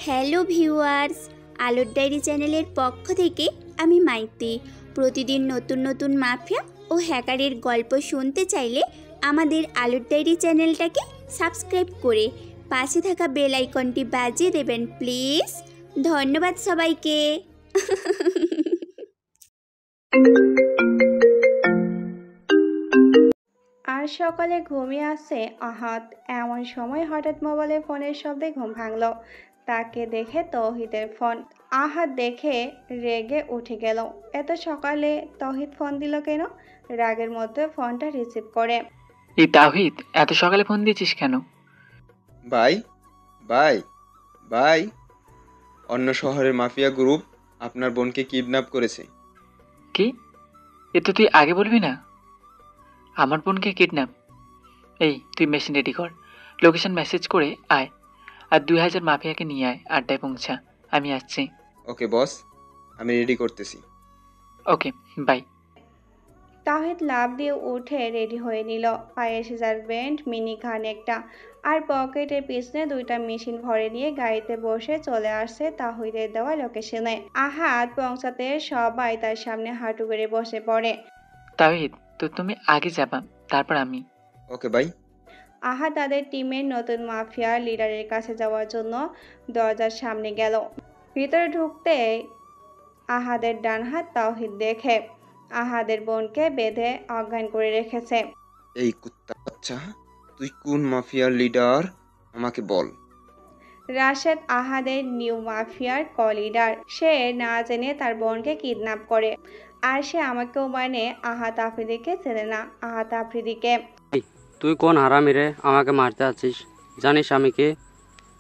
Hello viewers, আলোর diary চ্যানেলের পক্ষ থেকে আমি মাইতি। প্রতিদিন নতুন নতুন মাফিয়া ও হ্যাকারের গল্প শুনতে চাইলে আমাদের আলোর ডায়েরি চ্যানেলটাকে সাবস্ক্রাইব করে পাশে থাকা বেল আইকনটি বাজিয়ে দেবেন প্লিজ। ধন্যবাদ সবাইকে। আজ সকালে ঘুমিয়ে আসছে আহাদ। এমন সময় হঠাৎ মোবাইলে ফোনের শব্দে ঘুম ভাঙল। তাকে দেখে তৌহিদের ফোন। আহাদ দেখে রেগে উঠে গেল। এত সকালে তৌহিদ ফোন দিল কেন? রাগের মধ্যে ফোনটা রিসিভ করে। এই তাওহিদ, এত সকালে ফোন দিয়েছিস কেন? ভাই ভাই ভাই অন্য শহরের মাফিয়া গ্রুপ আপনার বোনকে কিডন্যাপ করেছে। কি? এ তো তুই আগে বলবি না। আমার বোনকে কিডন্যাপ? এই তুই মেশিন রেডি কর, লোকেশন মেসেজ করে আয়, আর 2000 মাফিয়াকে নিয়ে আয়, আড্ডায় পৌঁছা। আমি আসছি। ওকে বস, আমি রেডি করতেছি। Okay bye. তাহিদ লাফ দিয়ে উঠে রেডি হয়ে নিল। পায়ে সিজার ব্যান্ড, মিনি গান একটা, আর পকেটের পিছনে 2টা মেশিন ভরে নিয়ে গাড়িতে বসে চলে আসছে তাহিদের দেওয়া লোকেশনে। আহাদ পৌঁছাতে সবাই তার সামনে হাঁটু গেড়ে বসে পড়ে। তাওহিদ, তো তুমি আগে যাবা, তারপর আমি। ওকে ভাই। আহাদ তাদের টিমের নতুন মাফিয়া লিডারের কাছে যাওয়ার জন্য দরজার সামনে গেল। ভিতরে ঢুকতে আহাদের ডান হাত তাওহিদ দেখে আহাদের বোনকে বেঁধে অজ্ঞান করে রেখেছে। এই কুত্তা বাচ্চা, তুই কোন মাফিয়ার লিডার আমাকে বল। রাশেদ আহাদের নিউ মাফিয়ার ক-লিডার। সে না জেনে তার বোনকে কিডন্যাপ করে, আর সে আমাকেও মানে আহাদ আফ্রিদিকে চেনে না। আহাদ আফ্রিদিকে। তুই কোন হারামি রে, আমাকে মারতে আছিস? জানিস আমি কে?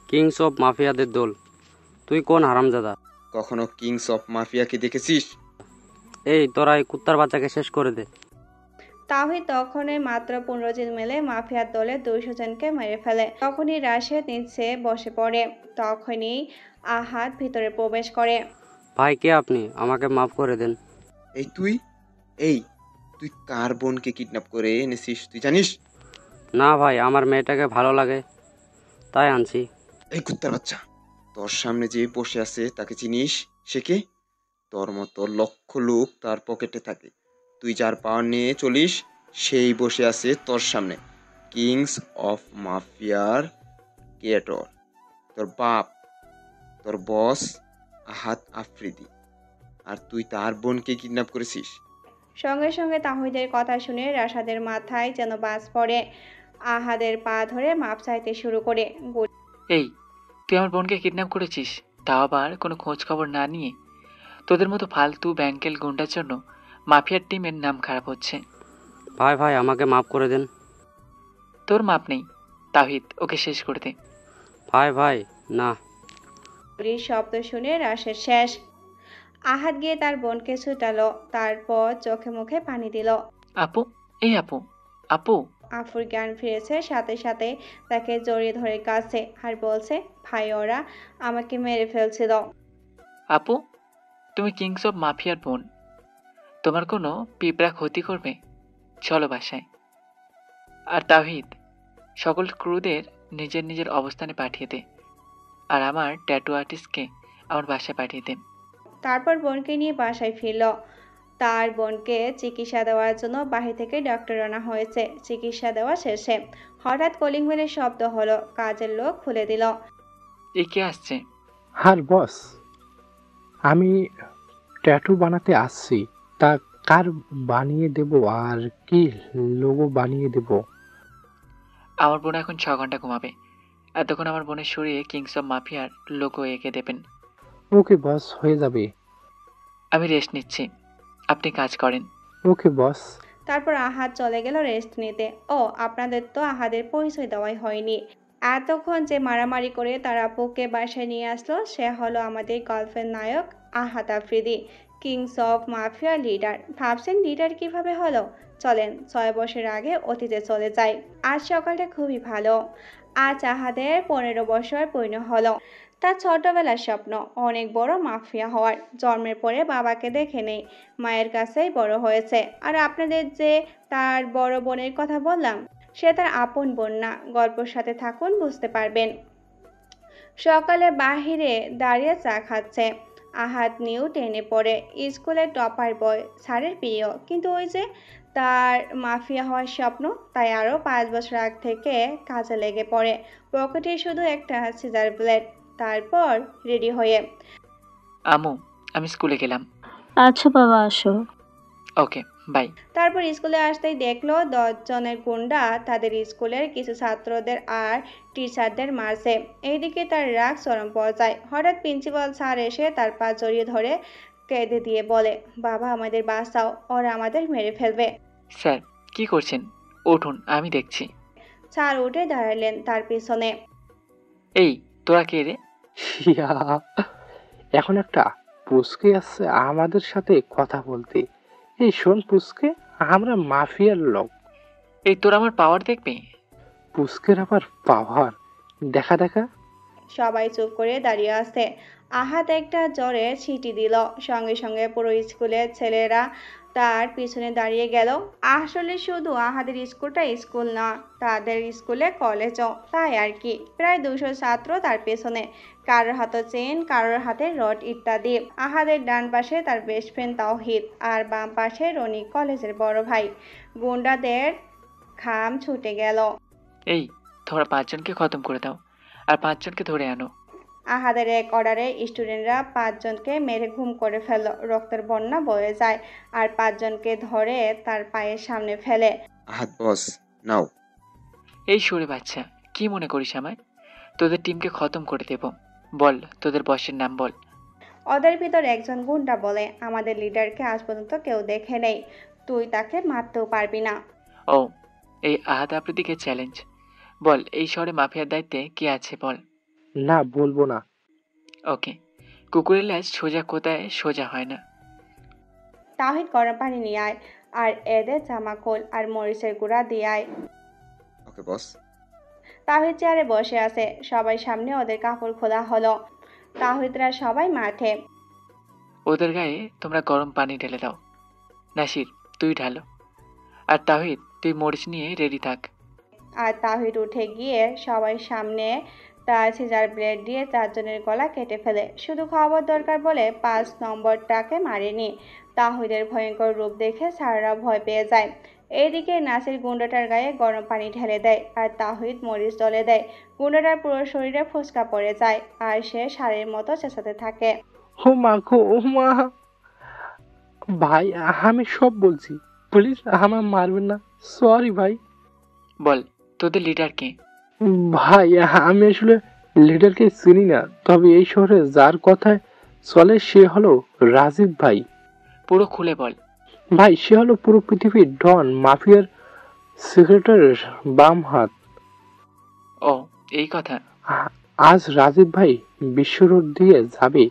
কিংস অফ মাফিয়াদের দল। তুই কোন হারামজাদা? কখনো কিংস অফ মাফিয়াকে দেখেছিস? এই তোরা এই কুত্তার বাচ্চাকে শেষ করে দে। তাওহিদ তখনই মাত্র 15 জন মিলে মাফিয়ার দলে 200 জনকে মেরে ফেলে। তখনই রাশেদ নিচে বসে পড়ে। তখনই আহাদ ভিতরে প্রবেশ করে। ভাই কে আপনি? আমাকে মাফ করে দেন। এই তুই কার বোনকে কিডন্যাপ করে এনেছিস তুই জানিস? না ভাই, আমার মেয়েটাকে ভালো লাগে তাই আনছি। এই কুত্তার বাচ্চা, তোর সামনে যে বসে আছে তাকে চিনিস? সে কে? তোর মতো লক্ষ লোক তার পকেটে থাকে, তুই যার পাওয়ার নিয়ে চলিস সেই বসে আছে তোর সামনে। কিংস অফ মাফিয়ার ক্রিয়েটর, তোর বাপ, তোর বস আহাদ আফ্রিদি, আর তুই তার বোনকে কিডন্যাপ করেছিস। সঙ্গে সঙ্গে তাহিদের কথা শুনে রাশাদের মাথায় যেন বাজ পড়ে। আহাদের পা ধরে মাপ চাইতে শুরু করে। এই, তুই আমার বোনকে কিডন্যাপ করেছিস, তাও আবার কোনো খোঁজ খবর না নিয়ে? তোদের মতো ফালতু ব্যাংকেল গুন্ডার জন্য মাফিয়ার টিমের নাম খারাপ হচ্ছে। ভাই ভাই আমাকে মাফ করে দেন। তোর মাপ নেই তাওহিদ, ওকে শেষ করে দে। ভাই ভাই না। গুলির শব্দ শুনে রাশের শেষ। আহাদ গিয়ে তার বোনকে ছুটালো, তারপর চোখে মুখে পানি দিল। আপু, এই আপু, আপু। আফুর জ্ঞান ফিরেছে সাথে সাথে তাকে জড়িয়ে ধরে কাছে আর বলছে, ভাই ওরা আমাকে মেরে ফেলছিল। আপু, তুমি কিংস অফ মাফিয়ার বোন, তোমার কোনো পিঁপড়া ক্ষতি করবে? চলো বাসায়। আর তাওহিদ, সকল ক্রুদের নিজের নিজের অবস্থানে পাঠিয়ে দে, আর আমার ট্যাটু আর্টিস্টকে আমার বাসায় পাঠিয়ে দে। তারপর বোনকে নিয়ে বাসায় ফিরল। তার বোনকে চিকিৎসা দেওয়ার জন্য বাহির থেকে ডক্টর আনা হয়েছে। চিকিৎসা দেওয়া শেষে হঠাৎ কলিং বেলের শব্দ হলো। কাজের লোক খুলে দিল। এই কে আসছে? আর বস, আমি ট্যাটু বানাতে আসছি। তা কার বানিয়ে দেব আর কি লোগো বানিয়ে দেব? আমার বোন এখন 6 ঘন্টা ঘুমাবে, এতক্ষণ আমার বোনের শরীরে কিংস অফ মাফিয়ার লোগো এঁকে দেবেন। ওকে বস, হয়ে যাবে। আমি রেস্ট নিচ্ছি, আপনি কাজ করেন। ওকে বস। তারপর আহাদ চলে গেল রেস্ট নিতে। ও, আপনাদের তো আহাদের পরিচয় দেওয়াই হয়নি। এতক্ষণ যে মারামারি করে তার আপুকে বাসায় নিয়ে আসলো সে হলো আমাদের গল্পের নায়ক Ahad Afridi, kings of mafia leader. ভাবছেন লিডার কিভাবে হলো? চলেন 6 বছর আগে অতীতে চলে যাই। আজ সকালটা খুবই ভালো। আজ আহাদের 15 বছর পূর্ণ হলো। তার ছোটবেলার স্বপ্ন অনেক বড় মাফিয়া হওয়ার। জন্মের পরে বাবাকে দেখে নেই, মায়ের কাছেই বড় হয়েছে। আর আপনাদের যে তার বড় বোনের কথা বললাম, সে তার আপন বোন না। গল্পের সাথে থাকুন, বুঝতে পারবেন। সকালে বাহিরে দাঁড়িয়ে চা খাচ্ছে। আহাদ নিউ টেনে পড়ে, স্কুলের টপার বয়, স্যারের প্রিয়। কিন্তু ওই যে তার মাফিয়া হওয়ার স্বপ্ন, তাই আরও 5 বছর আগ থেকে কাজে লেগে পড়ে। পকেটে শুধু একটা সিজার ব্লেড। তারপর রেডি হয়ে আমু, আমি স্কুলে গেলাম। আচ্ছা বাবা, আসো। ওকে, বাই। তারপর স্কুলে আসতেই দেখলো 10 জনের গুন্ডা তাদের স্কুলের কিছু ছাত্রদের আর টিচারদের মারছে। এইদিকে তার রাগ চরম পর্যায়ে। হঠাৎ প্রিন্সিপাল স্যার এসে তার পা জড়িয়ে ধরে কেঁদে দিয়ে বলে, বাবা আমাদের বাঁচাও, ওরা আমাদের মেরে ফেলবে। স্যার, কি করছেন? উঠুন, আমি দেখছি। স্যার উঠে দাঁড়ালেন তার পিছনে। এই, তোরা কে রে? ইয়া, এখন একটা পুচকে আসছে আমাদের সাথে কথা বলতে। এই শোন পুচকে, আমরা মাফিয়ার লোক। এই, তোরা আমার পাওয়ার দেখবি? পুচকের আবার পাওয়ার? দেখা দেখা। সবাই চুপ করে দাঁড়িয়ে আছে। আহাত একটা জ্বরে ছিটি দিল, সঙ্গে সঙ্গে পুরো স্কুলের ছেলেরা তার পিছনে দাঁড়িয়ে গেল। আসলে শুধু আহাদের স্কুলটা স্কুল না, তাদের স্কুলে কলেজও, তাই আর কি। প্রায় 200 ছাত্র তার পেছনে, কারোর হাতে চেন, কারোর হাতে রড ইত্যাদি। আহাদের ডান পাশে তার বেস্ট ফ্রেন্ড তাওহিদ, আর বাম পাশে রনি, কলেজের বড় ভাই। গুন্ডাদের খাম ছুটে গেল। এই, তোমরা 5জনকে খতম করে দাও, আর 5জনকে ধরে আনো। আহাদের এক অর্ডারে স্টুডেন্টরা 5 জনকে মেরে ঘুম করে ফেলল। রক্তের বন্যা বয়ে যায়, আর 5 জনকে ধরে তার পায়ের সামনে ফেলে। আহাদ বস, নাও। এই সরে বাচ্চা, কি মনে করিস আমায়? তোদের টিমকে খতম করে দেব। বল, তোদের বসের নাম বল। ওদের ভিতর একজন গুন্ডা বলে, আমাদের লিডারকে আজ পর্যন্ত কেউ দেখে নেই, তুই তাকে মারতেও পারবি না। ও, এই আহাদ আফ্রিদিকে চ্যালেঞ্জ। বল, এই শহরে মাফিয়ার দায়িত্বে কে আছে বল। না, বলবো না। ওকে, কুকুরের ল্যাজ সোজা কোথায় সোজা হয় না। তাহিদ গরম পানি নিয়ে আয়, আর এদের জামা খোল, আর মরিচের গুঁড়া দিয়ে আয়। ওকে বস। তাহিদ চেয়ারে বসে আছে, সবাই সামনে ওদের কাপড় খোলা হলো। তাহিদরা সবাই মাঠে। ওদের গায়ে তোমরা গরম পানি ঢেলে দাও। নাসির, তুই ঢালো। আর তাহিদ, তুই মরিচ নিয়ে রেডি থাক। আর তাহিদ উঠে গিয়ে সবাই সামনে তার সিজার ব্লেড দিয়ে 4 জনের গলা কেটে ফেলে। শুধু খাওয়াবার দরকার বলে 5 নম্বরটাকে মারেনি। তাহিদের ভয়ঙ্কর রূপ দেখে স্যাররা ভয় পেয়ে যায়। এইদিকে নাসির গুন্ডাটার গায়ে গরম পানি ঢেলে দেয়, আর তাহিদ মরিচ দলে দেয়। গুন্ডাটার পুরো শরীরে ফোসকা পড়ে যায়, আর সে ষাঁড়ের মতো চেঁচাতে থাকে। ও মা গো, ও মা! ভাই, আমি সব বলছি, প্লিজ আমার মারবেন না। সরি ভাই। বল, তোদের লিডার কে? ভাই, আমি আসলে লিডারকে চিনি না, তবে এই শহরে যার কথায় চলে সে হলো রাজীব ভাই। পুরো খুলে বল। ভাই, সে হলো পুরো পৃথিবীর ডন, মাফিয়ার সিক্রেটারের বাম হাত। ও, এই কথা। আজ রাজীব ভাই বিশ্ব রোড দিয়ে যাবে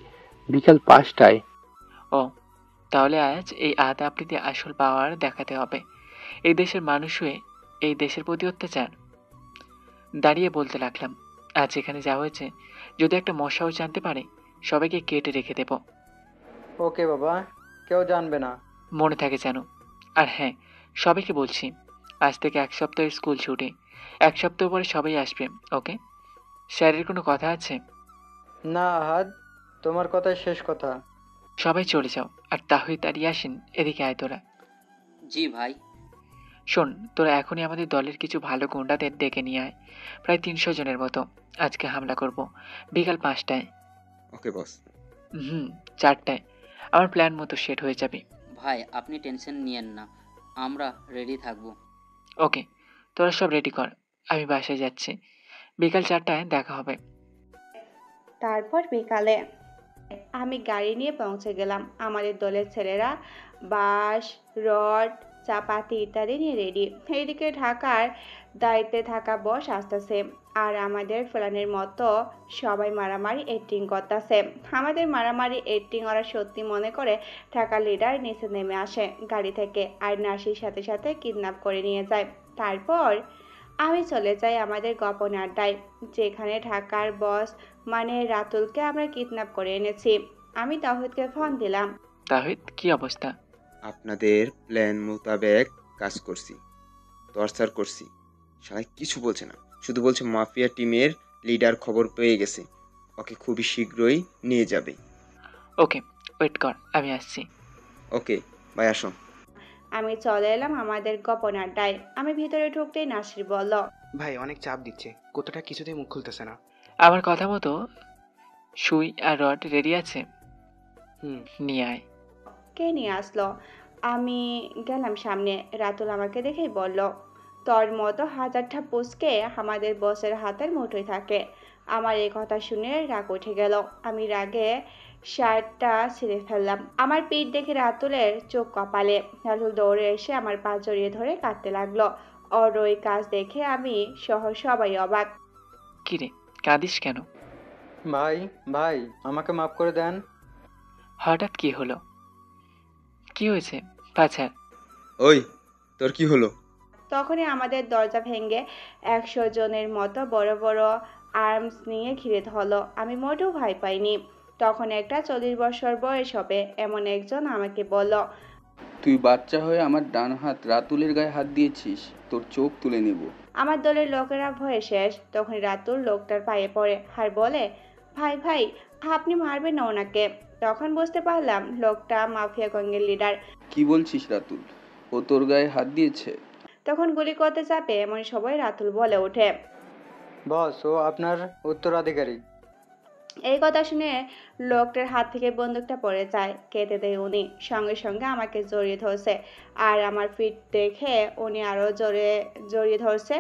বিকাল 5টায়। ও, তাহলে আজ এই আহাদ আফ্রিদি আসল পাওয়ার দেখাতে হবে। এই দেশের মানুষ হয়ে এই দেশের প্রতি অত্যাচার। দাঁড়িয়ে বলতে লাগলাম, আজ এখানে যা হয়েছে, যদি একটা মশাও জানতে পারে, সবাইকে কেটে রেখে দেব। ওকে বাবা, কেউ জানবে না। মনে থাকে যেন। আর হ্যাঁ, সবাইকে বলছি, আজ থেকে 1 সপ্তাহের স্কুল ছুটি। 1 সপ্তাহ পরে সবাই আসবে, ওকে? স্যারের কোনো কথা আছে? না আহাদ, তোমার কথাই শেষ কথা। সবাই চলে যাও। আর তাহিদ আর ইয়াসিন, এদিকে আয় তোরা। জি ভাই। শোন, তোরা এখনই আমাদের দলের কিছু ভালো গুন্ডাদের ডেকে নিয়ে আয়। প্রায় 300 জনের মতো। আজকে হামলা করব বিকাল 5টায়। ওকে বস। 4টায়। আমার প্ল্যান মতো সেট হয়ে যাবে। ভাই, আপনি টেনশন নিয়েন না, আমরা রেডি থাকবো। ওকে, তোরা সব রেডি কর, আমি বাসায় যাচ্ছি। বিকাল 4টায় দেখা হবে। তারপর বিকালে আমি গাড়ি নিয়ে পৌঁছে গেলাম। আমাদের দলের ছেলেরা বাঁশ, রড, চাপাতি ইত্যাদি নিয়ে রেডি। এইদিকে ঢাকার দায়িত্বে থাকা বস আসতেছে, আর আমাদের প্ল্যানের মতো সবাই মারামারি এক্টিং করতেছে। আমাদের মারামারি এক্টিং ওরা সত্যি মনে করে ঢাকার লিডার নিচে নেমে আসে গাড়ি থেকে, আর নার্সির সাথে সাথে কিডন্যাপ করে নিয়ে যায়। তারপর আমি চলে যাই আমাদের গোপন আড্ডায়, যেখানে ঢাকার বস মানে রাতুলকে আমরা কিডন্যাপ করে এনেছি। আমি তাহিদকে ফোন দিলাম। তাহিদ, কি অবস্থা? আপনাদের প্ল্যান মোতাবেক কাজ করছি, টর্চার করছি। সবাই কিছু বলছে না, শুধু বলছে মাফিয়া টিমের লিডার খবর পেয়ে গেছে, ওকে খুবই শীঘ্রই নিয়ে যাবে। ওকে, ওয়েট কর, আমি আসছি। ওকে, ভাই আসো। আমি চলে এলাম আমাদের গোপন আড্ডায়। আমি ভিতরে ঢুকতেই নাসির বলল, ভাই অনেক চাপ দিচ্ছে, কোথাটা কিছুতেই মুখ খুলতেছে না। আমার কথা মতো সুই আর রড রেডি আছে, হুম। নিয়ে আয়। কে নিয়ে আসলো? আমি গেলাম সামনে। রাতুল আমাকে দেখেই বলল, তোর মতো হাজারটা পুষকে আমাদের বসের হাতের মুঠোয় থাকে। আমার এই কথা শুনে রাগ উঠে গেল। আমি রাগে শার্টটা ছিঁড়ে ফেললাম। আমার পিঠ দেখে রাতুলের চোখ কপালে। রাতুল দৌড়ে এসে আমার পা জড়িয়ে ধরে কাঁদতে লাগলো। ওর ওই কাজ দেখে আমি সহ সবাই অবাক। কিরে, কাঁদিস কেন? ভাই ভাই আমাকে মাফ করে দেন। হঠাৎ কি হলো? কি হয়েছে? পাছার ওই, তোর কি হলো? তখনই আমাদের দরজা ভেঙে 100 জনের মতো বড় বড় আর্মস নিয়ে ঘিরে ধরলো। আমি মোটেও ভয় পাইনি। তখন একটা 40 বছর বয়স হবে এমন একজন আমাকে বলল, তুই বাচ্চা হয়ে আমার ডান হাত রাতুলের গায়ে হাত দিয়েছিস, তোর চোখ তুলে নেব। আমার দলের লোকেরা ভয়ে শেষ। তখন রাতুল লোকটার পায়ে পড়ে আর বলে, ভাই ভাই, আপনি মারবেন না ওনাকে। তখন বুঝতে পারলাম লোকটা মাফিয়া গ্যাংয়ের লিডার। কি বলছিস রাতুল? ও তোর গায়ে হাত দিয়েছে? তখন গুলি করতে চাপে এমন সবাই রাতুল বলে ওঠে, বস, ও আপনার উত্তরাধিকারী। এই কথা শুনে লোকটার হাত থেকে বন্দুকটা পড়ে যায়। কেটে দেয় উনি। সঙ্গে সঙ্গে আমাকে জড়িয়ে ধরছে। আর আমার ফিট দেখে উনি আরো জোরে জড়িয়ে ধরছে।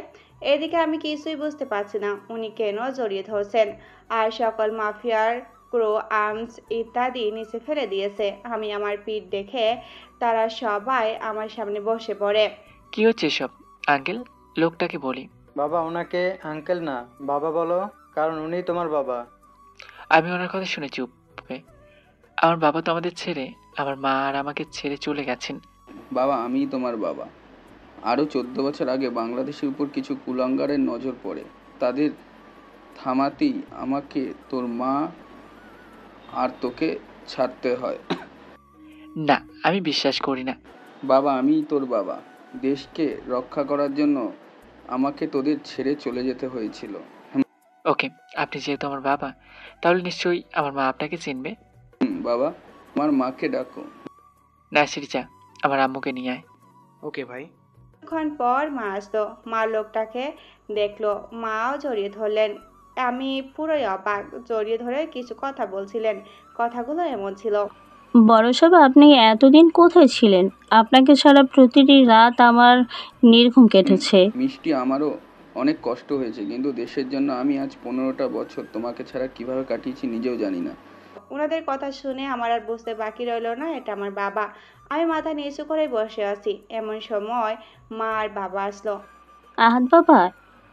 এদিকে আমি কিছুই বুঝতে পারছি না উনি কেন জড়িয়ে ধরছেন। আর সকল মাফিয়ার ক্রো আর্মস ইত্যাদি নিচে ফেলে দিয়েছে। আমি আমার পিঠ দেখে তারা সবাই আমার সামনে বসে পড়ে। কি হচ্ছে সব? আঙ্কেল, লোকটাকে বলি। বাবা, ওনাকে আঙ্কেল না বাবা বলো, কারণ উনিই তোমার বাবা। আমি ওনার কথা শুনে চুপ। আমার বাবা তো আমাদের ছেড়ে, আমার মা আর আমাকে ছেড়ে চলে গেছেন। বাবা, আমিই তোমার বাবা। আরও 14 বছর আগে বাংলাদেশের উপর কিছু কুলাঙ্গারের নজর পড়ে। তাদের থামাতেই আমাকে, তোর মা আর তোকে ছাড়তে হয়। না, আমি বিশ্বাস করি না। বাবা, আমিই তোর বাবা। দেশকে রক্ষা করার জন্য আমাকে তোদের ছেড়ে চলে যেতে হয়েছিল। ওকে, আপনি যেহেতু আমার বাবা, তাহলে নিশ্চয়ই আমার মা আপনাকে চিনবে। বাবা, আমার মাকে ডাকো। নার্সারি যা, আমার আম্মুকে নিয়ে আয়। ওকে ভাই। কিছুক্ষণ পর মা আসলো। মা লোকটাকে দেখলো। মাও জড়িয়ে ধরলেন। আমি পুরোই অবাক। জড়িয়ে ধরে কিছু কথা বলছিলেন। কথাগুলো এমন ছিল, বড় সাহেব, আপনি এতদিন কোথায় ছিলেন? আপনাকে ছাড়া প্রতিটি রাত আমার নির্ঘুম কেটেছে। মিষ্টি, আমারও অনেক কষ্ট হয়েছে, কিন্তু দেশের জন্য আমি আজ 15টা বছর তোমাকে ছাড়া কিভাবে কাটিয়েছি নিজেও জানি না। ওনাদের কথা শুনে আমার আর বুঝতে বাকি রইল না এটা আমার বাবা। আমি মাথা নিচু করে বসে আছি। এমন সময় মা আর বাবা আসলো। আহাদ বাবা,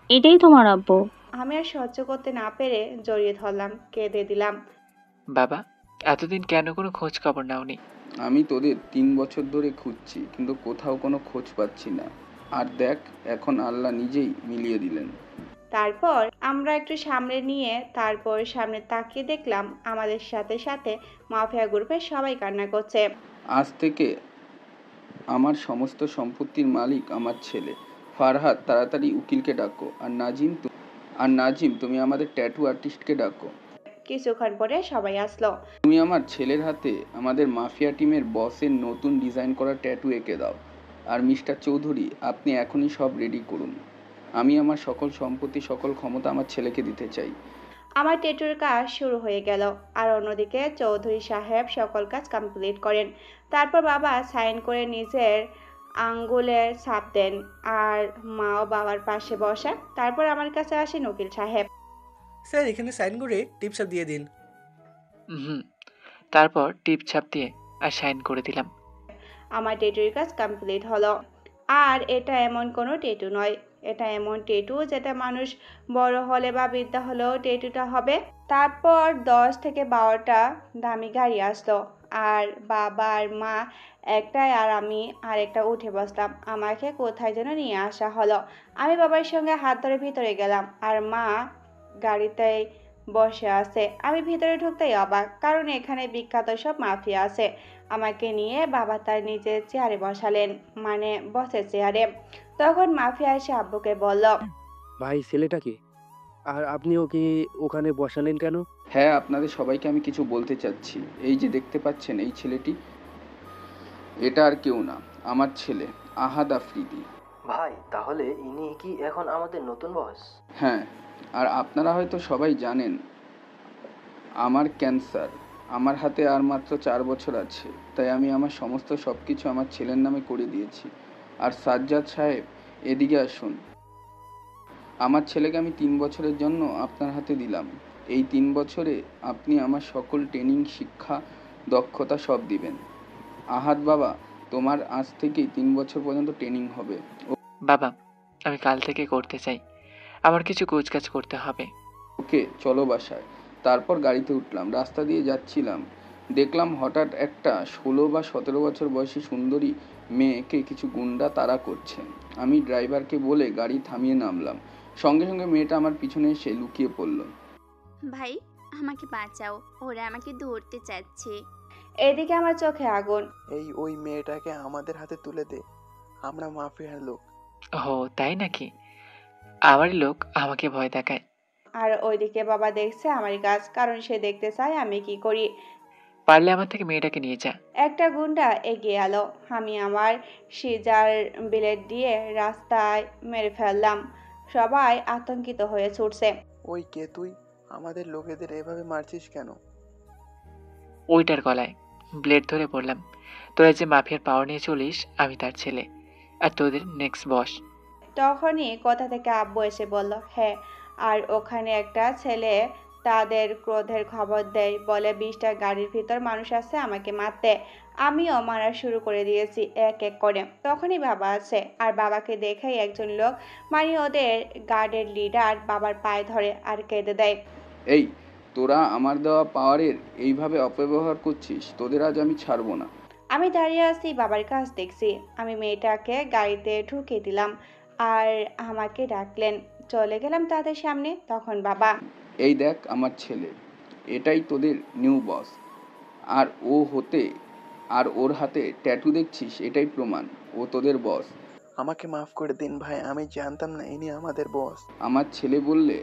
এটাই তোমার আব্বু। আমি আর সহ্য করতে না পেরে জড়িয়ে ধরলাম, কেঁদে দিলাম। বাবা, এতদিন কেন কোনো খোঁজ খবর নাওনি? আমি তোদের 3 বছর ধরে খুঁজছি, কিন্তু কোথাও কোনো খোঁজ পাচ্ছি না। আর দেখ, এখন আল্লাহ নিজেই মিলিয়ে দিলেন। তারপর আমরা একটু সামনে নিয়ে তারপর সামনে তাকিয়ে দেখলাম আমাদের সাথে সাথে মাফিয়া গ্রুপের সবাই কান্না করছে। আজ থেকে আমার সমস্ত সম্পত্তির মালিক আমার ছেলে ফারহাদ। তাড়াতাড়ি উকিলকে ডাকো। আর নাজিম, তুমি আমাদের ট্যাটু আর্টিস্টকে ডাকো। কিছুক্ষণ পরে সবাই আসলো। তুমি আমার ছেলের হাতে আমাদের মাফিয়া টিমের বসের নতুন ডিজাইন করা ট্যাটু এঁকে দাও। আর মিস্টার চৌধুরী, আপনি এখনই সব রেডি করুন। আমি আমার সকল সম্পত্তি, সকল ক্ষমতা আমার ছেলেকে দিতে চাই। আমার ট্যাটুর কাজ শুরু হয়ে গেল। আর অন্যদিকে চৌধুরী সাহেব সকল কাজ কমপ্লিট করেন। তারপর বাবা সাইন করে নিজের আঙ্গুলের ছাপ দেন। আর মাও বাবার পাশে বসা। তারপর আমার কাছে আসেন উকিল সাহেব। স্যার, এখানে সাইন করে টিপস দিয়ে দিন। হুম, তারপর টিপ ছাপ দিয়ে আর সাইন করে দিলাম। আমার ট্যাটুর কাজ কমপ্লিট হলো। আর এটা এমন কোনো ট্যাটু নয়। এটা এমন ট্যাটু যেটা মানুষ বড় হলে বা বৃদ্ধা হলেও ট্যাটুটা হবে। তারপর 10 থেকে 12টা দামি গাড়ি আসলো। আর বাবা আর মা একটাই আর আমি আর একটা উঠে বসলাম। আমাকে কোথায় যেন নিয়ে আসা হলো। আমি বাবার সঙ্গে হাত ধরে ভিতরে গেলাম। আর মা গাড়িতেই বসে আছে। আমি ভিতরে ঢুকতেই অবাক, কারণ এখানে বিখ্যাত সব মাফিয়া আছে। আমাকে নিয়ে বাবা তার নিজের চেয়ারে বসালেন, মানে বসের চেয়ারে। তখন মাফিয়া এসে আব্বুকে বলল, ভাই, ছেলেটা কি? আর আপনি ওকে ওখানে বসালেন কেন? হ্যাঁ, আপনাদের সবাইকে আমি কিছু বলতে চাচ্ছি। এই যে দেখতে পাচ্ছেন এই ছেলেটি, এটা আর কেউ না, আমার ছেলে আহাদ আফ্রিদি। ভাই, তাহলে ইনি কি এখন আমাদের নতুন বস? হ্যাঁ, আর আপনারা হয়তো সবাই জানেন আমার ক্যান্সার। আমার হাতে আর মাত্র 4 বছর আছে, তাই আমি আমার সমস্ত সব কিছু আমার ছেলের নামে করে দিয়েছি। আর সাজ্জাদ সাহেব, এদিকে আসুন। আমার ছেলেকে আমি 3 বছরের জন্য আপনার হাতে দিলাম। এই 3 বছরে আপনি আমার সকল ট্রেনিং, শিক্ষা, দক্ষতা সব দিবেন। আহাদ বাবা, তোমার আজ থেকেই 3 বছর পর্যন্ত ট্রেনিং হবে। বাবা, আমি কাল থেকে করতে চাই। আমার কিছু কাজ করতে হবে। ওকে, চলো বাসায়। তারপর গাড়িতে উঠলাম। রাস্তা দিয়ে যাচ্ছিলাম, দেখলাম হঠাৎ একটা 16 বা 17 বছর বয়সী সুন্দরী মেয়েকে কিছু গুন্ডা তাড়া করছে। আমি ড্রাইভারকে বলে গাড়ি থামিয়ে নামলাম। সঙ্গে সঙ্গে মেয়েটা আমার পিছনে এসে লুকিয়ে পড়ল। ভাই, আমাকে বাঁচাও, ওরা আমাকে ধরতে চাচ্ছে। এদিকে আমার চোখে আগুন। ওই মেয়েটাকে আমাদের হাতে তুলে দে, আমরা মাফিয়ার লোক। ও তাই নাকি? আমারই লোক আমাকে ভয় দেখায়। আর ওইদিকে বাবা দেখছে আমার কাজ, কারণ সে দেখতে চায় আমি কি করি। পারলে আমার থেকে মেয়েটাকে নিয়ে যা। একটা গুন্ডা এগিয়ে এলো। আমি আমার সিজার ব্লেড দিয়ে রাস্তায় মেরে ফেললাম। সবাই আতঙ্কিত হয়ে ছুটছে। ওই কে তুই? আমাদের লোকেদের এভাবে মারছিস কেন? ওইটার গলায় ব্লেড ধরে পড়লাম। তোরা যে মাফিয়ার পাওয়ার নিয়ে চলিস, আমি তার ছেলে, আর তোদের নেক্সট বস। তখনই কোথা থেকে আব্বু এসে বলল, হ্যাঁ, আর ওখানে একটা ছেলে তাদের ক্রোধের খবর দেয়, বলে 20টা গাড়ির ভিতর মানুষ আছে আমাকে মারতে। আমিও মারা শুরু করে দিয়েছি এক এক করে। তখনই বাবা আছে, আর বাবাকে দেখেই একজন লোক, মানে ওদের গার্ডের লিডার, বাবার পায়ে ধরে আর কেঁদে দেয়। এই, তোরা আমার দেওয়া পাওয়ারের এইভাবে অপব্যবহার করছিস, তোদের আজ আমি ছাড়বো না। আমি দাঁড়িয়ে আছি, বাবার কাজ দেখছি। আমি মেয়েটাকে গাড়িতে ঢুকিয়ে দিলাম আর আমাকে ডাকলেন। চলে গেলাম তাদের সামনে। তখন বাবা, এই দেখ আমার ছেলে, এটাই তোদের নিউ বস। আর ওর হাতে ট্যাটু দেখছিস, এটাই প্রমাণ ও তোদের বস। আমাকে মাফ করে দিন ভাই, আমি জানতাম না ইনি আমাদের বস। আমার ছেলে বললে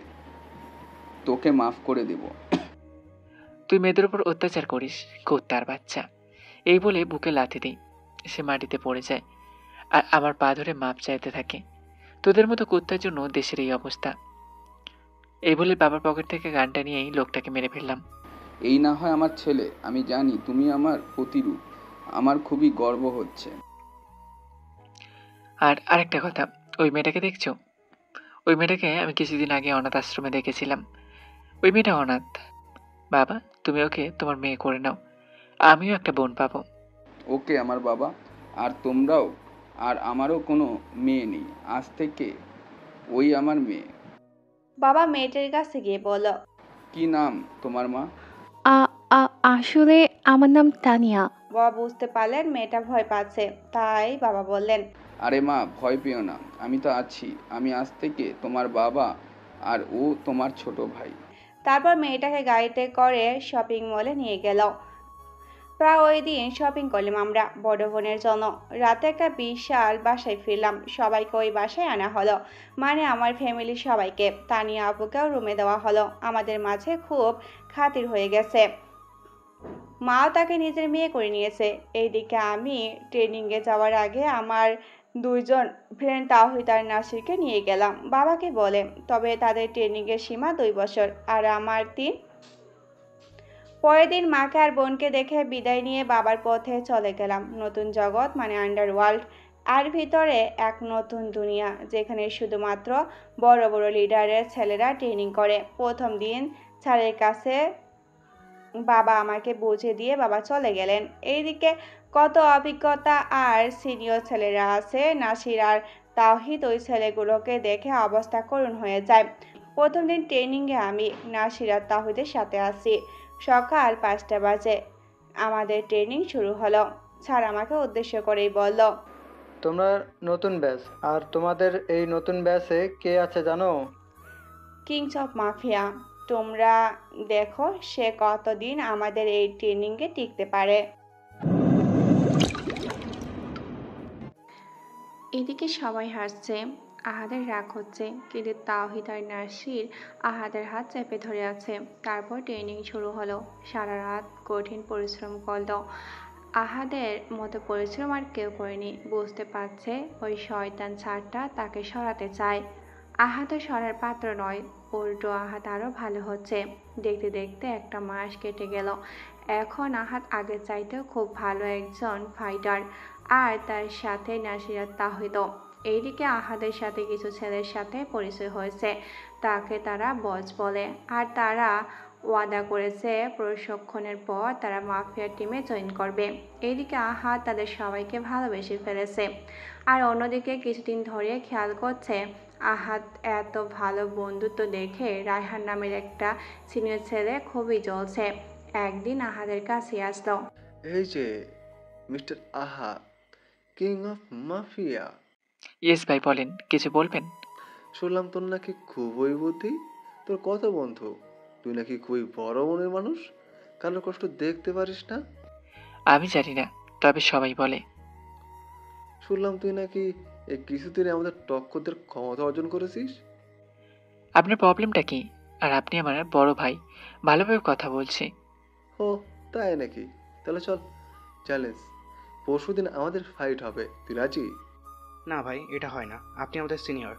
তোকে মাফ করে দেব। তুই মেয়েদের উপর অত্যাচার করিস, কুত্তার বাচ্চা। এই বলে বুকে লাথি দিই। সে মাটিতে পড়ে যায় আর আমার পা ধরে মাপ চাইতে থাকে। তোদের মতো কুত্তার জন্য দেশের এই অবস্থা। এই বলে বাবার পকেট থেকে গানটা নিয়েই লোকটাকে মেরে ফেললাম। এই না হয় আমার ছেলে, আমি জানি তুমি আমার প্রতিরূপ। আমার খুবই গর্ব হচ্ছে। আর আরেকটা কথা, ওই মেয়েটাকে দেখছো? ওই মেয়েটাকে আমি কিছুদিন আগে অনাথ আশ্রমে দেখেছিলাম। ওই মেয়েটা অনাথ। বাবা, তুমি ওকে তোমার মেয়ে করে নাও, আমিও একটা বোন পাবো। ওকে আমার বাবা, আর তোমরাও। আর আমারও কোনো মেয়ে নেই, আজ থেকে ওই আমার মেয়ে। বাবা মেয়েটার কাছে গিয়ে বলল, কি নাম তোমার মা? আসলে আমার নাম তানিয়া। বাবা বুঝতে পারলেন মেয়েটা ভয় পাচ্ছে, তাই বাবা বললেন, আরে মা, ভয় পেও না, আমি তো আছি। আমি আজ থেকে তোমার বাবা, আর ও তোমার ছোট ভাই। তারপর মেয়েটাকে গাড়িতে করে শপিং মলে নিয়ে গেল। প্রায় ওই দিন শপিং করলাম আমরা বড় বোনের জন্য। রাতে একটা বিশাল বাসায় ফিরলাম। সবাইকে ওই বাসায় আনা হলো, মানে আমার ফ্যামিলির সবাইকে। তানিয়া আপুকেও রুমে দেওয়া হলো। আমাদের মাঝে খুব খাতির হয়ে গেছে। মাও তাকে নিজের মেয়ে করে নিয়েছে। এইদিকে আমি ট্রেনিংয়ে যাওয়ার আগে আমার 2জন ফ্রেন্ড তাওহিদ আর নাসিরকে নিয়ে গেলাম বাবাকে বলে। তবে তাদের ট্রেনিংয়ের সীমা 2 বছর, আর আমার 3। পরের দিন মাকে আর বোনকে দেখে বিদায় নিয়ে বাবার পথে চলে গেলাম। নতুন জগৎ, মানে আন্ডারওয়ার্ল্ড, আর ভিতরে এক নতুন দুনিয়া, যেখানে শুধুমাত্র বড় বড় লিডারের ছেলেরা ট্রেনিং করে। প্রথম দিন স্যারের কাছে বাবা আমাকে বুঝিয়ে দিয়ে বাবা চলে গেলেন। এইদিকে কত অভিজ্ঞতা আর সিনিয়র ছেলেরা আছে। নাসির আর তাওহিদ ওই ছেলেগুলোকে দেখে অবস্থা করুণ হয়ে যায়। প্রথম দিন ট্রেনিংয়ে আমি নাসির আর তাওহিদের সাথে আছি। সকাল 5টা বাজে আমাদের ট্রেনিং শুরু হলো। স্যার আমাকে উদ্দেশ্য করেই বলল, তোমরা নতুন ব্যাচ, আর তোমাদের এই নতুন ব্যাচে কে আছে জানো? Kings of mafia. তোমরা দেখো সে কতদিন আমাদের এই ট্রেনিংয়ে টিকতে পারে। এদিকে সবাই হাসছে আহাদের রাগ হচ্ছে, কিন্তু তাওহিদ আর নাসির আহাদের হাত চেপে ধরে আছে। তারপর ট্রেনিং শুরু হলো। সারা রাত কঠিন পরিশ্রম করলো। আহাদের মতো পরিশ্রম আর কেউ করেনি। বুঝতে পারছে ওই শয়তান ছাড়টা তাকে সরাতে চায়। আহাতও সরার পাত্র নয়। উল্টো আহাত আরও ভালো হচ্ছে। দেখতে দেখতে একটা মাস কেটে গেল। এখন আহাত আগের চাইতেও খুব ভালো একজন ফাইটার, আর তার সাথে নাসির আর তাওহিদও। এইদিকে আহাদের সাথে কিছু ছেলের সাথে পরিচয় হয়েছে। তাকে তারা বস বলে, আর তারা ওয়াদা করেছে প্রশিক্ষণের পর তারা মাফিয়া টিমে জয়েন করবে। এইদিকে আহাদ তাদের সবাইকে ভালোবেসে ফেলেছে। আর অন্যদিকে কিছুদিন ধরে খেয়াল করছে আহাদ এত ভালো বন্ধুত্ব দেখে রায়হান নামের একটা সিনিয়র ছেলে খুবই জ্বলছে। একদিন আহাদের কাছে আসলো। এই যে mister Ahad, king of mafia. Yes ভাই, বলেন, কিছু বলবেন? শুনলাম তোর নাকি খুবই বুদ্ধি, তোর কত বন্ধু, তুই নাকি খুবই বড় মনের মানুষ, কারোর কষ্ট দেখতে পারিস না। আমি জানি না, তবে সবাই বলে। শুনলাম তুই নাকি এই কিছুদিনে আমাদের টক্করদের ক্ষমতা অর্জন করেছিস। আপনার প্রবলেমটা কি? আর আপনি আমার বড় ভাই, ভালোভাবে কথা বলছি। ও তাই নাকি? তাহলে চল, চ্যালেঞ্জ। পরশুদিন আমাদের ফাইট হবে, তুই রাজি? না ভাই, এটা হয় না, আপনি আমাদের সিনিয়র।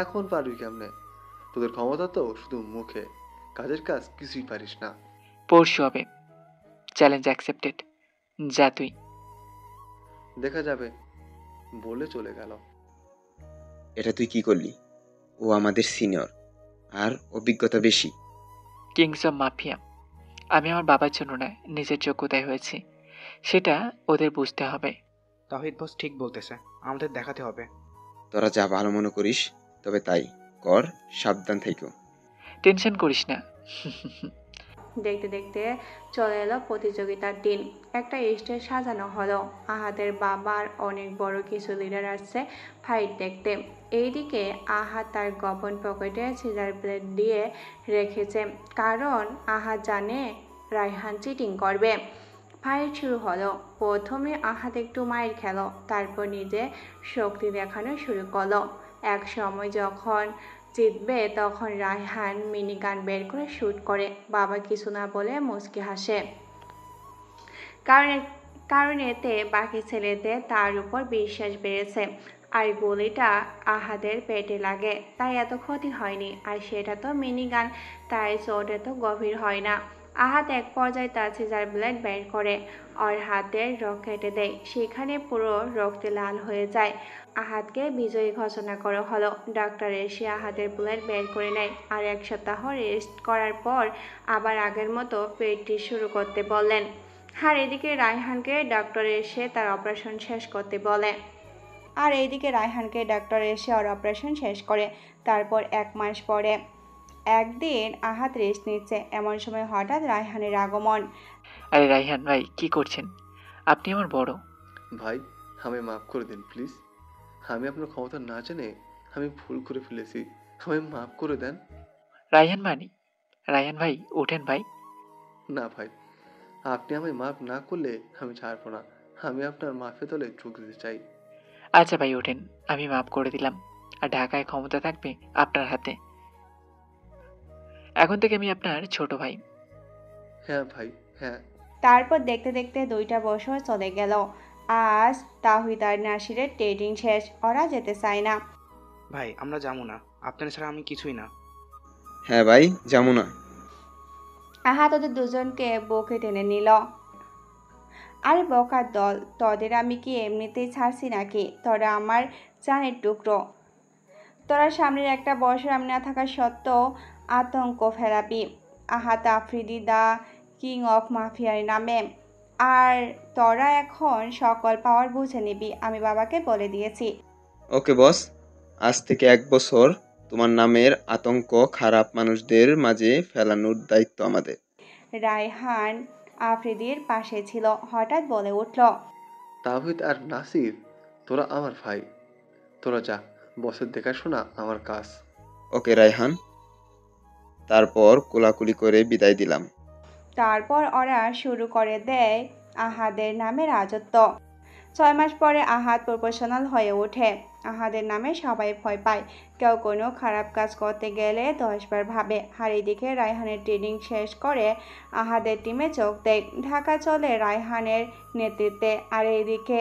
এখন পারবি কেমনে? তোদের ক্ষমতা তো শুধু মুখে, কাজের কাজ কিছুই পারিস না। পরশু হবে, চ্যালেঞ্জ অ্যাকসেপ্টেড। যা তুই। দেখা যাবে, বলে চলে গেল। এটা তুই কি করলি? ও আমাদের সিনিয়র আর অভিজ্ঞতা বেশি। কিংস অফ মাফিয়া আমি আমার বাবার জন্য না, নিজের যোগ্যতায় হয়েছি, সেটা ওদের বুঝতে হবে। তাহিদ বস ঠিক বলতেছে, আমাদের দেখাতে হবে। তোরা যা ভালো মনে করিস তবে তাই কর, সাবধান থেকো। টেনশন করিস না। দেখতে দেখতে চলে এলো প্রতিযোগিতার দিন। একটা স্টেজ সাজানো হলো। আহাদের বাবার অনেক বড় কিছু লিডার আসছে ফাইট দেখতে। এইদিকে আহাদ তার গোপন পকেটে সিজার ব্লেড দিয়ে রেখেছে, কারণ আহাদ জানে রায়হান চিটিং করবে। ফাইট শুরু হলো। প্রথমে আহাদ একটু মায়ের খেলো, তারপর নিজে শক্তি দেখানো শুরু করলো। এক সময় যখন জিতবে তখন রায়হান মিনি গান বের করে শ্যুট করে। বাবা কিছু না বলে মুচকি হাসে, কারণ এতে বাকি ছেলেদের তার উপর বিশ্বাস বেড়েছে। আর গুলিটা আহাদের পেটে লাগে, তাই এত ক্ষতি হয়নি। আর সেটা তো মিনি গান, তাই চোট এত গভীর হয় না। আহাদ এক পর্যায়ে তার সিজার ব্লেড বের করে ওর হাতের রক কেটে দেয়। সেখানে পুরো রক্তে লাল হয়ে যায়। আহাদকে বিজয়ী ঘোষণা করা হলো। ডাক্তার এসে আহাদের ব্লেড বের করে নেয়, আর 1 সপ্তাহ রেস্ট করার পর আবার আগের মতো প্র্যাকটিস শুরু করতে বললেন। আর এদিকে রায়হানকে ডাক্তার এসে তার অপারেশন শেষ করতে বলে। ওর অপারেশন শেষ করে। তারপর 1 মাস পরে একদিন আহাদ রেস্ট নিচ্ছে, এমন সময় হঠাৎ রায়হানের আগমন। আরে রায়হান ভাই, কি করছেন? আপনি আমার বড় ভাই, আমি মাফ করে দিন প্লিজ। আমি আপনার ক্ষমতা না জেনে আমি ভুল করে ফেলেছি, আমি মাফ করে দেন। রায়হান ভাই, ওঠেন ভাই। না ভাই, আপনি আমায় মাফ না করলে আমি ছাড়বো না। আমি আপনার মাফের দলে যোগ দিতে চাই। আচ্ছা ভাই, ওঠেন, আমি মাফ করে দিলাম। আর ঢাকায় ক্ষমতা থাকবে আপনার হাতে। এখন থেকে আমি আপনার ছোট ভাই। হ্যাঁ ভাই, হ্যাঁ। তারপর দেখতে দেখতে 2টা বছর চলে গেল। আজ তাওহিদ আর নাসিরের ট্রেডিং শেষ, ওরা যেতে চায় না। ভাই, আমরা যাবো না, আপনার ছাড়া আমি কিছুই না। হ্যাঁ ভাই, যাবো না। আহাদ ওদের দুজনকে বুকে টেনে নিল। আরে বকার দল, তোদের আমি কি এমনিতেই ছাড়ছি নাকি? তোরা আমার জানের টুকরো। তোরা সামনের 1 বছর আমি না থাকা সত্ত্বেও আতঙ্ক ফেলাবি আহাদ আফ্রিদি দা কিং অফ মাফিয়ার নামে। আর তোরা এখন সকল পাওয়ার বুঝে নিবি, আমি বাবাকে বলে দিয়েছি। ওকে বস, আজ থেকে 1 বছর তোমার নামের আতঙ্ক খারাপ মানুষদের মাঝে ফেলানোর দায়িত্ব আমাদের। রায়হান আফ্রিদির পাশে ছিল, হঠাৎ বলে উঠল। তাওহিদ আর নাসির, তোরা আমার ভাই, তোরা যা, বসের দেখাশোনা আমার কাজ। ওকে রায়হান। তারপর কোলাকুলি করে বিদায় দিলাম। তারপর ওরা শুরু করে দেয় আহাদের নামে রাজত্ব। 6 মাস পরে আহাদ প্রফেশনাল হয়ে ওঠে। আহাদের নামে সবাই ভয় পায়। কেউ কোনো খারাপ কাজ করতে গেলে 10 বার ভাবে। আর এদিকে রায়হানের ট্রেনিং শেষ করে আহাদের টিমে যোগ দেয়। ঢাকা চলে রায়হানের নেতৃত্বে। আর এদিকে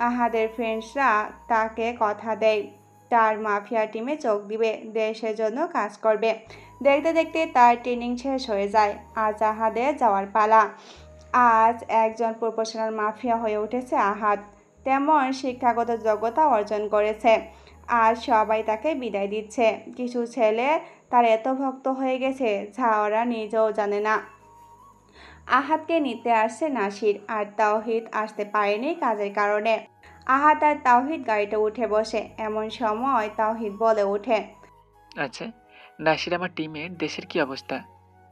আহাদের ফ্রেন্ডসরা তাকে কথা দেয় তার মাফিয়া টিমে যোগ দিবে, দেশের জন্য কাজ করবে। দেখতে দেখতে তার ট্রেনিং শেষ হয়ে যায়। আজ আহাদের যাওয়ার পালা। আজ একজন প্রফেশনাল মাফিয়া হয়ে উঠেছে আহাদ। তেমন শিক্ষাগত যোগ্যতা অর্জন করেছে। আজ সবাই তাকে বিদায় দিচ্ছে। কিছু ছেলে তার এত ভক্ত হয়ে গেছে যা ওরা নিজেও জানে না। আহাদকে নিতে আসছে নাসির, আর তাওহিদ আসতে পারেনি কাজের কারণে। আহাদ আর তাওহিদ গাড়িতে উঠে বসে। এমন সময় তাওহিদ বলে ওঠে, আচ্ছা নাসির, আমার টিমের দেশের কি অবস্থা?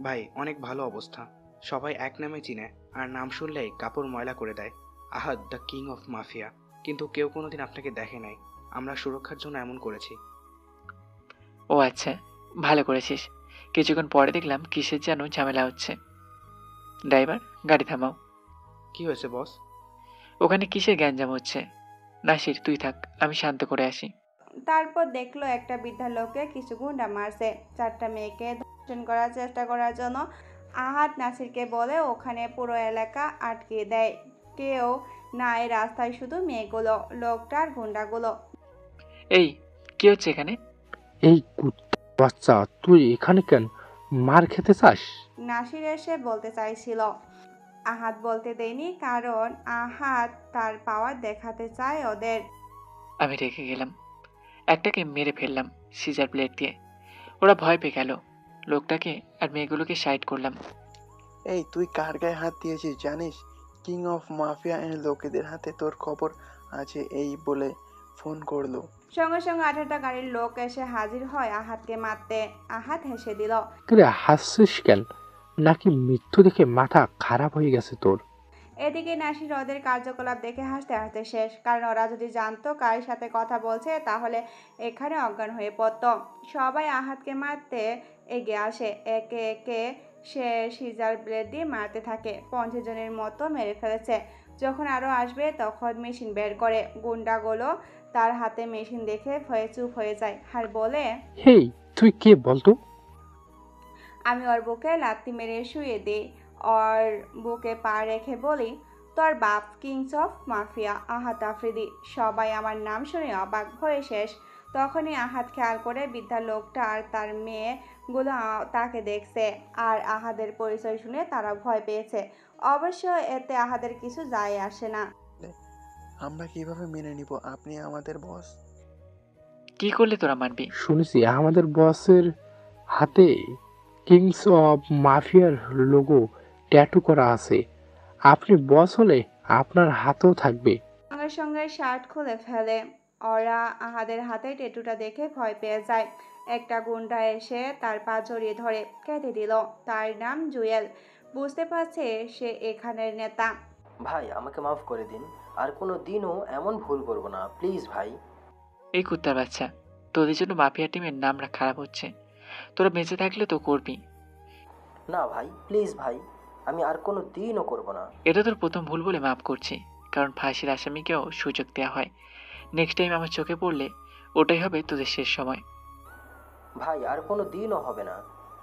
ভাই অনেক ভালো অবস্থা। সবাই এক নামে চিনে, আর নাম শুনলেই কাপড় ময়লা করে দেয়। আহাদ দ্য কিং অফ মাফিয়া। কিন্তু কেউ কোনোদিন আপনাকে দেখে নাই। আমরা সুরক্ষার জন্য এমন করেছি। ও আচ্ছা, ভালো করেছিস। কিছুক্ষণ পরে দেখলাম কিসের যেন ঝামেলা হচ্ছে। ড্রাইভার, গাড়ি থামাও। কি হয়েছে বস? ওখানে কিসের গ্যাঞ্জাম হচ্ছে? নাসির তুই থাক, আমি শান্ত করে আসি। তারপর দেখলো একটা বৃদ্ধা লোককে কিছু গুন্ডা মারছে। 4টা মেয়েকে ধর্ষণ করার চেষ্টা করার জন্য আহাদ নাসিরকে বলে ওখানে পুরো এলাকা আটকে দেয়। কেউ নাই রাস্তায়, শুধু মেয়েগুলো, লোকটার গুন্ডাগুলো। এই কি হচ্ছে এখানে? এই কুত্তা বাচ্চা, তুই এখানে কেন? মার খেতে চাস? নাসির এসে বলতে চাইছিল, আহাদ বলতে দেয়নি, কারণ আহাদ তার পাওয়ার দেখাতে চায় ওদের। আমি রেখে গেলাম, একটাকে মেরে ফেললাম সিজার প্লেট দিয়ে। ওরা ভয় পেয়ে গেল। লোকটাকে আর মেয়েগুলোকে সাইড করলাম। এই তুই কার গায়ে হাত দিয়েছিস জানিস? কিং অফ মাফিয়া এর লোকেদের হাতে তোর খবর আছে এই বলে ফোন করলো। সঙ্গে সঙ্গে 18টা গাড়ির লোক এসে হাজির হয় আহাদকে মারতে। আহাদ হেসে দিল। তুই হাসছিস কেন? নাকি মৃত্যু দেখে মাথা খারাপ হয়ে গেছে তোর? এদিকে নাসির ওদের কার্যকলাপ দেখে হাসতে হাসতে শেষ। কারণ ওরা যদি জানতো কার সাথে কথা বলছে তাহলে এখানে অজ্ঞান হয়ে পড়ত। সবাই আহাদকে মারতে এগিয়ে আসে। একে একে সে সিজার ব্লেড দিয়ে মারতে থাকে। 50 জনের মতো মেরে ফেলেছে। যখন আরও আসবে তখন মেশিন বের করে। গুন্ডাগুলো তার হাতে মেশিন দেখে ভয়ে চুপ হয়ে যায় আর বলে, হেই তুই কে বলতো? আমি ওর বুকে লাথি মেরে শুয়ে দিই। ওর বুকে পা রেখে বলি, তোর বাপ কিংস অফ মাফিয়া আহাদ আফ্রিদি। সবাই আমার নাম শুনে অবাক হয়ে শেষ। তখনই আহাদ খেয়াল করে বৃদ্ধা লোকটা আর তার মেয়েগুলো তাকে দেখছে। আর আহাদের পরিচয় শুনে তারা ভয় পেয়েছে। অবশ্য এতে আহাদের কিছু যায় আসে না। আমরা কিভাবে মেনে নিব? আপনি আমাদের বস। কি করলে তোরা মানবি? শুনেছি আমাদের বসের হাতে কিংস অফ মাফিয়ার লোগো ট্যাটু করা আছে। আপনি বস হলে আপনার হাতেও থাকবে। সঙ্গে সঙ্গে শার্ট খুলে ফেলে। ওরা আহাদের হাতে ট্যাটুটা দেখে ভয় পেয়ে যায়। একটা গুন্ডা এসে তার পা জড়িয়ে ধরে কেটে দিল। তার নাম জুয়েল। বুঝতে পারছে সে এখানের নেতা। ভাই আমাকে মাফ করে দিন, আর কোনো দিনও এমন ভুল করব না, প্লিজ ভাই। এই কুত্তার বাচ্চা, তোদের জন্য মাফিয়া টিমের নামটা খারাপ হচ্ছে। তোরা বেঁচে থাকলে তো করবি না ভাই, প্লিজ ভাই, আমি আর কোনো দিনও করব না। এটা তোর প্রথম ভুল বলে মাফ করছি, কারণ ফাঁসির আসামিকেও সুযোগ দেওয়া হয়। নেক্সট টাইম আমার চোখে পড়লে ওটাই হবে তোদের শেষ সময়। ভাই আর কোনো দিনও হবে না।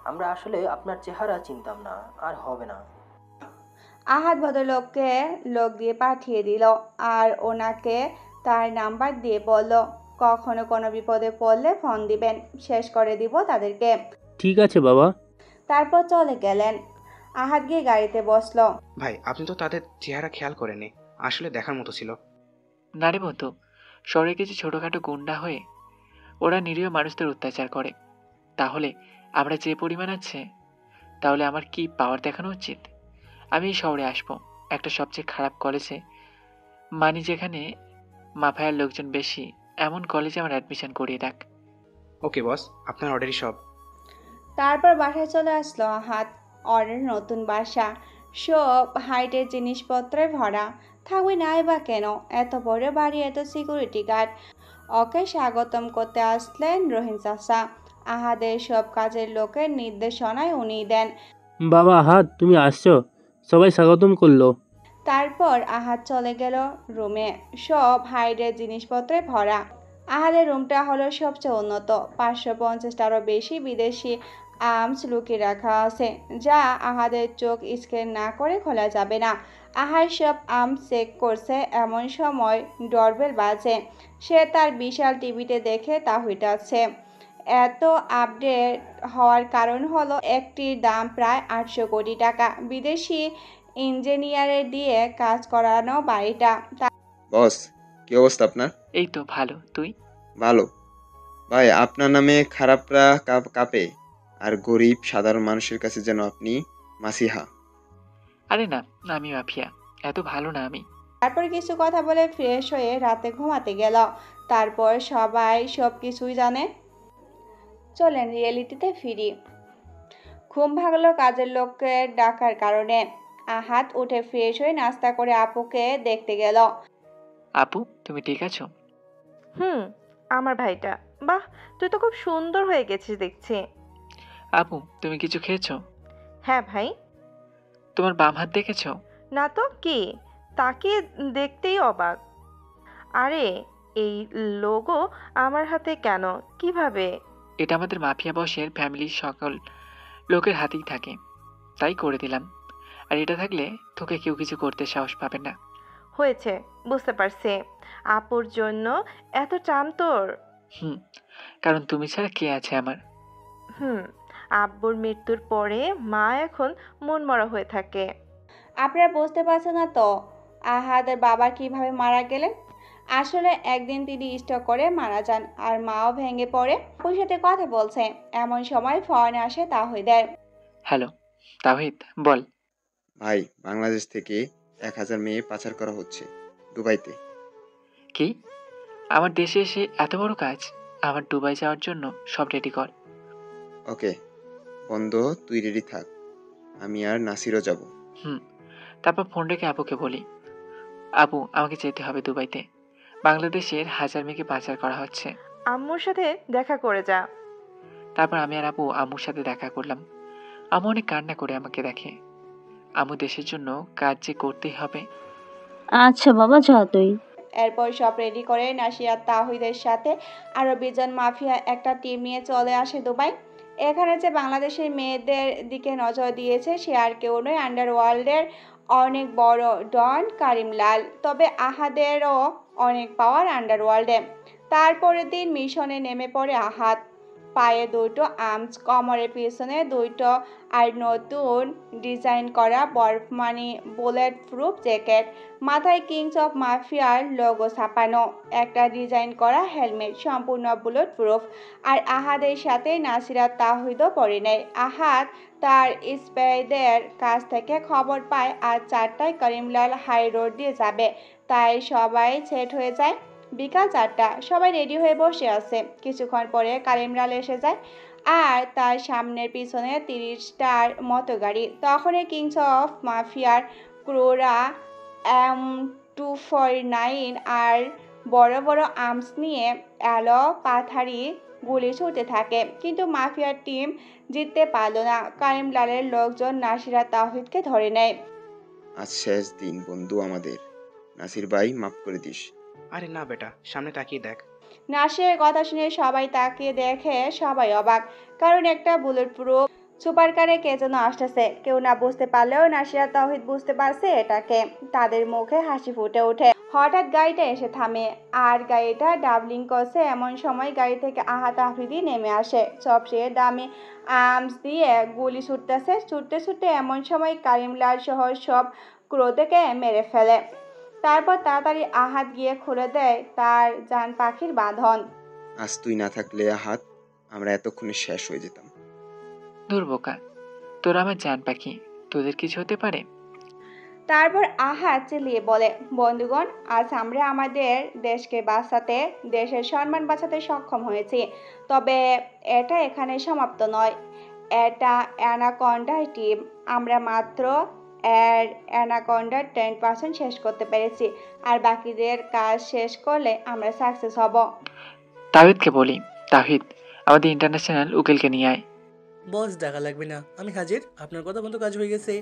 আমরা আসলে আপনার চেহারা চিনতাম না, আর হবে না। আহাদ ভদ্রলোককে লোক দিয়ে পাঠিয়ে দিল আর ওনাকে তার নাম্বার দিয়ে বলল, কখনো কোনো বিপদে পড়লে ফোন দিবেন, শেষ করে দিব তাদেরকে। ঠিক আছে বাবা। তারপর চলে গেলেন। আহাদ গিয়ে গাড়িতে বসলো। ভাই আপনি তো তাদের চেহারা খেয়াল করেননি, আসলে দেখার মতো ছিল। না রে বন্ধু, শহরে কিছু ছোটোখাটো গুন্ডা হয়ে ওরা নিরীহ মানুষদের অত্যাচার করে। তাহলে আমরা যে পরিমাণ আছে, তাহলে আমার কি পাওয়ার দেখানো উচিত? আমি এই শহরে আসবো একটা সবচেয়ে খারাপ কলেজে, মানি যেখানে মাফিয়ার লোকজন বেশি, এমন কলেজে আমার অ্যাডমিশন করিয়ে দেখ। ওকে বস, আপনার অর্ডারই সব। তারপর বাসায় চলে আসলো আহাদ। অর্ডার নতুন বাসা, সব হাইটের জিনিসপত্রে ভরা। থাকবে নাই বা কেন? এত বড় বাড়ি, এত সিকিউরিটি গার্ড। ওকে স্বাগতম করতে আসলেন রহিম চাচা। আহাদের সব কাজের লোকের নির্দেশনায় উনি দেন। বাবা আহাদ, তুমি আসছো? সবাই স্বাগতম করলো। তারপর আহাদ চলে গেল রুমে। সব হাইডের জিনিসপত্রে ভরা। আহাদের রুমটা হলো সবচেয়ে উন্নত। 550টারও বেশি বিদেশি আর্মস লুকিয়ে রাখা আছে, যা আহাদের চোখ স্ক্যান না করে খোলা যাবে না। আহাদ সব আর্মস চেক করছে, এমন সময় ডোরবেল বাজে। সে তার বিশাল টিভিতে দেখে তাহিদাচ্ছে। এত আপডেট হওয়ার কারণ হলো একটির দাম প্রায় 800 কোটি টাকা। বিদেশি ইঞ্জিনিয়ারের দিয়ে কাজ করানো বাড়িটা। বস, কি অবস্থা আপনার? এই তো ভালো, তুই? ভালো। ভাই, আপনার নামে খারাপরা কাঁপে, আর গরিব সাধারণ মানুষের কাছে যেন আপনি মাসিহা। আরে না, আমি মাফিয়া, এত ভালো না আমি। তারপর কিছু কথা বলে ফ্রেশ হয়ে রাতে ঘুমাতে গেল। তারপর সবাই সব কিছুই জানে। চলেন রিয়েলিটিতে ফিরি। ঘুম ভাগলো কাজের লোককে ডাকার কারণে। আহাদ উঠে ফ্রেশ হয়ে নাস্তা করে আপুকে দেখতে গেল। আপু, তুমি ঠিক আছো? আমার ভাইটা, বাহ, তুই তো খুব সুন্দর হয়ে গেছিস দেখছি। আপু, তুমি কিছু খেয়েছো? হ্যাঁ ভাই। তোমার বাম হাত দেখেছো? না তো, কি? তাকে দেখতেই অবাক। আরে, এই লোগো আমার হাতে কেন? কিভাবে? এটা আমাদের মাফিয়া বসের ফ্যামিলির সকল লোকের হাতেই থাকে, তাই করে দিলাম। আর এটা থাকলে তোকে কেউ কিছু করতে সাহস পাবে না। হয়েছে, বুঝতে পারছি। আপুর জন্য এত টান তোর? কারণ তুমি ছাড়া কে আছে আমার? আব্বুর মৃত্যুর পরে মা এখন মনমরা হয়ে থাকে। আপনারা বুঝতে পারছেন না তো আহাদের বাবা কিভাবে মারা গেলেন? আসলে একদিন তিনি স্ট্রোক করে মারা যান, আর মাও ভেঙে পড়ে। আপুর সাথে কথা বলছে, এমন সময় ফোন আসে তাহিদের। হ্যালো তাহিদ, বল। ভাই, বাংলাদেশ থেকে 1000 মেয়ে পাচার করা হচ্ছে দুবাইতে। কি? আমার দেশে এসে এত বড় কাজ? আমার দুবাই যাওয়ার জন্য সব রেডি কর। ওকে বন্ধ, তুই রেডি থাক, আমি আর নাসিরও যাব। তারপর ফোন রেখে আপুকে বলি, আপু আমাকে যেতে হবে দুবাইতে। বাংলাদেশের 1000 মেয়েকে পাচার করা হচ্ছে। আম্মুর সাথে দেখা করে যা। তারপর আমি আর আপু আম্মুর সাথে দেখা করলাম। আম্মু অনেক কান্না করে আমাকে দেখে। আম্মু দেশের জন্য কাজ যে করতেই হবে। আচ্ছা বাবা, যা তুই। এরপর সব রেডি করে নাসিয়া তাহিদের সাথে আরো 20 জন মাফিয়া একটা টিম নিয়ে চলে আসে দুবাই। এখানে যে বাংলাদেশের মেয়েদের দিকে নজর দিয়েছে সে আর কেউ নয়, আন্ডারওয়ার্ল্ডের অনেক বড় ডন কারিমলাল। তবে আহাদেরও অনেক পাওয়ার আন্ডারওয়ার্ল্ডে। তারপরের দিন মিশনে নেমে পড়ে আহাদ। পায়ে 2টো আর্মস, কোমরের পিছনে 2টো, আর নতুন ডিজাইন করা বরফমানি বুলেট প্রুফ জ্যাকেট, মাথায় কিংস অফ মাফিয়ার লোগো ছাপানো, একটা ডিজাইন করা হেলমেট সম্পূর্ণ বুলেট প্রুফ। আর আহাদের সাথে নাসিরা তাহিদও পরে নেয়। আহাদ তার স্পাইদের কাছ থেকে খবর পায় আজ 4টায় করিমলাল হাই রোড দিয়ে যাবে, তাই সবাই সেট হয়ে যায়। বিকাল 4টা, সবাই রেডি হয়ে বসে আছে। কিছুক্ষণ পরে কারিমলাল এসে যায়, আর তার সামনের পিছনে 30টার মতো গাড়ি। তখনই কিংস অফ মাফিয়ার ক্রুরা M249 আর বড় বড় আর্মস নিয়ে এলো পাথারি গুলি ছুটতে থাকে, কিন্তু মাফিয়ার টিম জিততে পারল না। কারিমলালের লোকজন নাসিরা তাহিদকে ধরে নেয়। আজ শেষ দিন বন্ধু আমাদের, নাসির ভাই মাফ করে দিস। আরে না বেটা, সামনে তাকিয়ে দেখ। নাসিরের কথা শুনে সবাই তাকিয়ে দেখে, সবাই অবাক, কারণ একটা বুলেট প্রুফ সুপার কারে কে যেন আসতেছে। কেউ না বুঝতে পারলেও নাসিরা তাহিদ বুঝতে পারছে এটাকে। তাদের মুখে হাসি ফুটে ওঠে। হঠাৎ গাড়িটা এসে থামে, আর গাড়িটা ডাবলিং করছে। এমন সময় গাড়ি থেকে আহাদ আফ্রিদি নেমে আসে, সবচেয়ে দামি আর্মস দিয়ে গুলি ছুটতেছে। ছুটতে ছুটতে এমন সময় কারিমলাল সহ সব ক্রোদেরকে মেরে ফেলে। তারপর তাড়াতাড়ি আহাদ গিয়ে খুলে দেয় তার জান পাখির বাঁধন। আজ তুই না থাকলে আহাদ, আমরা এতক্ষণে শেষ হয়ে যেতাম। দূর বোকা, তোরা আমার জান পাখি, তোদের কিছু হতে পারে? তারপর আহাদ চেলিয়ে বলে, বন্ধুগণ, আজ আমরা আমাদের দেশকে বাঁচাতে, দেশের সম্মান বাঁচাতে সক্ষম হয়েছি। তবে এটা এখানে সমাপ্ত নয়, এটা অ্যানাকন্ডা টিম। আমরা মাত্র অ্যানাকন্ডার 10% শেষ করতে পেরেছি, আর বাকিদের কাজ শেষ করলে আমরা সাকসেস হব। তাহিদকে বলি, তাহিদ আমাদের ইন্টারন্যাশনাল উকিলকে নিয়ে আয়। বস, টাকা লাগবে না, আমি হাজির। আপনার কথা মতো কাজ হয়ে গেছে।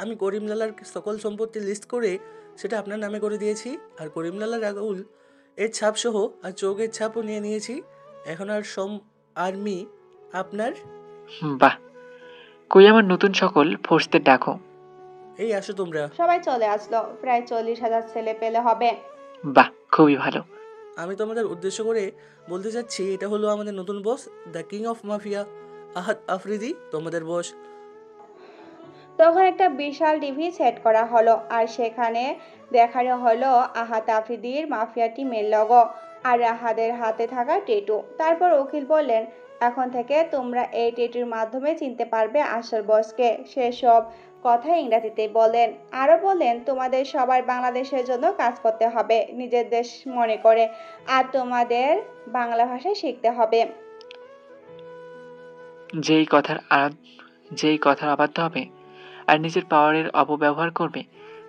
আমি করিমলালার সকল সম্পত্তি লিস্ট করে সেটা আপনার নামে করে দিয়েছি। আর করিমলালার রাগুল এর ছাপ সহ আর চোখের ছাপও নিয়ে নিয়েছি। এখন আর আর্মি আপনার। বাহ, কই আমার নতুন সকল ফোর্সদের ডাকো। এই আসো তোমরা। সবাই চলে আসলো, প্রায় 40,000 ছেলে পেলে হবে। বাহ, খুবই ভালো। আমি তোমাদের উদ্দেশ্য করে বলতে চাচ্ছি, এটা হলো আমাদের নতুন বস, দ্য কিং অফ মাফিয়া আহাদ আফ্রিদি, তোমাদের বস। তখন একটা বিশাল টিভি সেট করা হলো আর সেখানে দেখানো হলো আহাদ আফ্রিদির মাফিয়া টিমের লোগো আর আহাদের হাতে থাকা টেটু। তারপর উকিল বললেন, এখন থেকে তোমরা এই টেটুর মাধ্যমে চিনতে পারবে আসল বসকে। সেসব কথা ইংরেজিতে বলেন। আরও বললেন, তোমাদের সবার বাংলাদেশের জন্য কাজ করতে হবে নিজের দেশ মনে করে, আর তোমাদের বাংলা ভাষা শিখতে হবে। যেই কথার অবাধ্য হবে আর নিজের পাওয়ারের অপব্যবহার করবে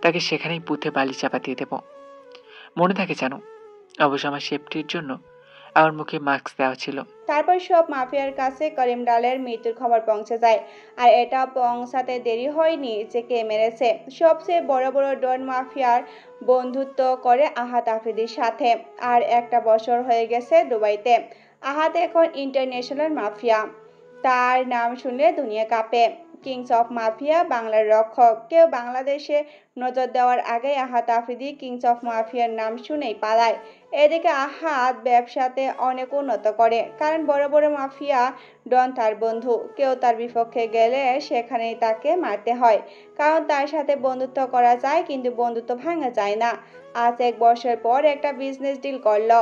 তাকে সেখানেই পুঁতে বালি চাপা দিয়ে দেব। মনে থাকে জানো, অবশ্য আমার সেফটির জন্য আমার মুখে মাস্ক দেওয়া ছিল। তারপর সব মাফিয়ার কাছে করিম লালের মৃত্যুর খবর পৌঁছে যায়। আর এটা পৌঁছাতে দেরি হয়নি যে কে মেরেছে। সবচেয়ে বড় বড় ডন মাফিয়ার বন্ধুত্ব করে আহাদ আফ্রিদির সাথে। আর একটা বছর হয়ে গেছে দুবাইতে। আহাদ এখন ইন্টারন্যাশনাল মাফিয়া। তার নাম শুনলে দুনিয়া কাঁপে। কিংস অফ মাফিয়া, বাংলার রক্ষক। কেউ বাংলাদেশে নজর দেওয়ার আগেই আহাদ আফ্রিদি কিংস অফ মাফিয়ার নাম শুনেই পালায়। এদিকে আহাদ ব্যবসাতে অনেক উন্নত করে, কারণ বড় বড় মাফিয়া ডন তার বন্ধু। কেউ তার বিপক্ষে গেলে সেখানেই তাকে মারতে হয়, কারণ তার সাথে বন্ধুত্ব করা যায় কিন্তু বন্ধুত্ব ভাঙা যায় না। আজ 1 বছর পর একটা বিজনেস ডিল করলো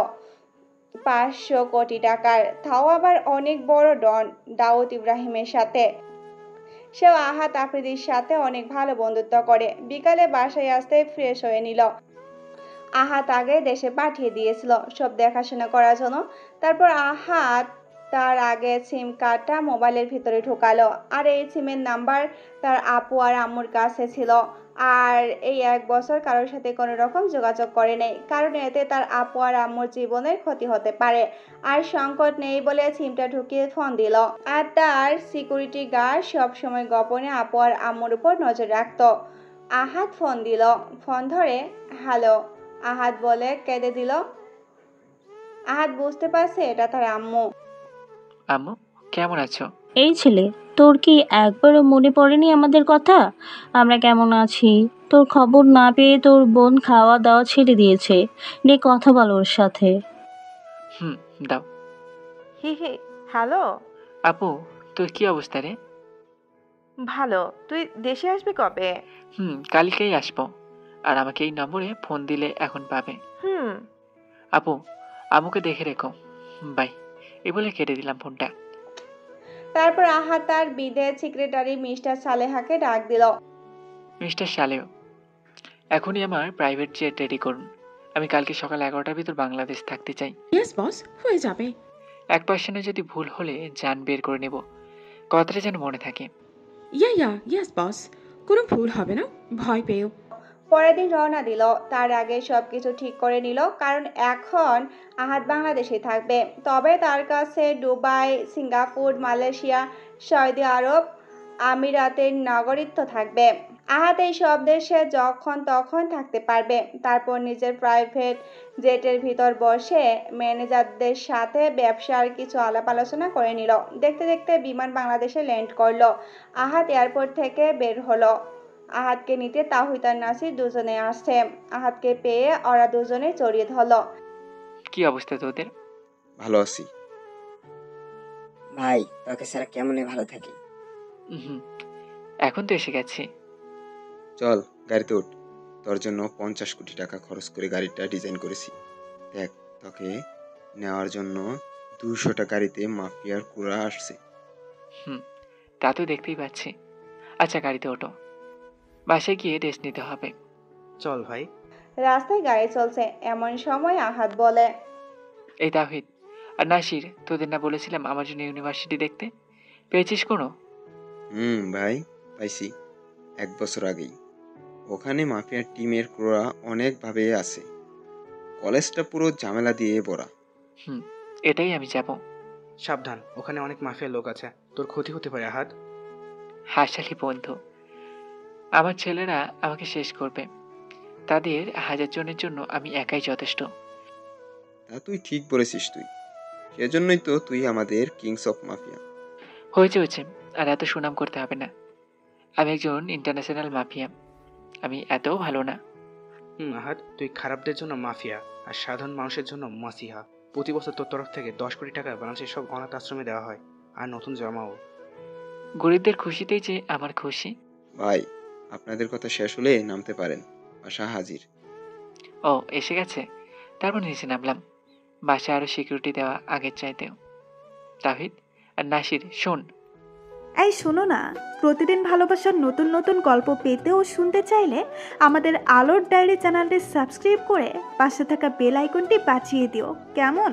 500 কোটি টাকার, তাও আবার অনেক বড় ডন দাউদ ইব্রাহিমের সাথে। সেও আহাদ আফ্রিদির সাথে অনেক ভালো বন্ধুত্ব করে। বিকালে বাসায় আসতে ফ্রেশ হয়ে নিল। আহাদ আগে দেশে পাঠিয়ে দিয়েছিল সব দেখাশোনা করার জন্য। তারপর আহাদ তার আগে সিম কার্ডটা মোবাইলের ভিতরে ঢোকালো। আর এই সিমের নাম্বার তার আপু আর আম্মুর কাছে ছিল। আর এই 1 বছর কারোর সাথে কোনো রকম যোগাযোগ করে নেই, কারণ এতে তার আপু আর আম্মুর জীবনের ক্ষতি হতে পারে। আর সংকট নেই বলে সিমটা ঢুকিয়ে ফোন দিল। আর তার সিকিউরিটি গার্ড সবসময় গোপনে আপু আর আম্মুর উপর নজর রাখত। আহাদ ফোন দিল। ফোন ধরে হ্যালো আহাদ বলে কেঁদে দিল। আহাদ বুঝতে পারছে এটা তার আম্মু। আম্মু, কেমন আছো? এই ছেলে, তোর কি একবারও মনে পড়েনি আমাদের কথা? আমরা কেমন আছি? তোর খবর না পেয়ে তোর বোন খাওয়া দাওয়া ছেড়ে দিয়েছে। নে কথা বল ওর সাথে। দাও। হি হি, হ্যালো আপু, তোর কি অবস্থা রে? ভালো। তুই দেশে আসবি কবে? কালকেই আসবো। আর আমাকে এই নম্বরে ফোন দিলে এখন পাবে। আপু, আম্মুকে দেখে রেখো। বাই। এই বলে কেটে দিলাম ফোনটা। তারপর আহাদ তার বিদেশ সেক্রেটারি মিস্টার সালেহাকে ডাক দিল। মিস্টার সালেহ, এখনই আমার প্রাইভেট জেট রেডি করুন। আমি কালকে সকাল 11টার ভিতর বাংলাদেশ থাকতে চাই। ইয়েস বস, হয়ে যাবে। 1% যদি ভুল হলে জান বের করে নেব। কথাটা যেন মনে থাকে। ইয়েস বস, কোনো ভুল হবে না, ভয় পেও। পরের দিন রওনা দিল। তার আগে সবকিছু ঠিক করে নিল, কারণ এখন আহাদ বাংলাদেশে থাকবে। তবে তার কাছে দুবাই, সিঙ্গাপুর, মালয়েশিয়া, সৌদি আরব, আমিরাতের নাগরিকত্ব থাকবে। আহাদ এই সব দেশে যখন তখন থাকতে পারবে। তারপর নিজের প্রাইভেট জেটের ভিতর বসে ম্যানেজারদের সাথে ব্যবসার কিছু আলাপ আলোচনা করে নিল। দেখতে দেখতে বিমান বাংলাদেশে ল্যান্ড করলো। আহাদ এয়ারপোর্ট থেকে বের হলো। আহাদকে নিতে তাওহিদ আর নাসির দুজনে আসছে। আহাদকে পেয়ে ওরা দুজনে জড়িয়ে ধরলো। কি অবস্থা তোদের? ভালো আছি ভাই, তোকে ছাড়া কেমনে ভালো থাকি। এখন তো এসে গেছি। চল গাড়িতে উঠ। তোর জন্য 50 কোটি টাকা খরচ করে গাড়িটা ডিজাইন করেছি। দেখ, তোকে নেওয়ার জন্য 200টা গাড়িতে মাফিয়ার কুড়া আসছে। তা তো দেখতেই পাচ্ছি। আচ্ছা, গাড়িতে ওঠো, বাসায় গিয়ে রেস্ট নিতে হবে। চল ভাই। রাস্তায় গাড়ি চলছে, এমন সময় আহাদ বলে, এই তাহিদ আর নাসির, তোদের না বলেছিলাম আমার জন্য ইউনিভার্সিটি দেখতে? পেয়েছিস কোনো? ভাই, পাইছি 1 বছর আগেই। ওখানে মাফিয়ার টিমের ক্রোরা অনেকভাবে আছে। কলেজটা পুরো ঝামেলা দিয়ে ভরা। এটাই আমি যাব। সাবধান, ওখানে অনেক মাফিয়া লোক আছে, তোর ক্ষতি হতে পারে আহাদ। হাসালি বন্ধু, আমার ছেলেরা আমাকে শেষ করবে। তাদের 1000 জনের জন্য আমি একাই যথেষ্ট। তা তুই ঠিক বলেছিস। সেজন্যই তো তুই আমাদের কিংস অফ মাফিয়া। হয়েছে, আর এত সুনাম করতে হবে না। আমি একজন ইন্টারন্যাশনাল মাফিয়া। আমি এতও ভালো না। আহাদ, তুই খারাপদের জন্য মাফিয়া আর সাধারণ মানুষের জন্য মাসিহা। প্রতি বছর তোর তরফ থেকে 10 কোটি টাকা বাংলাদেশের সব অনাথ আশ্রমে দেওয়া হয়, আর নতুন জামাও। গরিবদের খুশিতেই যে আমার খুশি। ভাই, আপনাদের কথা শেষ হলে নামতে পারেন, বাসা হাজির। ও এসে গেছে? তারপর নিচে নামলাম। বাসায় আরো সিকিউরিটি দেওয়া আগের চাইতেও। তাহিদ আর নাসির, শোন। এই শোনো না, প্রতিদিন ভালোবাসার নতুন নতুন গল্প পেতে ও শুনতে চাইলে আমাদের আলোর ডায়েরি চ্যানেলটি সাবস্ক্রাইব করে পাশে থাকা বেল আইকনটি বাজিয়ে দিও, কেমন?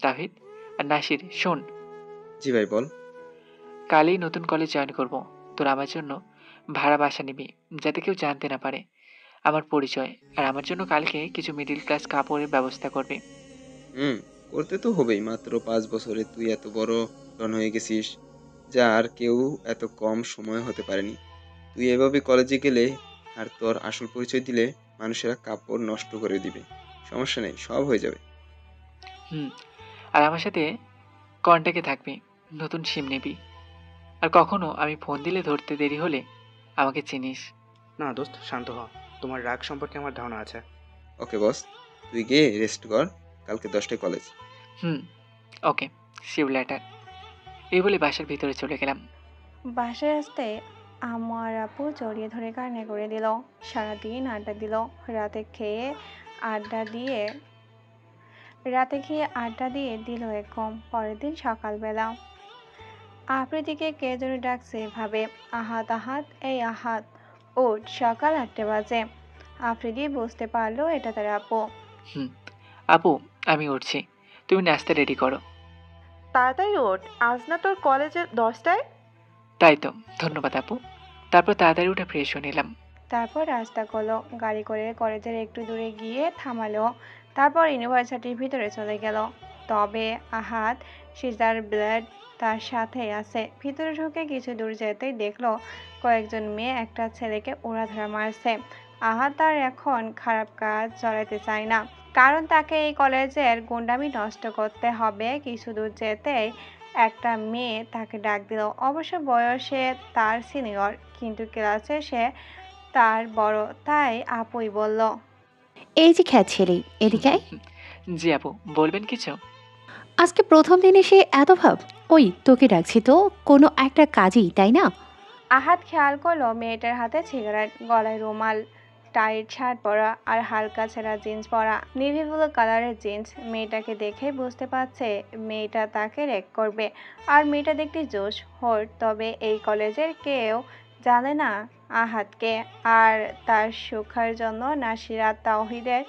তাহিদ আর নাসির, শোন। জি ভাই, বল। কালই নতুন কলেজ জয়েন করব। তোর আমার জন্য ভাড়া বাসা নিবি, যাতে কেউ জানতে না পারে আমার পরিচয়। আর আমার জন্য কালকে কিছু মিডিল ক্লাস কাপড়ের ব্যবস্থা করবি। করতে তো হবেই। মাত্র 5 বছরে তুই এত বড় ডন হয়ে গেছিস, যা আর কেউ এত কম সময় হতে পারেনি। তুই এভাবে কলেজে গেলে আর তোর আসল পরিচয় দিলে মানুষেরা কাপড় নষ্ট করে দিবে। সমস্যা নেই, সব হয়ে যাবে। আর আমার সাথে কন্ট্যাক্টে থাকবি, নতুন সিম নিবি। আর কখনো আমি ফোন দিলে ধরতে দেরি হলে আমাকে চিনিস। না দোস্ত, শান্ত হ। তোমার রাগ সম্পর্কে আমার ধারণা আছে। ওকে বস, তুই গিয়ে রেস্ট কর, কালকে 10টায় college. Okay, see you later. এই বলে বাসার ভিতরে চলে গেলাম। বাসায় আসতে আম্মু আর আপু জড়িয়ে ধরে কান্না করে দিল। সারাদিন আড্ডা দিল। রাতে খেয়ে আড্ডা দিয়ে দিল একদম। পরের দিন সকালবেলা আফ্রিদিকে কে যেন ডাকছে এভাবে, আহাত আহাত, এই আহাত ওঠ, সকাল 8টা বাজে। আফ্রিদি বুঝতে পারলো এটা তার আপু। আপু, আমি উঠছি, তুমি নাস্তা রেডি করো। তাড়াতাড়ি ওঠ, আজ না তোর কলেজে 10টায়। তাই তো, ধন্যবাদ আপু। তারপর তাড়াতাড়ি উঠে ফ্রেশ হয়ে নিলাম। তারপর রাস্তা করলো, গাড়ি করে কলেজের একটু দূরে গিয়ে থামালো। তারপর ইউনিভার্সিটির ভিতরে চলে গেল। তবে আহাত সিজার ব্লেড তার সাথে আছে। ভিতরে ঢুকে কিছু দূর যেতেই দেখলো কয়েকজন মেয়ে একটা ছেলেকে উড়াধরা মারছে। আহাত আর এখন খারাপ কাজ জড়াইতে চায় না, কারণ তাকে এই কলেজের গুন্ডামি নষ্ট করতে হবে। কিছু দূর যেতেই একটা মেয়ে তাকে ডাক দিল। অবশ্য বয়সে তার সিনিয়র, কিন্তু ক্লাসে সে তার বড়, তাই আপুই বলল, এই যে খ্যাত ছেলে, এদিকে। জি আপু, বলবেন কিছু? আজকে প্রথম দিন এসে এত ভাব? ওই তোকে ডাকছি তো কোনো একটা কাজই, তাই না? আহাত খেয়াল করলো মেয়েটার হাতে সিগারেট, গলায় রুমাল, টাইট শার্ট পরা আর হালকা ছেঁড়া জিন্স পরা, নেভি ব্লু কালারের জিন্স। মেয়েটাকে দেখে বুঝতে পারছে মেয়েটা তাকে রেক করবে। আর মেয়েটা দেখতে জোশ হোর। তবে এই কলেজের কেউ জানে না আহাতকে। আর তার সুখার জন্য নাসিরা তাওহিদের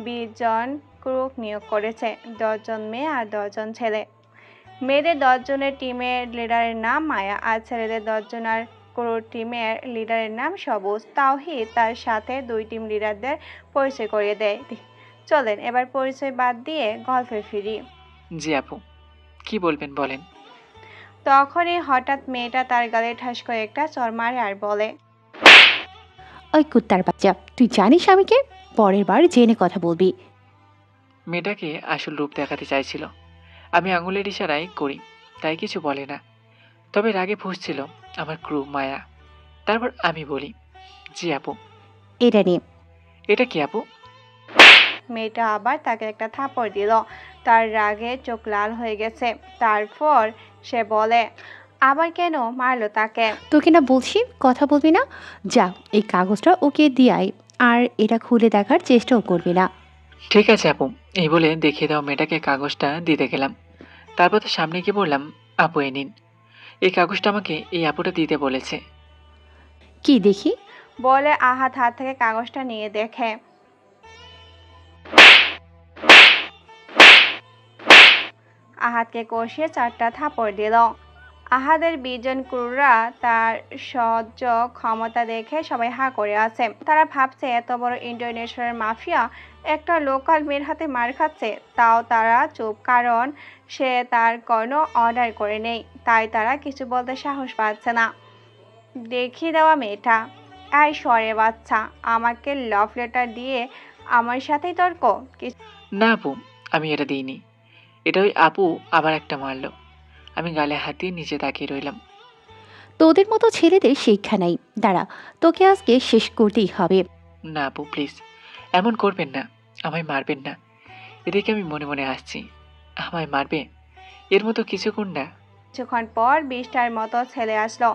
20 জন ক্রুক নিয়োগ করেছে, 10 জন মেয়ে আর 10 জন ছেলে। মেয়েদের 10 জনের টিমের লিডারের নাম মায়া, আর ছেলেদের 10 জনের ক্রু টিমের লিডারের নাম সবুজ। তাওহিদ তার সাথে 2 টিম লিডারদের পরিচয় করিয়ে দেয়। চলেন এবার পরিচয় বাদ দিয়ে গল্পে ফিরি। জি আপু, কি বলবেন বলেন। তখনই হঠাৎ মেয়েটা তার গালে ঠাস করে একটা চর মারে আর বলে, ওই কুত্তার বাচ্চা, তুই জানিস আমি কে? পরের বার জেনে কথা বলবি। মেয়েটাকে আসল রূপ দেখাতে চাইছিল। আমি আঙুলের ইশারায় করি, তাই কিছু বলে না। তবে রাগে ফুঁসছিল আমার ক্রু মায়া। তারপর আমি বলি, জি আপু। এটা নিয়ে। এটা কি আপু? মেয়েটা আবার তাকে একটা থাপড় দিল। তার রাগে চোখ লাল হয়ে গেছে। তারপর সে বলে, আবার কেন মারলো তাকে? তোকে না বলছি কথা বলবি না। যা, এই কাগজটা ওকে দিয়াই, আর এটা খুলে দেখার চেষ্টাও করবি না। ঠিক আছে আপু, এই বলে দেখিয়ে দাও মেয়েটাকে কাগজটা দিতে গেলাম। তারপর তো সামনে গিয়ে বললাম, আপু এ নিন, এই কাগজটা আমাকে এই আপুটা দিতে বলেছে। কি দেখি? বলে আহাত হাত থেকে কাগজটা নিয়ে দেখে আহাতকে কষিয়ে 4টা থাপড় দিল। আহাদের 20 জন ক্রুরা তার সহ্য ক্ষমতা দেখে সবাই হা করে আছে। তারা ভাবছে এত বড় ইন্টারন্যাশনাল মাফিয়া একটা লোকাল মেয়ের হাতে মার খাচ্ছে। তাও তারা চুপ, কারণ সে তার কোনো অর্ডার করে নেই, তাই তারা কিছু বলতে সাহস পাচ্ছে না। দেখিয়ে দেওয়া মেয়েটা। এই সরে বাচ্চা, আমাকে লাভ লেটার দিয়ে আমার সাথেই তর্ক? না আপু, আমি এটা দিইনি। এটা ওই আপু আবার একটা মারলো। আমি গালে হাত দিয়ে নিচে তাকিয়ে রইলাম। তোদের মতো ছেলেদের শিক্ষা নাই। দাঁড়া, তোকে আজকে শেষ করতেই হবে। না আপু প্লিজ, এমন করবেন না। আমায় মারবেন না। এদিকে আমি মনে মনে আসছি, আমায় মারবে? এর মতো কিছু কোন না। কিছুক্ষণ পর 20টার মতো ছেলে আসলো,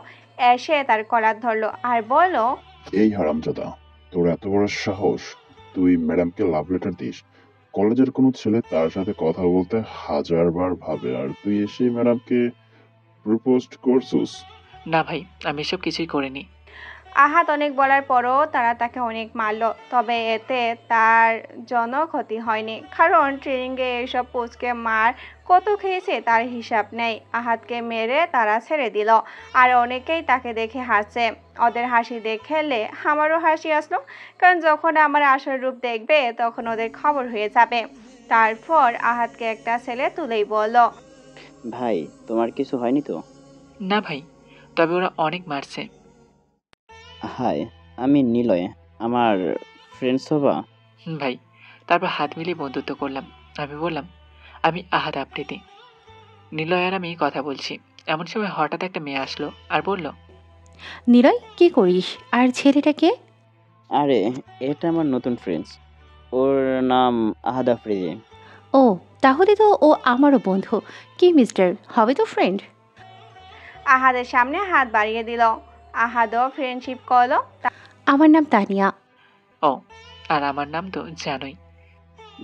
এসে তার কলার ধরলো আর বলল, এই হারামজাদা, তোর এত বড় সাহস, তুই ম্যাডামকে লাভ লেটার দিস? কলেজের কোনো ছেলে তার সাথে কথা বলতে হাজারবার ভাবে, আর তুই এসে ম্যাডামকে প্রপোজ করছিস? না ভাই, আমি এসব কিছুই করিনি। আহাত অনেক বলার পরও তারা তাকে অনেক মারলো, তবে এতে তার জন্য ক্ষতি হয়নি, কারণ ট্রেনিংয়ে এসব পোস্টকে মার কত খেয়েছে তার হিসাব নেই। আহাতকে মেরে তারা ছেড়ে দিল, আর অনেকেই তাকে দেখে হাসছে। ওদের হাসি দেখলে আমারও হাসি আসলো, কারণ যখন আমার আসল রূপ দেখবে তখন ওদের খবর হয়ে যাবে। তারপর আহাতকে একটা ছেলে তুলেই বলল, ভাই তোমার কিছু হয়নি তো? না ভাই, তবে ওরা অনেক মারছে। হাই, আমি নিলয়, আমার ফ্রেন্ডস হবা? ভাই। তারপর হাত মিলিয়ে বন্ধুত্ব করলাম। আমি বললাম, আমি আহাদ আফ্রিদি। নিলয় আর আমি কথা বলছি, এমন সময় হঠাৎ একটা মেয়ে আসলো আর বলল, নিলয়, কি করিস? আর ছেলেটাকে? আরে এটা আমার নতুন ফ্রেন্ডস, ওর নাম আহাদ আফ্রিদি। ও, তাহলে তো ও আমারও বন্ধু। কি মিস্টার, হবে তো ফ্রেন্ড? আহাদের সামনে হাত বাড়িয়ে দিল। আহাদও ফ্রেন্ডশিপ করলো। আমার নাম তানিয়া। ও, আর আমার নাম তো জানোই।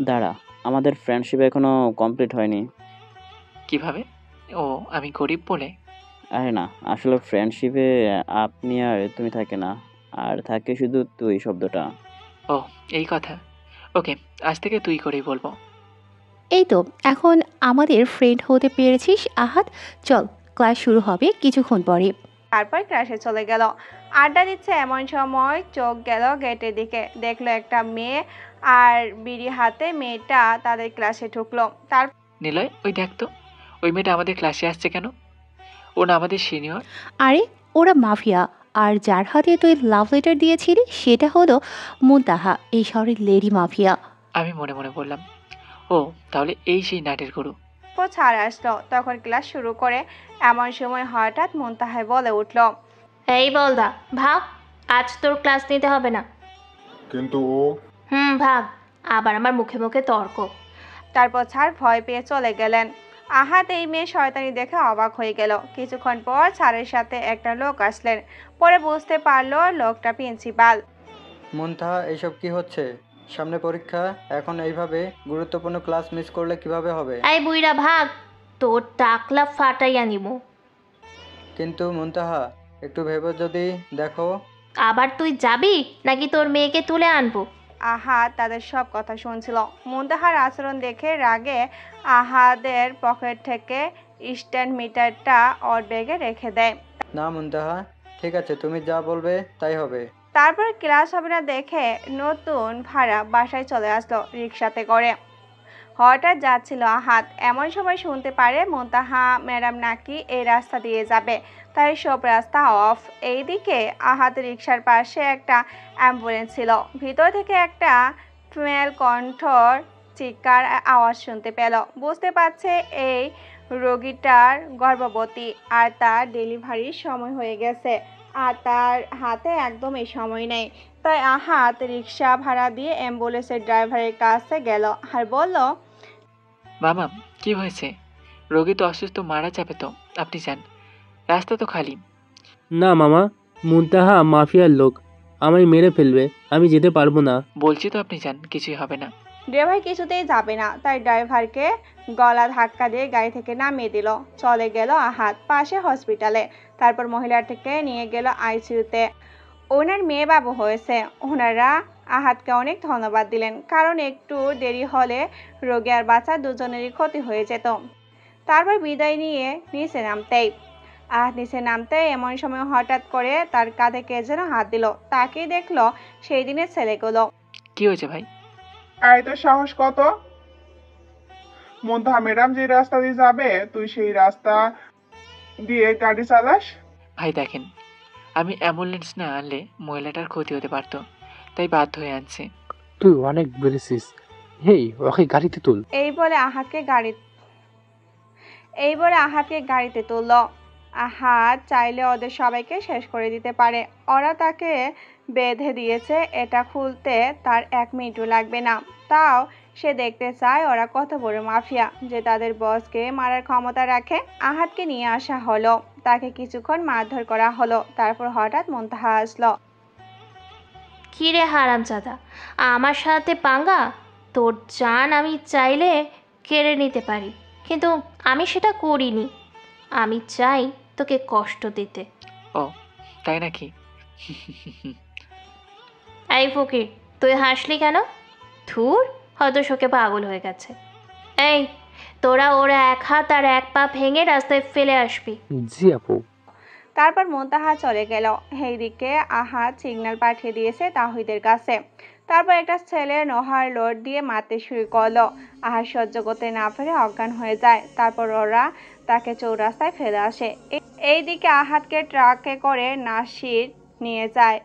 দাঁড়া, আমাদের ফ্রেন্ডশিপ এখনো কমপ্লিট হয়নি। কিভাবে? ও, আমি গরিব বলে? আরে না, আসলে ফ্রেন্ডশিপে আপনি আর তুমি থাকে না, আর থাকে শুধু তুই শব্দটা। ও, এই কথা। ওকে, আজ থেকে তুই করেই বলবো। এই তো, এখন আমাদের ফ্রেন্ড হতে পেরেছিস আহাদ। চল, ক্লাস শুরু হবে কিছুক্ষণ পরে। তারপর ক্লাসে চলে গেল। আড্ডা দিচ্ছে এমন সময় চোখ গেল গেটের দিকে, দেখলো একটা মেয়ে আর বিড়ি হাতে মেয়েটা তাদের ক্লাসে ঢুকলো। তার নিলয়, ওই দেখ তো, ওই মেয়েটা আমাদের ক্লাসে আসছে কেন? ও না আমাদের সিনিয়র? আরে ওরা মাফিয়া, আর যার হাতে তুই লাভ লেটার দিয়েছিলি সেটা হলো মুনতাহা, এই শহরের লেডি মাফিয়া। আমি মনে মনে বললাম, ও তাহলে এই সেই নাটের গরু। ছাড় আসলো, তখন ক্লাস শুরু করে। এমন সময় হঠাৎ মুনতাহা বলে উঠল, এই বলদা ভাগ, আজ তোর ক্লাস নিতে হবে না। কিন্তু ও ভাগ, আবার আমার মুখে মুখে তর্ক। তারপর ছাড় ভয় পেয়ে চলে গেলেন। আহাত এই মেয়ে শয়তানি দেখে অবাক হয়ে গেল। কিছুক্ষণ পর ছাড়ের সাথে একটা লোক আসলেন, পরে বুঝতে পারলো লোকটা প্রিন্সিপাল। মুনতাহা, এইসব কি হচ্ছে? সামনে পরীক্ষা, এখন এইভাবে গুরুত্বপূর্ণ ক্লাস মিস করলে কিভাবে হবে? এই বুইরা ভাগ, তোর টাকলা ফাটাইয়া নিব। কিন্তু মুনতাহা, একটু ভেবে যদি দেখো। আবার তুই যাবি নাকি তোর মেয়েকে তুলে আনবো? আহাদ তাদের সব কথা শুনছিল। মুনতাহার আচরণ দেখে রাগে আহাদের পকেট থেকে স্ট্যান্ড মিটারটা ওর ব্যাগে রেখে দেয়। না মুনতাহা, ঠিক আছে, তুমি যা বলবে তাই হবে। তারপর ক্লাস হবে না দেখে নতুন ভাড়া বাসায় চলে আসলো রিক্সাতে করে। হঠাৎ যাচ্ছিল আহাদ, এমন সময় শুনতে পারে মুনতাহা ম্যাডাম নাকি এই রাস্তা দিয়ে যাবে, তাই সব রাস্তা অফ। এইদিকে আহাদ রিক্সার পাশে একটা অ্যাম্বুলেন্স ছিল, ভিতর থেকে একটা ফিমেল কণ্ঠর চিৎকার আওয়াজ শুনতে পেল। বুঝতে পারছে এই রোগীটার গর্ভবতী আর তার ডেলিভারির সময় হয়ে গেছে, আর তার হাতে একদমই সময় নেই। তাই আহাদ রিক্সা ভাড়া দিয়ে অ্যাম্বুলেন্সের ড্রাইভারের কাছে গেল আর বলল, মামা কি হয়েছে? রোগী তো অসুস্থ, মারা যাবে তো, আপনি যান, রাস্তা তো খালি। না মামা, মুনতাহা মাফিয়ার লোক, আমায় মেরে ফেলবে, আমি যেতে পারবো না। বলছি তো আপনি যান, কিছুই হবে না। ড্রাইভার কিছুতেই যাবে না, তাই ড্রাইভারকে গলা ধাক্কা দিয়ে গাড়ি থেকে নামিয়ে দিল। চলে গেল আহাদ পাশে হসপিটালে। তারপর মহিলাটাকে নিয়ে গেল আইসিইউতে। ওনার মেয়ে বাবু হয়েছে। ওনারা আহাদকে অনেক ধন্যবাদ দিলেন, কারণ একটু দেরি হলে রোগী আর বাচ্চা দুজনেরই ক্ষতি হয়ে যেত। তারপর বিদায় নিয়ে নিচে নামতেই আহাদ নিচে নামতে এমন সময় হঠাৎ করে তার কাঁধে কে যেন হাত দিল। তাকেই দেখলো সেই দিনের ছেলেগুলো। কি হয়েছে ভাই? এই তোর সাহস কত? মুনতাহা ম্যাডাম যে রাস্তা দিয়ে যাবে তুই সেই রাস্তা দিয়ে গাড়ি চালাস? ভাই দেখেন, আমি অ্যাম্বুলেন্স না আনলে মহিলাটার ক্ষতি হতে পারতো, তাই বাধ্য হয়ে আনছি। তুই অনেক বেড়েছিস। হেই, ওকে গাড়িতে তুল। এই বলে আহাতকে গাড়িতে তুলল। আহাত চাইলে ওদের সবাইকে শেষ করে দিতে পারে। ওরা তাকে বেঁধে দিয়েছে, এটা খুলতে তার 1 মিনিটও লাগবে না। তাও সে দেখতে চায় ওরা কত বড় মাফিয়া যে তাদের বসকে মারার ক্ষমতা রাখে। আহাতকে নিয়ে আসা হলো, তাকে কিছুক্ষণ মারধর করা হলো। তারপর হঠাৎ মুনতাহা আসলো। কী রে হারামজাদা, আমার সাথে পাঙ্গা? তোর জান আমি চাইলে কেড়ে নিতে পারি, কিন্তু আমি সেটা করিনি। আমি চাই তোকে কষ্ট দিতে। ও তাই নাকি? এই ফকির, তুই হাসলি কেন? ধুর, হয়তো শোকে পাগল হয়ে গেছে। এই, তোরা ওরা 1 হাত আর 1 পা ভেঙে রাস্তায় ফেলে আসবি। জি আপু। তারপর মুনতাহা চলে গেল। এইদিকে আহাত সিগন্যাল পাঠিয়ে দিয়েছে তাওহিদের কাছে। তারপর একটা ছেলে নোহার লোড দিয়ে মারতে শুরু করলো। আহাত সহ্য করতে না পেরে অজ্ঞান হয়ে যায়। তারপর ওরা তাকে চৌরাস্তায় ফেলে আসে। এইদিকে আহাতকে ট্রাকে করে নাসির নিয়ে যায়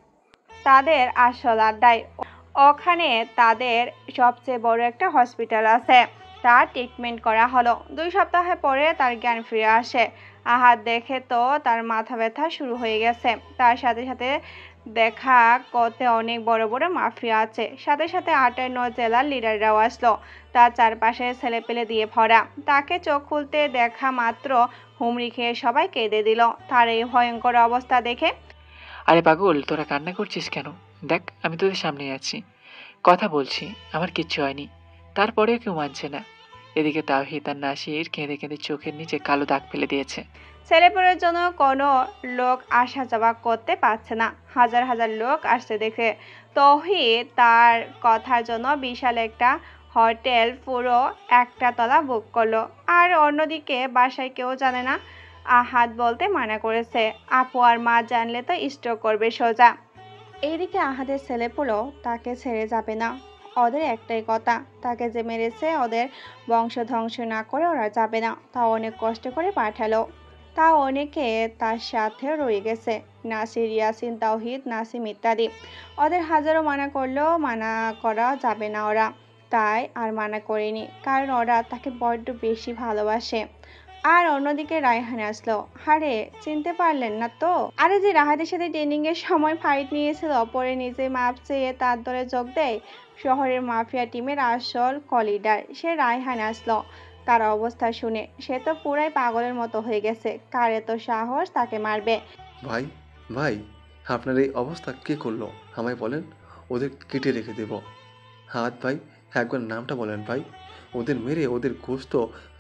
তাদের আসল আড্ডায়। ওখানে তাদের সবচেয়ে বড় একটা হসপিটাল আছে। তার ট্রিটমেন্ট করা হলো। 2 সপ্তাহ পরে তার জ্ঞান ফিরে আসে। আহাত দেখে তো তার মাথা ব্যথা শুরু হয়ে গেছে। তার সাথে সাথে দেখা করতে অনেক বড় বড় মাফিয়া আছে। সাথে সাথে 58 জেলার লিডাররাও আসলো। তার চারপাশে ছেলেপেলে দিয়ে ভরা। তাকে চোখ খুলতে দেখা মাত্র হুমড়ি খেয়ে সবাই কেঁদে দিল তার এই ভয়ঙ্কর অবস্থা দেখে। আরে পাগল, তোরা কান্না করছিস কেন? দেখ, আমি তোদের সামনে আছি, কথা বলছি, আমার কিচ্ছু হয়নি। তারপরেও কেউ মানছে না। এদিকে তাওহিদ আর নাসির কেঁদে কেঁদে চোখের নিচে কালো দাগ ফেলে দিয়েছে। ছেলেপুলের জন্য কোনো লোক আসা যাওয়া করতে পারছে না। হাজার হাজার লোক আসছে দেখে তৌহিদ তার কথার জন্য বিশাল একটা হোটেল পুরো 1টা তলা বুক করলো। আর অন্যদিকে বাসায় কেউ জানে না। আহাত বলতে মানা করেছে, আপু আর মা জানলে তো স্ট্রোক করবে সোজা। এইদিকে আহাদের ছেলেপুলো তাকে ছেড়ে যাবে না। ওদের একটাই কথা, তাকে যে মেরেছে ওদের বংশ ধ্বংস না করে ওরা যাবে না। তা অনেক কষ্ট করে পাঠালো। তা অনেকে তার সাথে রয়ে গেছে, নাসির, ইয়াসিন, তাওহিদ, নাসিম ইত্যাদি। ওদের হাজারো মানা করলেও মানা করা যাবে না ওরা, তাই আর মানা করেনি, কারণ ওরা তাকে বড্ড বেশি ভালোবাসে। আর অন্যদিকে রায়হান আসলো। আরে চিনতে পারলেন না তো? আরে যে রাহাতের সাথে ট্রেনিং এর সময় ফাইট নিয়েছিল, পরে নিজে মাপ চেয়ে তার দলে যোগ দেয়। শহরের মাফিয়া টিমের আসল কলিডার সে রায়হান আসলো। তার অবস্থা শুনে সে তো পুরাই পাগলের মতো হয়ে গেছে। কার এত সাহস তাকে মারবে? ভাই ভাই, আপনার এই অবস্থা কে করলো আমায় বলেন, ওদের কেটে রেখে দেব। হাত ভাই, একবার নামটা বলেন ভাই, ওদের মেরে ওদের গোস্ত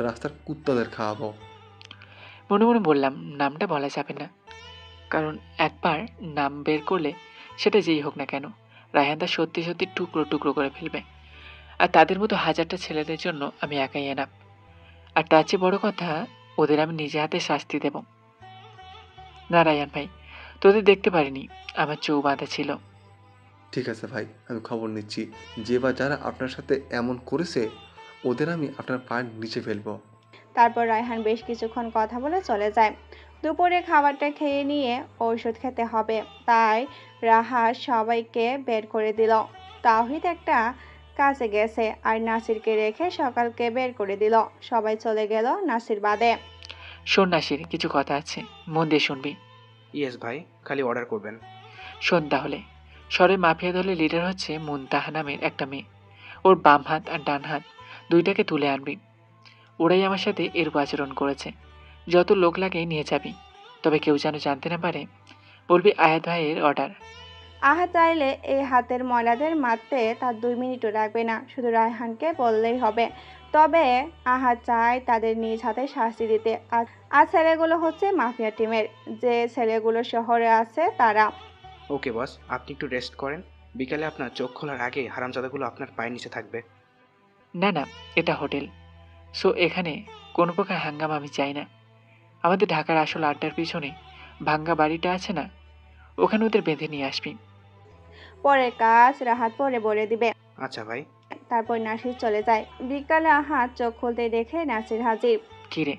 রাস্তার কুত্তাদের খাওয়াবো। মনে মনে বললাম নামটা বলা যাবে না, কারণ একবার নাম বের করলে সেটা যেই হোক না কেন রায়হানটা সত্যি সত্যি টুকরো টুকরো করে ফেলবে। আর তাদের মতো হাজারটা ছেলেদের জন্য আমি একাই এনাফ। আর তার চেয়ে বড় কথা, ওদের আমি নিজে হাতে শাস্তি দেব। না রায়হান ভাই, তোদের দেখতে পারিনি, আমার চৌ বাঁধা ছিল। ঠিক আছে ভাই, আমি খবর নিচ্ছি। যে বা যারা আপনার সাথে এমন করেছে ওদের আমি আপনার পায়ের নিচে ফেলবো। তারপর রায়হান বেশ কিছুক্ষণ কথা বলে চলে যায়। দুপুরে খাবারটা খেয়ে নিয়ে ঔষধ খেতে হবে, তাই রাহাত সবাইকে বের করে দিল। তাওহিদ একটা কাজে গেছে আর নাসিরকে রেখে সকালকে বের করে দিল। সবাই চলে গেল নাসির বাদে। শোন নাসির, কিছু কথা আছে, মন দিয়ে শুনবি। ইয়েস ভাই, খালি অর্ডার করবেন। শোন তাহলে, শহরের মাফিয়া দলের লিডার হচ্ছে মুনতাহা নামের একটা মেয়ে। ওর বাম হাত আর ডান হাত দুইটাকে তুলে আনবি। ওরাই আমার সাথে এরূপ আচরণ করেছে। যত লোক লাগে নিয়ে যাবি, তবে কেউ যেন জানতে না পারে। বলবি আয়াত ভাইয়ের অর্ডার। আহাত চাইলে এই হাতের ময়লাদের মারতে তার 2 মিনিটও লাগবে না, শুধু রায়হানকে বললেই হবে। তবে আহাত চায় তাদের নিজ হাতে শাস্তি দিতে। আর ছেলেগুলো হচ্ছে মাফিয়া টিমের, যে ছেলেগুলো শহরে আছে তারা। ওকে বস, আপনি একটু রেস্ট করেন। বিকালে আপনার চোখ খোলার আগে হারামজাদাগুলো আপনার পায়ের নিচে থাকবে। না না, এটা হোটেল, সো এখানে কোনো প্রকার হাঙ্গামা আমি চাই না। আমাদের ঢাকার আসল আড্ডার পিছনে ভাঙ্গা বাড়িটা আছে না, ওখানে ওদের বেঁধে নিয়ে আসবি। পরের কাজ রাহাত পরে বলে দিবে। আচ্ছা ভাই। তারপর নাসির চলে যায়। বিকালে আহাত চোখ খুলতে দেখে নাসির হাজির। কিরে,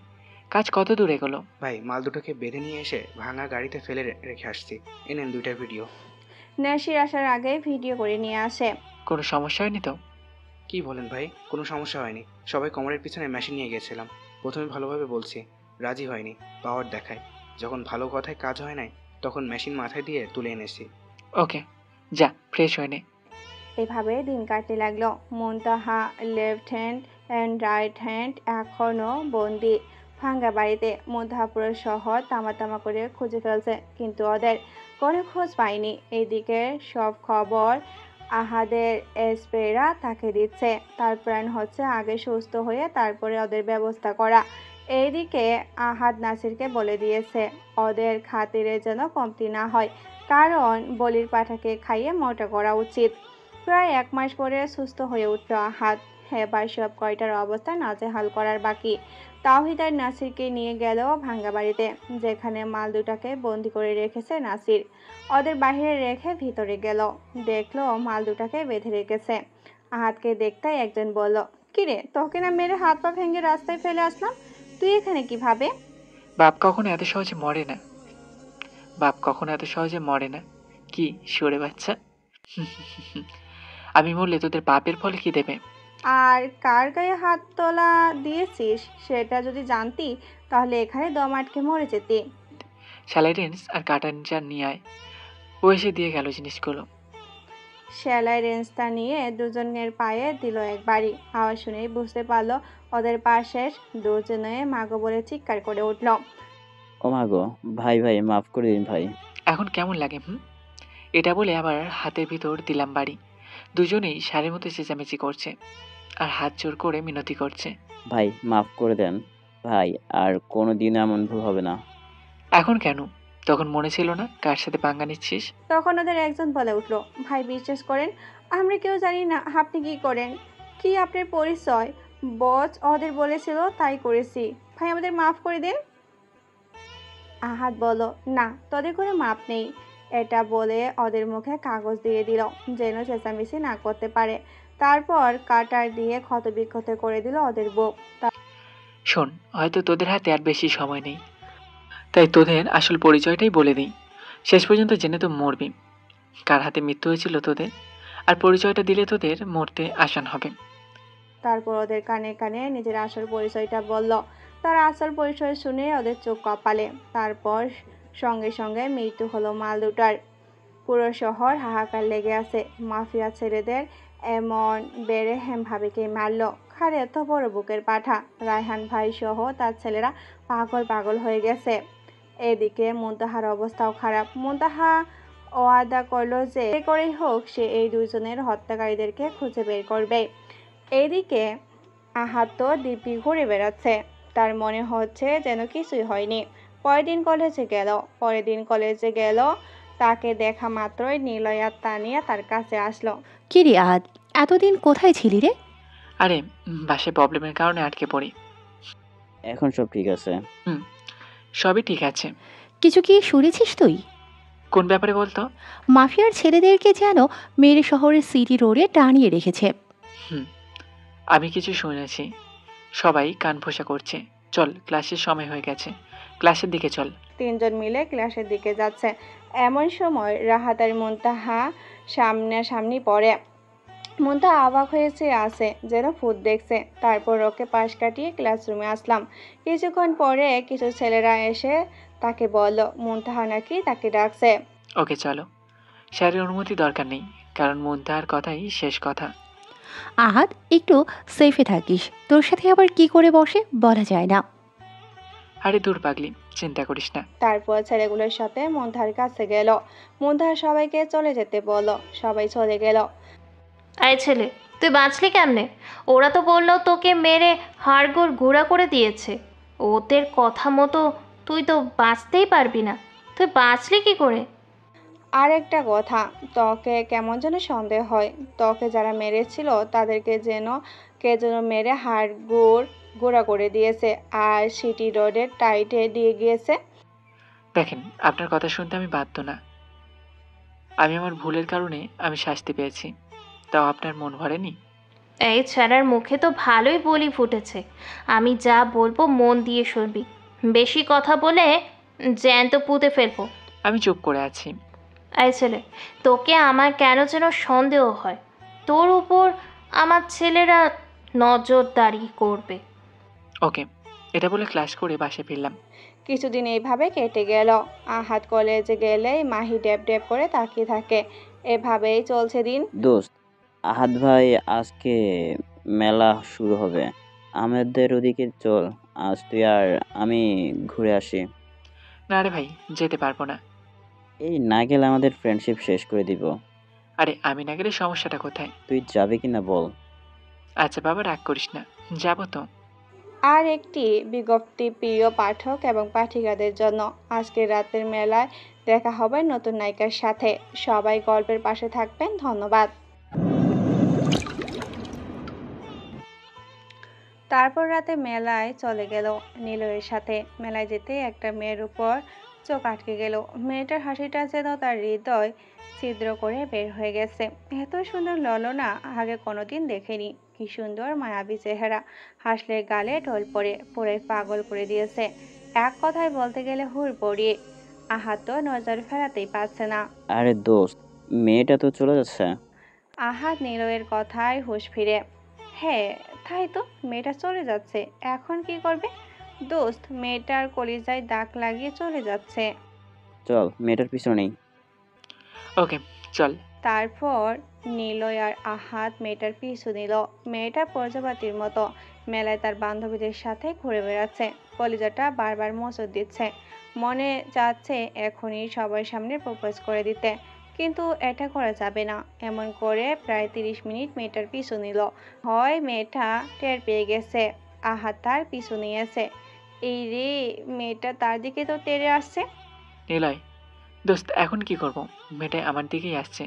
কাজ কত দূর এগোলো? ভাই মাল দুটোকে বেঁধে নিয়ে এসে ভাঙা গাড়িতে ফেলে রেখে আসছি। এনেন 2টা ভিডিও। নাসির আসার আগে ভিডিও করে নিয়ে আসে। কোনো সমস্যা হয়নি তো? কি বলেন ভাই, কোনো সমস্যা হয়নি। সবাই কোমরের পিছনে মেশিন নিয়ে গেছিলাম। প্রথমে ভালোভাবে বলছি, রাজি হয়নি, পাওয়ার দেখায়। যখন ভালো কথায় কাজ হয় নাই তখন মেশিন মাথায় দিয়ে তুলে এনেছি। ওকে, যা ফ্রেশ হয়ে নে। এভাবে দিন কাটতে লাগলো। Muntaha left hand and right hand এখনও বন্দি ভাঙ্গা বাড়িতে। মুনতাহা পুরো শহর তামা করে খুঁজে ফেলছে, কিন্তু ওদের কোনো খোঁজ পায়নি। এদিকে সব খবর আহাদের স্প্রেরা তাকে দিচ্ছে। তার প্ল্যান হচ্ছে আগে সুস্থ হয়ে তারপরে ওদের ব্যবস্থা করা। এইদিকে আহাদ নাসিরকে বলে দিয়েছে ওদের খাতিরে যেন কমতি না হয়, কারণ বলির পাঠাকে খাইয়ে মোটা করা উচিত। প্রায় 1 মাস পরে সুস্থ হয়ে উঠল আহাদ। এবার সব কয়টার অবস্থা নাজেহাল করার বাকি। তাওহিদ আর নাসিরকে নিয়ে গেল ভাঙ্গা বাড়িতে, যেখানে মাল দুটাকে বন্দি করে রেখেছে নাসির। ওদের বাহিরে রেখে ভিতরে গেল, দেখলো মাল দুটাকে বেঁধে রেখেছে। আহাদকে দেখতে একজন বলল, কিরে তোকে না মেরে হাত পা ভেঙে রাস্তায় ফেলে আসলাম, তুই এখানে কিভাবে? বাপ কখনো এত সহজে মরে না, বাপ কখনো এত সহজে মরে না। কি সরে বাচ্চা, আমি মরলে তোদের বাপের ফলে কি দেবে? আর কার গায়ে হাত তোলা দিয়েছিস সেটা যদি জানতি তাহলে এখানে দম আটকে মরে যেতি। স্যালাইডেন্স আর কাটানচার নিয়ে আয়। ও এসে দিয়ে গেল জিনিসগুলো। সেলাই রেঞ্জটা নিয়ে দুজনের পায়ে দিল এক বাড়ি। আওয়াজ শুনেই বুঝতে পারলো ওদের পাশের দুজনে মাগো বলে চিৎকার করে উঠল। ও মা গো, ভাই ভাই মাফ করে দিন ভাই। এখন কেমন লাগে? এটা বলে আবার হাতের ভিতর দিলাম বাড়ি। দুজনেই সারের মতো চেঁচামেচি করছে আর হাত জোর করে মিনতি করছে। ভাই মাফ করে দেন ভাই, আর কোনোদিন এমন ভুল হবে না। এখন কেন? তখন মনে ছিল না কার সাথে পাঙ্গা নিচ্ছিস? তখন ওদের একজন বলে উঠল, ভাই বিশ্বাস করেন আমরা কেউ জানি না আপনি কি করেন, কি আপনার পরিচয়, বস ওদের বলেছিল তাই করেছি, ভাই আমাদের মাফ করে দিন। আহাদ বলল, না তোদের কোনো মাপ নেই। এটা বলে ওদের মুখে কাগজ দিয়ে দিল যেন চেঁচামেচি না করতে পারে। তারপর কাটার দিয়ে ক্ষতবিক্ষত করে দিল ওদের বুক। শোন, হয়তো তোদের হাতে আর বেশি সময় নেই, তাই তোদের আসল পরিচয়টাই বলে দিই। শেষ পর্যন্ত জেনে তো মরবি কার হাতে মৃত্যু হয়েছিল তোদের, আর পরিচয়টা দিলে তোদের মরতে আসান হবে। তারপর ওদের কানে কানে নিজের আসল পরিচয়টা বলল। তার আসল পরিচয় শুনে ওদের চোখ কপালে। তারপর সঙ্গে সঙ্গে মৃত্যু হলো মাল দুটার। পুরো শহর হাহাকার লেগে আছে। মাফিয়া ছেলেদের এমন বেরেহেম ভাবিকে মারল, খারে এত বড় বুকের পাঠা। রায়হান ভাই সহ তার ছেলেরা পাগল হয়ে গেছে। এদিকে মুনতাহার অবস্থাও খারাপ। মুনতাহা ওয়াদা করলো যে করেই হোক সে এই দুজনের হত্যাকারীদেরকে খুঁজে বের করবে। এইদিকে আহাত তো দিব্যি ঘুরে বেড়াচ্ছে, তার মনে হচ্ছে যেন কিছুই হয়নি। পরের দিন কলেজে গেল, তাকে দেখা মাত্রই নিলয় আর তানিয়া তার কাছে আসলো। কি রে আহাদ, এতদিন কোথায় ছিলি রে? আরে বাসায় প্রবলেমের কারণে আটকে পড়ি। এখন সব ঠিক আছে? সবই ঠিক আছে। কিছু কি শুনেছিস তুই? কোন ব্যাপারে বলতো? মাফিয়ার ছেলেদেরকে যেন মেরে শহরের সিটি রোডে টানিয়ে রেখেছে। আমি কিছু শুনেছি, সবাই কান ফোঁসা করছে। চল, ক্লাসের সময় হয়ে গেছে, ক্লাসের দিকে চল। 3 জন মিলে ক্লাসের দিকে যাচ্ছে। এমন সময় রাহাত আর মুনতাহা সামনাসামনি পড়ে। মুনতাহা অবাক হয়েছে আছে যেন ভূত দেখছে। তারপর ওকে পাশ কাটিয়ে ক্লাসরুমে আসলাম। কিছুক্ষণ পরে কিছু ছেলেরা এসে তাকে বলল মুনতাহা নাকি তাকে ডাকছে। ওকে চলো, স্যারের অনুমতি দরকার নেই, কারণ মুনতাহার কথাই শেষ কথা। আহাদ একটু সেফে থাকিস, তোর সাথে আবার কি করে বসে বলা যায় না। আরে দূর পাগলি, চিন্তা করিস না। তারপর ছেলেগুলোর সাথে মুনতাহার কাছে গেল। মুনতাহা সবাইকে চলে যেতে বলল। সবাই চলে গেল। আরে ছেলে, তুই বাঁচলি কেমনে? ওরা তো বললো তোকে মেরে হাড়গোড় গুঁড়া করে দিয়েছে। ওদের কথা মতো তুই তো বাঁচতেই পারবি না, তুই বাঁচলি কি করে? আর একটা কথা, তোকে কেমন যেন সন্দেহ হয়। তোকে যারা মেরেছিল তাদেরকে কে যেন মেরে হাড়গোড় গুঁড়া করে দিয়েছে আর সিটি রোডের টাইটে দিয়ে গিয়েছে। দেখেন, আপনার কথা শুনতে আমি বাধ্য না। আমি আমার ভুলের কারণে আমি শাস্তি পেয়েছি, তাও আপনার মন ভরেনি? এই ছেলের মুখে তো ভালোই বলি ফুটেছে। আমি যা বলবো মন দিয়ে শুনবি, বেশি কথা বলে জ্যান্ত পুঁতে ফেলবো। আমি চুপ করে আছি। এই ছেলে, তোকে আমার কেন যেন সন্দেহ হয়। তোর উপর আমার ছেলেরা নজরদারি করবে। ওকে, এটা বলে ক্লাস করে বাসায় ফিরলাম। কিছুদিন এইভাবে কেটে গেল। আহাদ কলেজে গেলেই মাহি ড্যাব ড্যাব করে তাকিয়ে থাকে। এভাবেই চলছে দিন। দোস্ত, আহাদ ভাই, আজকে মেলা শুরু হবে, আমাদের ওদিকে চল, আজ তুই আর আমি ঘুরে আসি। না রে ভাই, যেতে পারবো না। এই না গেলে আমাদের ফ্রেন্ডশিপ শেষ করে দিব। আরে আমি না গেলে সমস্যাটা কোথায়? তুই যাবে কিনা বল। আচ্ছা বাবা, রাগ করিস না, যাবো তো। আর একটি বিজ্ঞপ্তি প্রিয় পাঠক এবং পাঠিকাদের জন্য, আজকে রাতের মেলায় দেখা হবে নতুন নায়িকার সাথে। সবাই গল্পের পাশে থাকবেন। ধন্যবাদ। তারপর রাতে মেলায় চলে গেল নিলয়ের সাথে। মেলায় যেতে একটা মেয়ের উপর চোখ আটকে গেল। মেয়েটার হাসিটা যেন তার হৃদয় ছিদ্র করে বের হয়ে গেছে। এত সুন্দর ললনা আগে কোনোদিন দেখেনি। কি সুন্দর মায়াবী চেহারা, হাসলে গালে ঢোল পড়ে পুরো পাগল করে দিয়েছে। এক কথায় বলতে গেলে হুড় পড়িয়ে। আহাত তো নজর ফেরাতেই পারছে না। আরে দোস্ত, মেয়েটা তো চলে যাচ্ছে। আহাত নিলয়ের কথায় হুঁশ ফিরে। হ্যাঁ, তাই তো, মেয়েটা চলে যাচ্ছে। এখন কি করবে? দোস্ত, মেয়েটার কলিজায় দাগ লাগিয়ে চলে যাচ্ছে। চল, মেয়েটার পিছনে নেই। ওকে চল। তারপর নিলয় আর আহাত মেয়েটার পিছু নিল। মেয়েটা প্রজাপতির মতো মেলায় তার বান্ধবীদের সাথে ঘুরে বেড়াচ্ছে। কলিজাটা বারবার মোচড় দিচ্ছে। মনে যাচ্ছে এখনই সবার সামনে প্রপোজ করে দিতে, কিন্তু এটা করা যাবে না। এমন করে প্রায় 30 মিনিট মেয়েটার পিছু নিল। হয় মেয়েটা টের পেয়ে গেছে আহাত তার পিছু নিয়েছে। এই রে, মেয়েটা তার দিকে তো তেড়ে আসছে। নিলয়, দোস্ত এখন কি করব? মেয়েটা আমার দিকেই আসছে।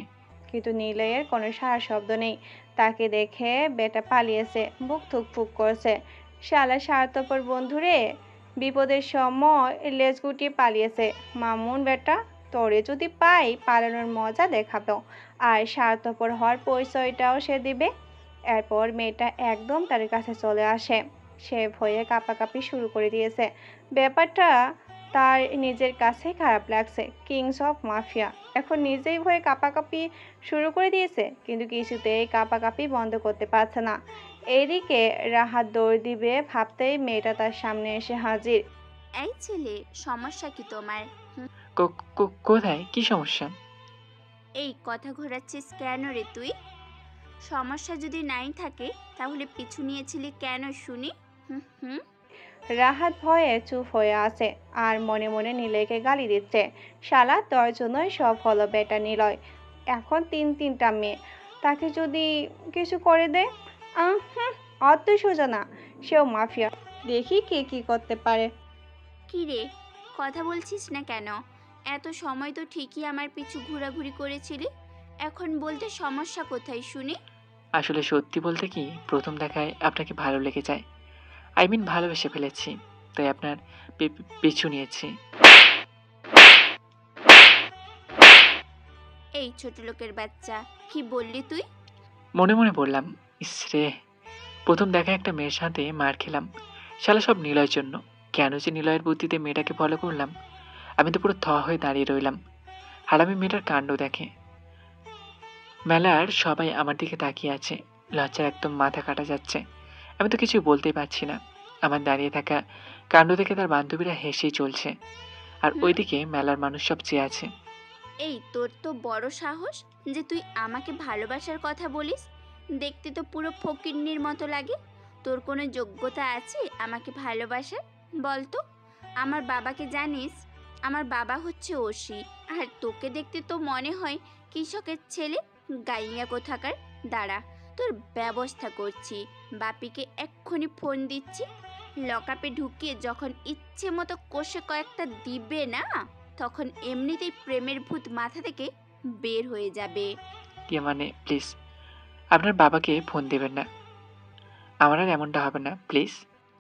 কিন্তু নিলয়ের কোনো সারা শব্দ নেই। তাকে দেখে বেটা পালিয়েছে, বুক থুকফুক করছে। শালা স্বার্থপর বন্ধুরে, বিপদের সময় লেজ গুটিয়ে পালিয়েছে। মামুন বেটা, তোরে যদি পাই পালানোর মজা দেখাবো, আর স্বার্থপর হওয়ার পরিচয়টাও সে দিবে। এরপর মেয়েটা একদম তার কাছে চলে আসে। সে ভয়ে কাঁপাকাঁপি শুরু করে দিয়েছে। ব্যাপারটা তার নিজের কাছেই খারাপ লাগছে। কিংস অফ মাফিয়া এখন নিজেই ভয়ে কাঁপাকাঁপি শুরু করে দিয়েছে, কিন্তু কিছুতেই কাঁপাকাঁপি বন্ধ করতে পারছে না। এদিকে রাহাত দৌড় দিবে ভাবতেই মেয়েটা তার সামনে এসে হাজির। এই ছেলে, সমস্যা কি তোমার? কোথায়? কি সমস্যা? এই কথা ঘোরাচ্ছিস কেন রে তুই? সমস্যা যদি নাই থাকে তাহলে পিছু নিয়েছিলি কেন শুনি? হুম। রাহাত ভয়ে চুপ হয়ে আছে আর মনে মনে নিলয়কে গালি দিচ্ছে। শালা, তোর জন্যই সব হলো বেটা নিলয়। এখন তিনটা মেয়ে, তাকে যদি কিছু করে দেয়, অত সোজা না। সেও মাফিয়া, দেখি কে কি করতে পারে। কি রে, কথা বলছিস না কেন? এত সময় তো ঠিকই আমার পিছু ঘোরাঘুরি করেছিলি, এখন বলতে সমস্যা কোথায় শুনি? আসলে সত্যি বলতে কি, প্রথম দেখায় আপনাকে ভালো লেগে যায়। ভালোবেসে ফেলেছি, তাই আপনার পিছু নিয়েছি। এই ছোট লোকের বাচ্চা, কি বললি তুই? মনে মনে বললাম, ইসরে, প্রথম দেখা একটা মেয়ের সাথে মার খেলাম। শালা সব নিলয়ের জন্য। কেন যে নিলয়ের বুদ্ধিতে মেয়েটাকে ফলো করলাম। আমি তো পুরো থ হয়ে দাঁড়িয়ে রইলাম। হারামি মেয়েটার কাণ্ড দেখে। মেলার সবাই আমার দিকে তাকিয়ে আছে। লজ্জার একদম মাথা কাটা যাচ্ছে। আমি তো কিছু বলতেই পারছি না। আমার দাঁড়িয়ে থাকা কাণ্ড দেখে তার বান্ধবীরা হেসেই চলছে, আর ওইদিকে মেলার মানুষ সব চেয়ে আছে। এই, তোর তো বড় সাহস যে তুই আমাকে ভালোবাসার কথা বলিস। দেখতে তো পুরো ফকিন্নির মতো লাগে। তোর কোনো যোগ্যতা আছে আমাকে ভালোবাসার? বলতো। আমার বাবাকে জানিস? আমার বাবা হচ্ছে ওসি, আর তোকে দেখতে তো মনে হয় কৃষকের ছেলে। গাইয়া কোথাকার। দাঁড়া, তোর ব্যবস্থা করছি। বাপিকে এক্ষুনি ফোন দিচ্ছি। লকআপে ঢুকিয়ে যখন ইচ্ছে মতো কষে কয়েকটা দিবে না, তখন এমনিতেই প্রেমের ভূত মাথা থেকে বের হয়ে যাবে। কি মানে? প্লিজ আপনার বাবাকে ফোন দেবেন না। আমার আর এমনটা হবে না, প্লিজ।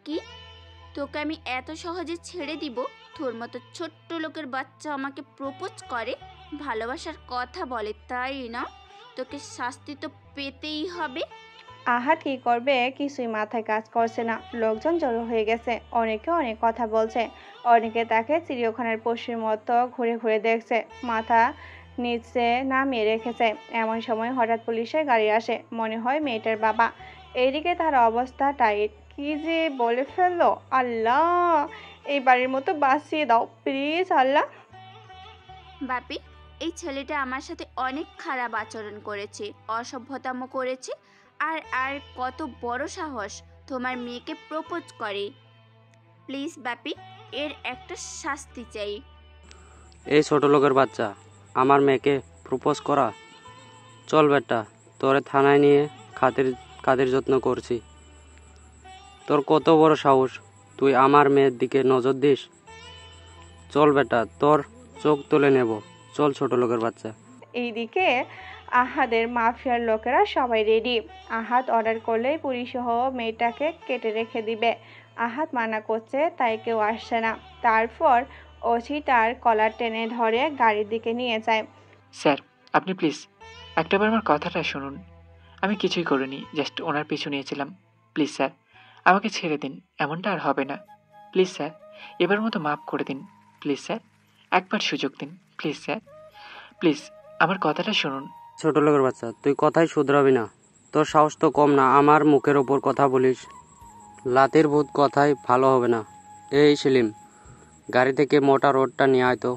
কি? তোকে আমি এত সহজে ছেড়ে দিব? তোর মতো ছোট্ট লোকের বাচ্চা আমাকে প্রপোজ করে, ভালোবাসার কথা বলে, তাই না? তোকে শাস্তি তো পেতেই হবে। আহাদ কি করবে কিছুই মাথায় কাজ করছে না। লোকজন জড়ো হয়ে গেছে, অনেকে অনেক কথা বলছে, অনেকে তাকে চিড়িয়াখানার পশুর মতো ঘুরে ঘুরে দেখছে, মাথা নিচে নামিয়ে রেখেছে। এমন সময় হঠাৎ পুলিশের গাড়ি আসে, মনে হয় মেয়েটার বাবা। এইদিকে তার অবস্থা টাইট, কি যে বলে ফেললো। আল্লাহ, এই বাড়ির মতো বাঁচিয়ে দাও প্লিজ আল্লাহ। বাপি, এই ছেলেটা আমার সাথে অনেক খারাপ আচরণ করেছে, অসভ্যতামো করেছে, আর আর কত বড় সাহস তোমার মেয়েকে প্রপোজ করে। প্লিজ বাপি, এর একটা শাস্তি চাই। এই ছোট লোকের বাচ্চা আমার মেয়েকে প্রপোজ করা? চল বেটা, তোরে থানায় নিয়ে খাতির যত্ন করছি। তোর কত বড় সাহস, তুই আমার মেয়ের দিকে নজর দিস? চল বেটা, তোর চোখ তুলে নেব। চল ছোট লোকের বাচ্চা। এইদিকে আহাদের মাফিয়ার লোকেরা সবাই রেডি। আহাদ অর্ডার করলেই পুলিশসহ মেয়েটাকে কেটে রেখে দিবে। আহাদ মানা করছে, তাই কেউ আসছে না। তারপর ওসি তার কলার টেনে ধরে গাড়ির দিকে নিয়ে যায়। স্যার, আপনি প্লিজ একটাবার আমার কথাটা শুনুন। আমি কিছুই করিনি, জাস্ট ওনার পিছু নিয়েছিলাম। প্লিজ স্যার, আমাকে ছেড়ে দিন, এমনটা আর হবে না। প্লিজ স্যার, এবার মতো মাফ করে দিন। প্লিজ স্যার, একবার সুযোগ দিন। প্লিজ স্যার, প্লিজ আমার কথাটা শুনুন। ছোট লোকের বাচ্চা, তুই কথাই শুধরাবি না? তোর সাহস তো কম না, আমার মুখের ওপর কথা বলিস। লাতির ভূত কথাই ভালো হবে না। এই সেলিম, গাড়ি থেকে মোটা রোডটা নিয়ে আয় তো।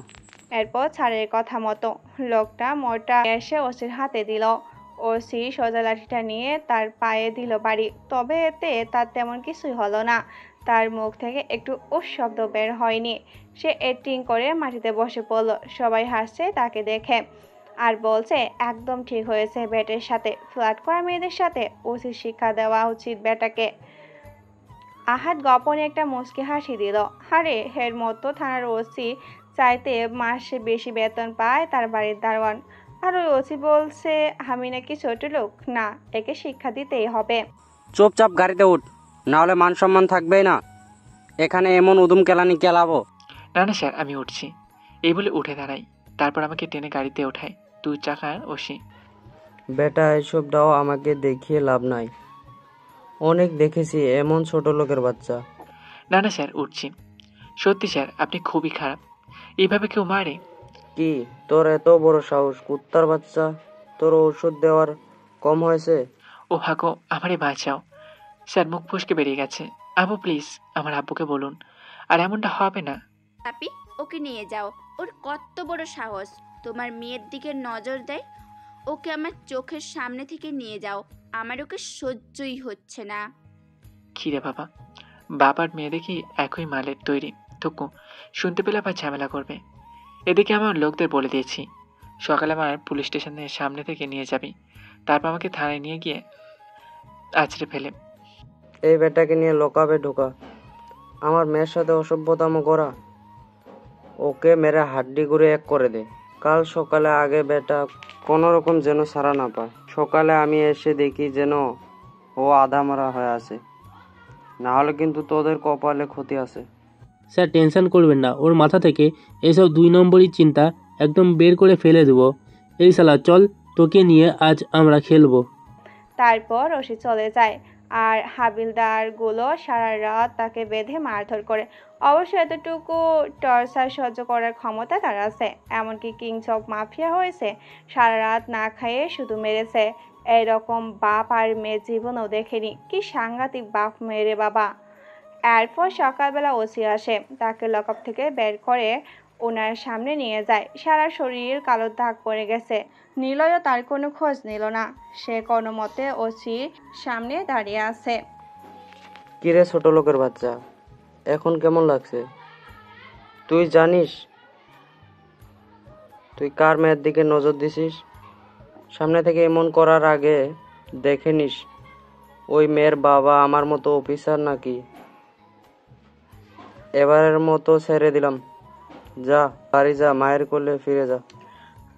এরপর ছাড়ের কথা মতো লোকটা মোটা এসে ওসির হাতে দিল। ওসি সোজা লাঠিটা নিয়ে তার পায়ে দিল বাড়ি। তবে এতে তার তেমন কিছুই হলো না। তার মুখ থেকে একটু উস শব্দ বের হয়নি। সে অ্যাক্টিং করে মাটিতে বসে পড়ল। সবাই হাসছে তাকে দেখে আর বলছে, একদম ঠিক হয়েছে বেটের সাথে, ফ্লার্ট করা মেয়েদের সাথে ওসির শিক্ষা দেওয়া উচিত বেটাকে। আহাদ গোপনে একটা মুচকি হাসি দিল। আরে, এর মতো থানার ওসি চাইতে মাসে বেশি বেতন পায় তার বাড়ির দারোয়ান, আর ওই ওসি বলছে আমি নাকি ছোট লোক? না, একে শিক্ষা দিতেই হবে। চুপচাপ গাড়িতে উঠ, না হলে মান সম্মান থাকবেই না। এখানে এমন উদুম কেলানি কেলাবো? না না স্যার, আমি উঠছি। এই বলে উঠে দাঁড়াই, তারপর আমাকে টেনে গাড়িতে ওঠায় 2 চাকার ওসি। বেটা, এসব দাও আমাকে দেখিয়ে লাভ নাই। অনেক দেখেছি এমন ছোট লোকের বাচ্চা। না না স্যার, উঠছি। সত্যি স্যার, আপনি খুবই খারাপ। এইভাবে কেউ মারে? কি তোর এত বড় সাহস, কুত্তার বাচ্চা? তোর ওষুধ দেওয়ার কম হয়েছে? ও হাগো, আমারে বাঁচাও। স্যার, মুখ ফসকে বেরিয়ে গেছে। আব্বু প্লিজ আমার আব্বুকে বলুন, আর এমনটা হবে না। বাপি, ওকে নিয়ে যাও। ওর কত বড় সাহস তোমার মেয়ের দিকে নজর দেয়। ওকে আমার চোখের সামনে থেকে নিয়ে যাও, আমার ওকে সহ্যই হচ্ছে না। খিরে বাবা, বাবার মেয়ে দেখি একই মালের তৈরি। থুকু, শুনতে পেলে আবার ঝামেলা করবে। এদিকে আমার লোকদের বলে দিয়েছি, সকালে আমার পুলিশ স্টেশনের সামনে থেকে নিয়ে যাবি, তারপর আমাকে থানায় নিয়ে গিয়ে আছড়ে ফেলে। এই বেটাকে নিয়ে লোকাবে ঢোকা, আমার মেয়ের সাথে অসভ্যতাম করা। ওকে মেরে হাড্ডি গুঁড়ে এক করে দে। কাল সকালে আগে বেটা কোনো রকম যেন সারা না পায়। সকালে আমি এসে দেখি যেন ও আধা মারা হয়ে আছে, না হলে কিন্তু তোদের কপালে ক্ষতি আছে। স্যার, টেনশন করবেন না, ওর মাথা থেকে এসব 2 নম্বরই চিন্তা একদম বের করে ফেলে দেবো। এই শালা, চল, তোকে নিয়ে আজ আমরা খেলবো। তারপর ওসি চলে যায়, আর হাবিলদারগুলো সারা রাত তাকে বেঁধে মারধর করে। অবশ্য এতটুকু টর্চার সহ্য করার ক্ষমতা তার আছে। এমনকি কিংস অফ মাফিয়া হয়েছে, সারা রাত না খাইয়ে শুধু মেরেছে। এইরকম বাপ আর মেয়ে জীবনও দেখেনি। কি সাংঘাতিক বাপ মেরে বাবা। এরপর সকালবেলা ওসি আসে, তাকে লকআপ থেকে বের করে ওনার সামনে নিয়ে যায়। সারা শরীর কালো দাগ পড়ে গেছে। নিলয়ও তার কোনো খোঁজ নিল না। সে কোনো মতে ওসির সামনে দাঁড়িয়ে আছে। কিরে ছোট লোকের বাচ্চা, এখন কেমন লাগছে? তুই জানিস তুই কার মেয়ের দিকে নজর দিছিস? সামনে থেকে এমন করার আগে দেখে নিস ওই মেয়ের বাবা আমার মতো অফিসার নাকি। এবারের মতো ছেড়ে দিলাম, যা বাড়ি যা, মায়ের কোলে ফিরে যা।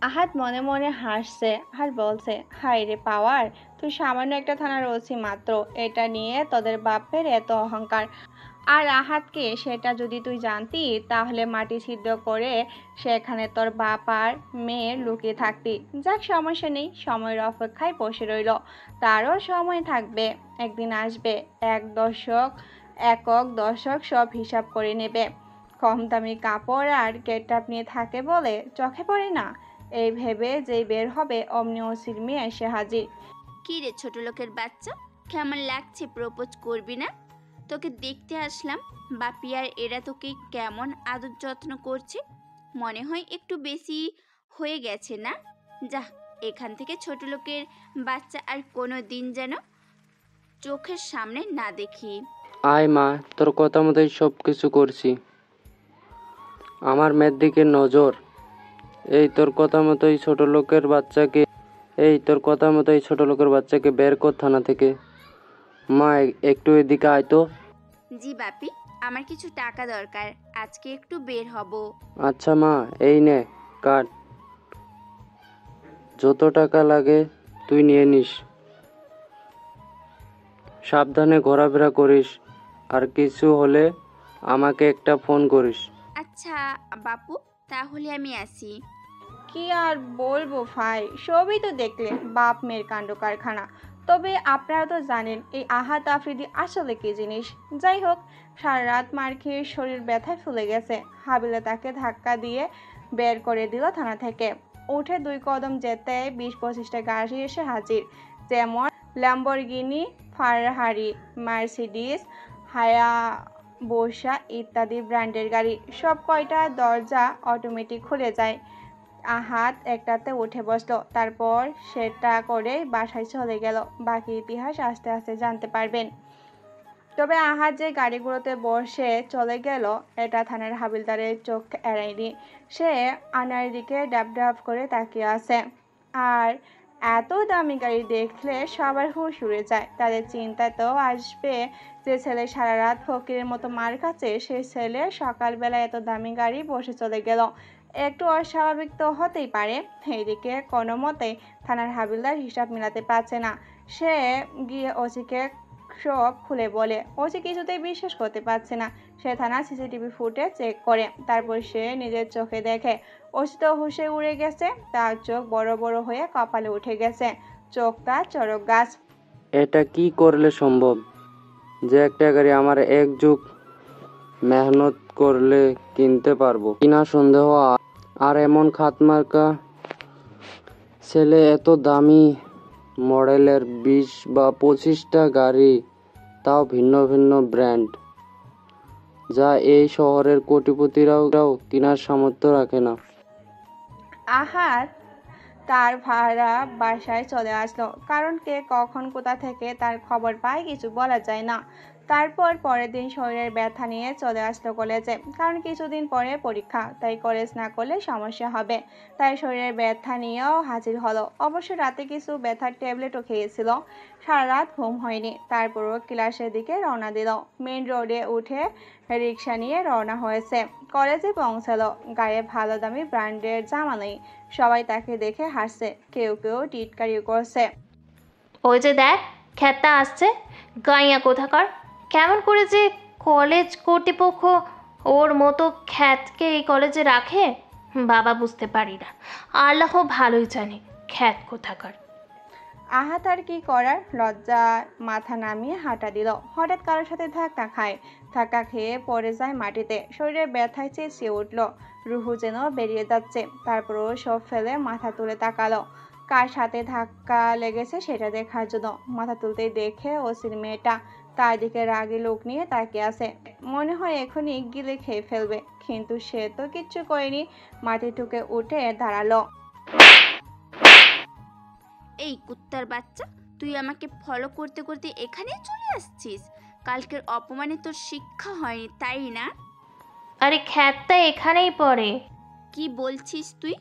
আহাদ মনে মনে হাসছে আর বলছে, হাই রে পাওয়ার, তুই সামান্য একটা থানার ওসি মাত্র, এটা নিয়ে তোদের বাপের এত অহংকার। আর আহাতকে সেটা যদি তুই জানতি তাহলে মাটি সিদ্ধ করে সেখানে তোর বাপ আর মেয়ে লুকিয়ে থাকতি। যাক, সমস্যা নেই, সময়ের অপেক্ষায় বসে রইল। তারও সময় থাকবে, একদিন আসবে একক দশক সব হিসাব করে নেবে। কম দামি কাপড় আর গেটআপ নিয়ে থাকে বলে চোখে পড়ে না, এই ভেবে যেই বের হবে অমনি ওসির মেয়ে এসে হাজির। কি রে ছোট লোকের বাচ্চা, কেমন লাগছে? প্রপোজ করবি না? তোকে দেখতে আসলাম। বাপি আর এরা তোকে কেমন আদর যত্ন করছে, মনে হয় একটু বেশি হয়ে গেছে না? যা এখান থেকে, ছোট লোকের বাচ্চা আর কোনো দিন যেন চোখের সামনে না দেখি। আয় মা, তোর কথা মতোই সব কিছু করছি। আমার মেয়ের দিকে নজর। এই তোর কথা মতোই ছোট লোকের বাচ্চাকে বের কর থানা থেকে। মা একটু এদিকে আয় তো। জি বাপি, আমার কিছু টাকা দরকার, আজকে একটু বের হব। আচ্ছা মা, এই নে কাট, যত টাকা লাগে তুই নিয়ে নিস। সাবধানে ঘোরাফেরা করিস, আর কিছু হলে আমাকে একটা ফোন করিস। আচ্ছা বাপু, তাহলে আমি আসি। কি আর বলবো ভাই, সবই তো দেখলে, বাপ মেয়ের কাণ্ড কারখানা। তবে আপনারা তো জানেন এই আহাত আফ্রিদি আসলে কি জিনিস। যাই হোক, সারা রাত মার খেয়ে শরীর ব্যথায় ফুলে গেছে। হাবিলে তাকে ধাক্কা দিয়ে বের করে দিল থানা থেকে। উঠে 2 কদম যেতে 20-25টা গাড়ি এসে হাজির, যেমন ল্যাম্বরগিনি, ফারাহারি, মার্সিডিস, হায়াবুসা ইত্যাদি ব্র্যান্ডের গাড়ি। সব কয়টা দরজা অটোমেটিক খুলে যায়। আহাত একটাতে উঠে বসলো, তারপর সেটা করে বাসায় চলে গেল। বাকি ইতিহাস আস্তে আস্তে জানতে পারবেন। তবে আহাত যে গাড়িগুলোতে বসে চলে গেল এটা থানার হাবিলদারের চোখ এড়ায়নি। সে আনার দিকে ডাব ডাব করে তাকিয়ে আছে। আর এত দামি গাড়ি দেখলে সবার হুঁশ উড়ে যায়। তাদের চিন্তা তো আসবে, যে ছেলে সারা রাত ফকিরের মতো মার খাচ্ছে, সে ছেলে সকালবেলা এত দামি গাড়ি বসে চলে গেল। একটু অস্বাভাবিক তো হতেই পারে। এইদিকে কোনো মতে থানার হাবিলদার হিসাব মেলাতে পারছে না। সে গিয়ে ওসিকে সব খুলে বলে। ওসি কিছুতেই বিশ্বাস করতে পারছে না। সে থানা সিসিটিভি ফুটেজ চেক করে, তারপর সে নিজের চোখে দেখে ওসি তো হুঁশে উড়ে গেছে। তার চোখ বড় বড় হয়ে কপালে উঠে গেছে, চোখটা চড়ক গাছ। এটা কি করলে সম্ভব যে একটা গাড়ি আমার এক যুগ মেহনত করলে কিনতে পারবো কিনা সন্দেহ। আর এমন খাতমার্কা ছেলে এত দামি মডেলের 20 বা 25টা গাড়ি, তাও ভিন্ন ভিন্ন ব্র্যান্ড, যা এই শহরের কোটিপতিরাও কেনার সামর্থ্য রাখে না। আহার তার ভাড়া বাসায় চলে আসলো, কারণ কে কখন কোথা থেকে তার খবর পায় কিছু বলা যায় না। তারপর পরের দিন শরীরের ব্যথা নিয়ে চলে আসলো কলেজে, কারণ কিছুদিন পরে পরীক্ষা, তাই কলেজ না করলে সমস্যা হবে। তাই শরীরের ব্যথা নিয়েও হাজির হলো। অবশ্য রাতে কিছু ব্যথার ট্যাবলেটও খেয়েছিল। সারা রাত ঘুম হয়নি। তারপরও ক্লাসের দিকে রওনা দিল। মেন রোডে উঠে রিক্সা নিয়ে রওনা হয়েছে। কলেজে পৌঁছালো। গায়ে ভালো দামি ব্র্যান্ডের জামা নেই। সবাই তাকে দেখে হাসছে, কেউ কেউ টিটকারিও করছে। ওই যে দেখ, খ্যাতটা আসছে, গাইয়া কোথাকার। কেমন করে যে কলেজ কর্তৃপক্ষ ওর মতো খ্যাতকে এই কলেজে রাখে বাবা বুঝতে পারি না। আল্লাহ ভালোই জানে খ্যাত কোথাকার। আহাত আর কি করার, লজ্জা মাথা নামিয়ে হাঁটা দিল। হঠাৎ কারোর সাথে ধাক্কা খায়। ধাক্কা খেয়ে পড়ে যায় মাটিতে। শরীরের ব্যথায় চেঁচিয়ে উঠল। রুহু যেন বেরিয়ে যাচ্ছে। তারপরও সব ফেলে মাথা তুলে তাকালো কার সাথে ধাক্কা লেগেছে সেটা দেখার জন্য। মাথা তুলতেই দেখে ওসির মেয়েটা তার দিকে রাগী লোক নিয়ে তাকিয়ে আছে। মনে হয় এখনই গিলে খেয়ে ফেলবে, কিন্তু সে তো কিচ্ছু করেনি। মাটি ঠুকে উঠে দাঁড়ালো। এই কুত্তার বাচ্চা, তুই আমাকে ফলো করতে করতে এখানে চলে আসছিস? কালকের অপমানে তোর শিক্ষা হয়নি তাই না? আরে খ্যাতটা এখানেই পড়ে। কি বলছিস তুই?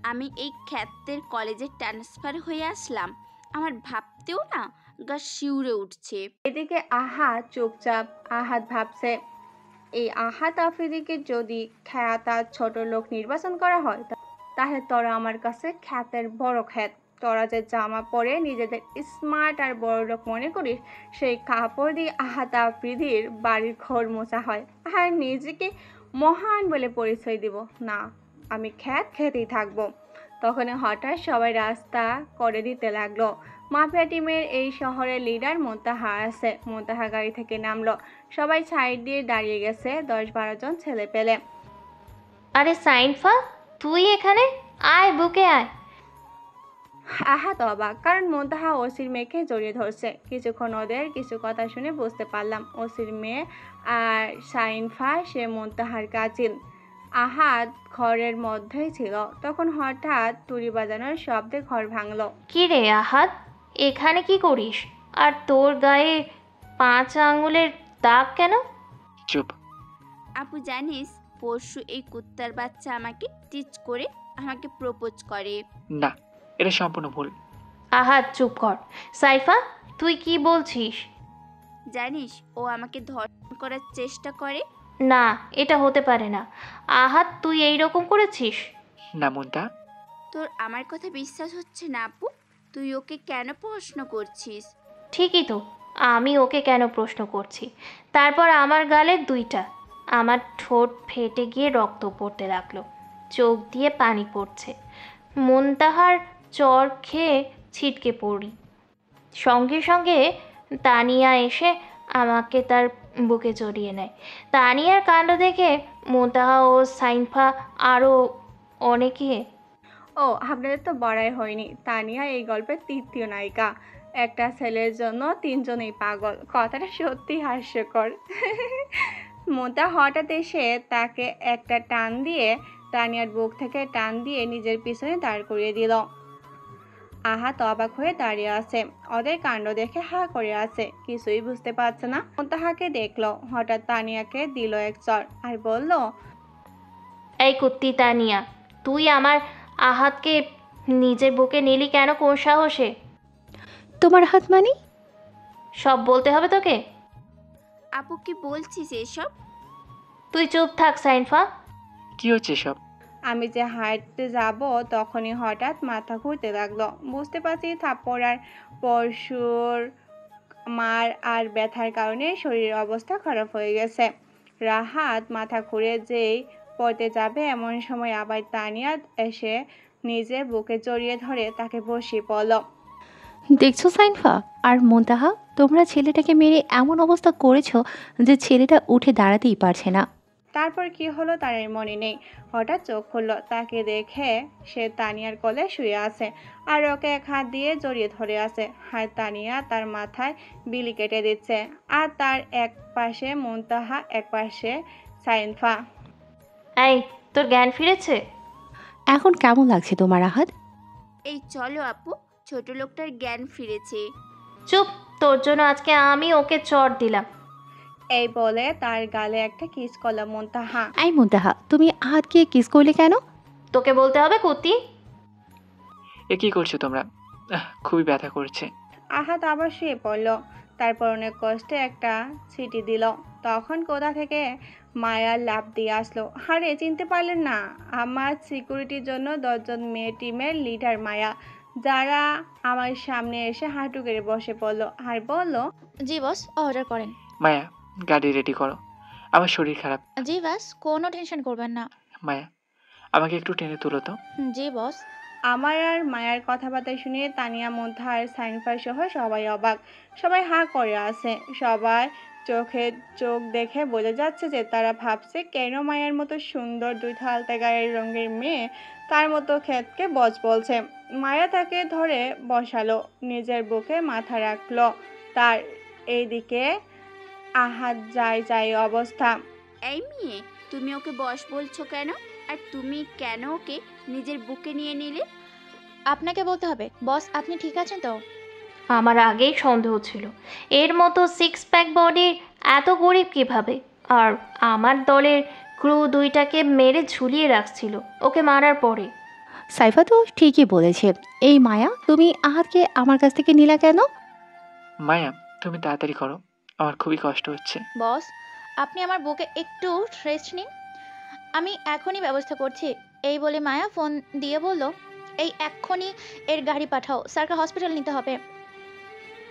আমি এই খ্যাতের কলেজে ট্রান্সফার হয়ে আসলাম, আমার ভাবতেও না গা শিউরে উঠছে। এদিকে আহাত চুপচাপ। আহাত ভাবছে, এই আহাত আফ্রিদিকে যদি খ্যাত আর ছোট লোক নির্বাচন করা হয়, তাহলে তোরা আমার কাছে খ্যাতের বড় খ্যাত। তোরা যে জামা পরে নিজেদের স্মার্ট আর বড়লোক মনে করিস, সেই কাপড় দিয়ে আহাত আফ্রিদির বাড়ির ঘর মোছা হয়, আর নিজেকে মহান বলে পরিচয় দিব না। আমি খেতেই থাকবো। তখন হঠাৎ সবাই রাস্তা করে দিতে লাগলো। মাফিয়া টিমের এই শহরের লিডার মোন্তাহা আছে। মোন্তাহা গাড়ি থেকে নামলো। সবাই সাইড দিয়ে দাঁড়িয়ে গেছে 10-12 জন ছেলে পেলে। আরে সাইনফা, তুই এখানে আয়, বুকে আয়। আহাত অবাক, কারণ মোন্তাহা ওসির মেয়েকে জড়িয়ে ধরছে। কিছুক্ষণ ওদের কিছু কথা শুনে বুঝতে পারলাম ওসির মেয়ে আর সাইনফা সে মোন্তাহার কাজিন। আহাত ঘরের মধ্যেই ছিল, তখন হঠাৎ তুড়ি বাজানোর শব্দে ঘর ভাঙলো। কি রে আহাত, এখানে কি করিস? আর তোর গায়ে 5 আঙুলের দাগ কেন? চুপ। আপু জানিস, পরশু এই কুত্তার বাচ্চা আমাকে টিচ করে আমাকে প্রপোজ করে। না, এটা সম্পূর্ণ ভুল। আহাত চুপ কর। সাইফা, তুই কি বলছিস? জানিস ও আমাকে ধর্ষণ করার চেষ্টা করে। না, এটা হতে পারে না। আহাত, তুই এইরকম করেছিস? না মুন্তা। তোর আমার কথা বিশ্বাস হচ্ছে না আপু? তুই ওকে কেন প্রশ্ন করছিস? ঠিকই তো, আমি ওকে কেন প্রশ্ন করছি। তারপর আমার গালের 2টা, আমার ঠোঁট ফেটে গিয়ে রক্ত পড়তে লাগলো, চোখ দিয়ে পানি পড়ছে। মুনতাহার চর খেয়ে ছিটকে পড়ি। সঙ্গে সঙ্গে তানিয়া এসে আমাকে তার বুকে জড়িয়ে নেয়। তানিয়ার কাণ্ড দেখে মুনতাহা ও সাইনফা আরও অনেকে। ও, আপনাদের তো বড়াই হয়নি, তানিয়া এই গল্পের 3য় নায়িকা। একটা ছেলের জন্য 3 জনই পাগল, কথাটা সত্যি হাস্যকর। মোতা হঠাৎ এসে তাকে একটা টান দিয়ে তানিয়ার বুক থেকে টান দিয়ে নিজের পিছনে দাঁড় করিয়ে দিল। আহাত অবাক হয়ে দাঁড়িয়ে আছে, ওদের কাণ্ড দেখে হা করে আছে, কিছুই বুঝতে পারছে না। মোন্তাহাকে দেখলো, হঠাৎ তানিয়াকে দিল এক চড় আর বলল, এই কুত্তি তানিয়া, তুই আমার আহাতকে নিজের বুকে নিলি কেন? কোন সাহসে? তোমার হাত মানে? সব বলতে হবে তোকে? আপু কি বলছিস এসব? তুই চুপ থাক সাইনফা। কি হচ্ছে সব? আমি যে হাঁটতে যাব তখনই হঠাৎ মাথা ঘুরতে লাগলো। বুঝতে পারছি থাপ্পড় আর পরশুর মার আর ব্যথার কারণে শরীরের অবস্থা খারাপ হয়ে গেছে। রাহাত মাথা ঘুরে যেই পড়তে যাবে, এমন সময় আবার তানিয়া এসে নিজের বুকে জড়িয়ে ধরে তাকে বসিয়ে পড়ল। দেখছো সাইনফা আর মুনতাহা, তোমরা ছেলেটাকে মেরে এমন অবস্থা করেছো যে ছেলেটা উঠে দাঁড়াতেই পারছে না। তারপর কি হলো তার মনে নেই। হঠাৎ চোখ খুলল, তাকে দেখে সে তানিয়ার কোলে শুয়ে আছে আর ওকে এক হাত দিয়ে জড়িয়ে ধরে আছে। আর তানিয়া তার মাথায় বিলি কেটে দিচ্ছে, আর তার এক পাশে মুনতাহা, এক পাশে সাইনফা। এই, তোর জ্ঞান ফিরেছে? এখন কেমন লাগছে তোমার আহাত? এই চলো আপু, ছোট লোকটার জ্ঞান ফিরেছে। চুপ, তোর জন্য আজকে আমি ওকে চড় দিলাম। এই বলে তার গালে একটা কিস করল মুনতাহা। এই মুনতাহা, তুমি আহাতকে কিস করলে কেন? তোকে বলতে হবে কুতি। এ কি করছো তোমরা? খুবই ব্যথা করছে। আহাত আবার শুয়ে পড়ল, তারপর অনেক কষ্টে একটা ছিটি দিল। তখন কোথা থেকে মায়ার লাফ দিয়ে আসলো। আরে চিনতে পারলেন না? আমার সিকিউরিটির জন্য 10 জন মেয়ে টিমের লিডার মায়া, যারা আমার সামনে এসে হাঁটু গেড়ে বসে পড়লো আর বলল, জি বস, অর্ডার করেন। মায়া, গাড়ি রেডি করো, আমার শরীর খারাপ। জি বস, কোনো টেনশন করবেন না। মায়া, আমাকে একটু টেনে তুলো তো। জি বস। আমার আর মায়ার কথাবার্তা শুনে তানিয়া, মুনতাহা আর সাইনফা সহ সবাই অবাক। সবাই হাঁ করে আছে। সবাই চোখে চোখ দেখে বোঝা যাচ্ছে যে তারা ভাবছে কেন মায়ের মতো সুন্দর 2 আলতা গায়ের রঙের মেয়ে তার মতো ক্ষেতকে বজ বলছে। মায়া তাকে ধরে বসালো, নিজের বুকে মাথা রাখলো তার। এইদিকে আহাত যাই অবস্থা। এই মেয়ে, তুমি ওকে বস বলছো কেন? আর তুমি কেন ওকে নিজের বুকে নিয়ে নিলে? আপনাকে বলতে হবে বস, আপনি ঠিক আছেন তো? আমার আগেই সন্দেহ ছিল, এর মতো 6 প্যাক বডির এত গরিব কিভাবে। আর আমার দলের ক্রু 2টাকে মেরে ঝুলিয়ে রাখছিল ওকে মারার পরে। সাইফা তো ঠিকই বলেছে। এই মায়া, তুমি আহাতকে আমার কাছ থেকে নিলা কেন? মায়া, তুমি তাড়াতাড়ি করো, আমার খুবই কষ্ট হচ্ছে। বস, আপনি আমার বুকে একটু রেস্ট নিন, আমি এখনই ব্যবস্থা করছি। এই বলে মায়া ফোন দিয়ে বলল, এই এক্ষুনি এর গাড়ি পাঠাও, স্যারকে হসপিটাল নিতে হবে।